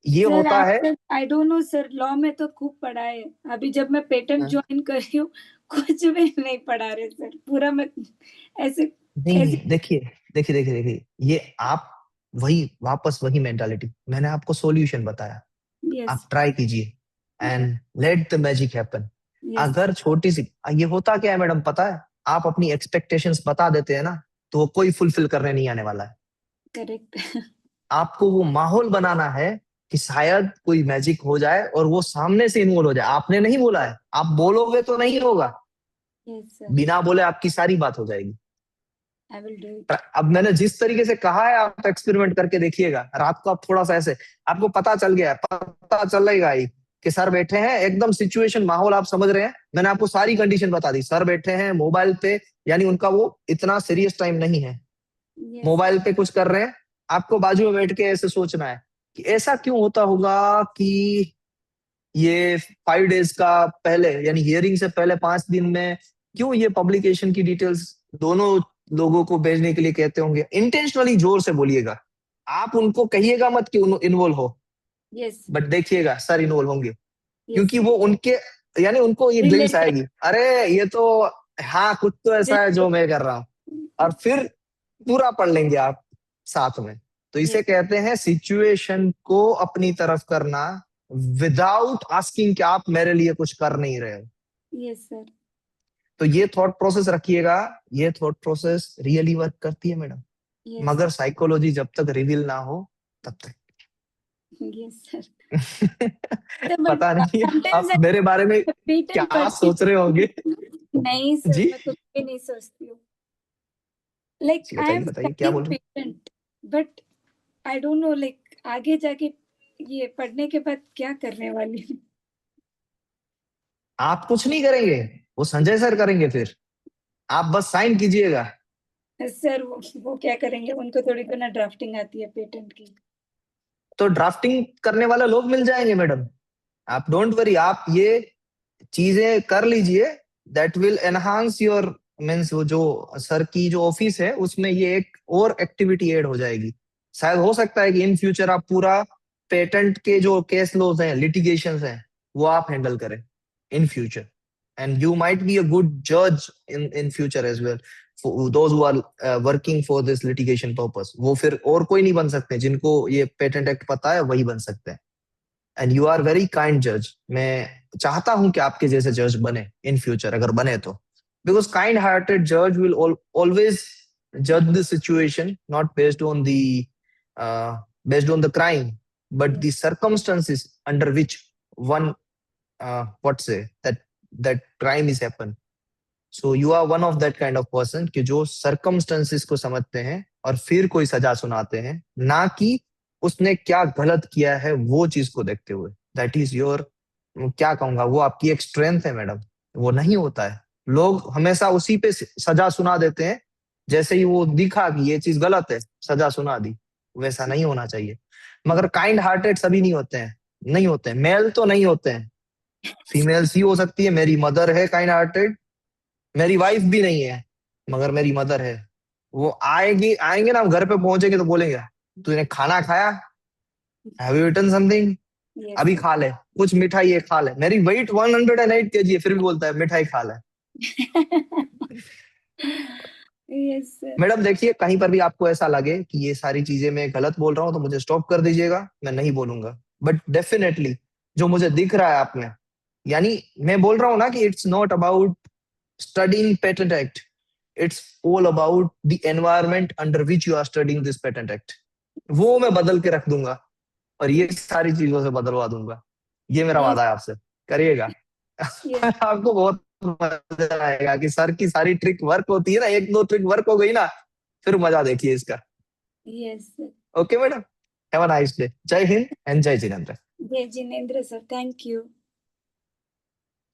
ये सर। होता है। After I don't know sir, law में तो खूब पढ़ा है। अभी जब मैं पेटेंट हाँ, ज्वाइन कर रही हूँ, कुछ भी नहीं पढ़ा रहे सर, पूरा मैं ऐसे नहीं ऐसे। देखिए, देखिए ये आप वही वापस वही मेंटालिटी, मैंने आपको सॉल्यूशन बताया, यस। आप ट्राई कीजिए and let the magic happen. Yes. अगर छोटी सी, ये होता क्या है मैडम पता है, आप अपनी एक्सपेक्टेशंस बता देते हैं ना तो वो कोई फुलफिल करने नहीं आने वाला है। करेक्ट। आपको वो माहौल बनाना है कि शायद कोई मैजिक हो जाए और वो सामने से इन्वॉल्व हो जाए। आपने नहीं बोला है, आप बोलोगे तो नहीं होगा, यस सर, बिना बोले आपकी सारी बात हो जाएगी। आई विल डू इट। अब मैंने जिस तरीके से कहा है आप एक्सपेरिमेंट करके देखिएगा। रात को आप थोड़ा सा ऐसे, आपको पता चल गया, पता चलेगा ही कि सर बैठे हैं, एकदम सिचुएशन माहौल आप समझ रहे हैं। मैंने आपको सारी कंडीशन बता दी, सर बैठे हैं मोबाइल पे, यानी उनका वो इतना सीरियस टाइम नहीं है, यस। मोबाइल पे कुछ कर रहे हैं। आपको बाजू में बैठ के ऐसे सोचना है कि ऐसा क्यों होता होगा कि ये 5 डेज का पहले, यानी हियरिंग से पहले 5 दिन में क्यों ये पब्लिकेशन की डिटेल्स दोनों लोगों को भेजने के लिए कहते होंगे। इंटेंशनली जोर से बोलिएगा, आप उनको कहिएगा मत कि इन्वॉल्व हो, यस। बट देखिएगा सर इन्वॉल्व होंगे। यस क्योंकि वो उनके, यानी उनको ये ग्लिम्स रिलेटेड। आएगी, अरे ये तो, हाँ कुछ तो ऐसा है जो मैं कर रहा हूँ। और फिर पूरा पढ़ लेंगे आप साथ में। तो इसे यस। कहते हैं सिचुएशन को अपनी तरफ करना विदाउट आस्किंग कि आप मेरे लिए कुछ कर नहीं रहे हो। Yes sir. तो ये थॉट प्रोसेस रखिएगा। ये थॉट प्रोसेस रियली वर्क करती है मैडम, यस। मगर साइकोलॉजी जब तक रिवील ना हो तब तक। Yes sir. तो बट पता नहीं समटाइम्स आप मेरे बारे में आई पेटेंट क्या पढ़ती सोच रहे होंगे। हूँ। नहीं सर, जी मैं कुछ भी नहीं सोचती हूँ। लाइक जी, आई बताइए एम बताइए क्या स्टडीइंग बोल रहे हैं। Patent, but I don't know like आगे जाके ये पढ़ने के बाद क्या करने वाली हूँ। आप कुछ नहीं करेंगे, वो संजय सर करेंगे फिर, आप बस साइन कीजिएगा। सर वो क्या करेंगे, उनको थोड़ी तो ना ड्राफ्टिंग आती है पेटेंट की। तो ड्राफ्टिंग करने वाले लोग मिल जाएंगे मैडम, आप डोंट वरी, आप ये चीजें कर लीजिए। That will enhance your means, वो जो सर की जो ऑफिस है उसमें ये एक और एक्टिविटी ऐड हो जाएगी। शायद हो सकता है कि इन फ्यूचर आप पूरा पेटेंट के जो केस लॉज हैं, लिटिगेशन हैं, वो आप हैंडल करें in future. And you might be a good जज in future as well, those who are working for this litigation purpose. वो फिर और कोई नहीं बन सकते, जिनको ये पेटेंट एक्ट पता है वही बन सकते हैं। And you are very kind जज, मैं चाहता हूं कि आपके जैसे जज बने इन फ्यूचर, अगर बने तो। बिकॉज काइंड हार्टेड जज विल ऑलवेज जज the situation not based on the crime, but the circumstances under which one what say that crime is happen. So you are one of that kind of person कि जो circumstances को समझते हैं और फिर कोई सजा सुनाते हैं, ना कि उसने क्या गलत किया है वो चीज को देखते हुए। दैट इज योर, क्या कहूंगा, वो आपकी एक स्ट्रेंथ है मैडम। वो नहीं होता है, लोग हमेशा उसी पे सजा सुना देते हैं, जैसे ही वो दिखा कि ये चीज गलत है सजा सुना दी। वैसा नहीं होना चाहिए। मगर काइंड हार्टेड सभी नहीं होते हैं, नहीं होते हैं, मेल तो नहीं होते हैं, फीमेल्स ही हो सकती है। मेरी मदर है काइंड हार्टेड, मेरी वाइफ भी नहीं है मगर मेरी मदर है। वो आएगी, आएंगे ना, हम घर पे पहुंचेंगे तो बोलेंगे तूने खाना खाया, have you eaten something, Yes, अभी sir. खा ले, कुछ मिठाई है खा ले। मेरी वेट 108 kg है, फिर भी बोलता है मिठाई खा ले। Yes, sir. मैडम देखिए, कहीं पर भी आपको ऐसा लगे कि ये सारी चीजें मैं गलत बोल रहा हूँ तो मुझे स्टॉप कर दीजिएगा, मैं नहीं बोलूंगा। बट डेफिनेटली जो मुझे दिख रहा है आप में, यानी मैं बोल रहा हूँ ना कि it's not about studying patent act, it's all about the environment under which you are studying this patent act. वो मैं बदल के रख दूंगा और ये सारी चीजों से बदलवा दूंगा। ये मेरा Yes, वादा है आपसे, करिएगा। yes, आपको बहुत मजा आएगा कि सर की सारी ट्रिक वर्क होती है ना, एक दो ट्रिक वर्क हो गई ना, फिर मजा देखिए इसका। yes, sir. Okay madam, have a nice day. जय हिंद एंड जय Jinendra. Jai Jinendra, sir. Thank you.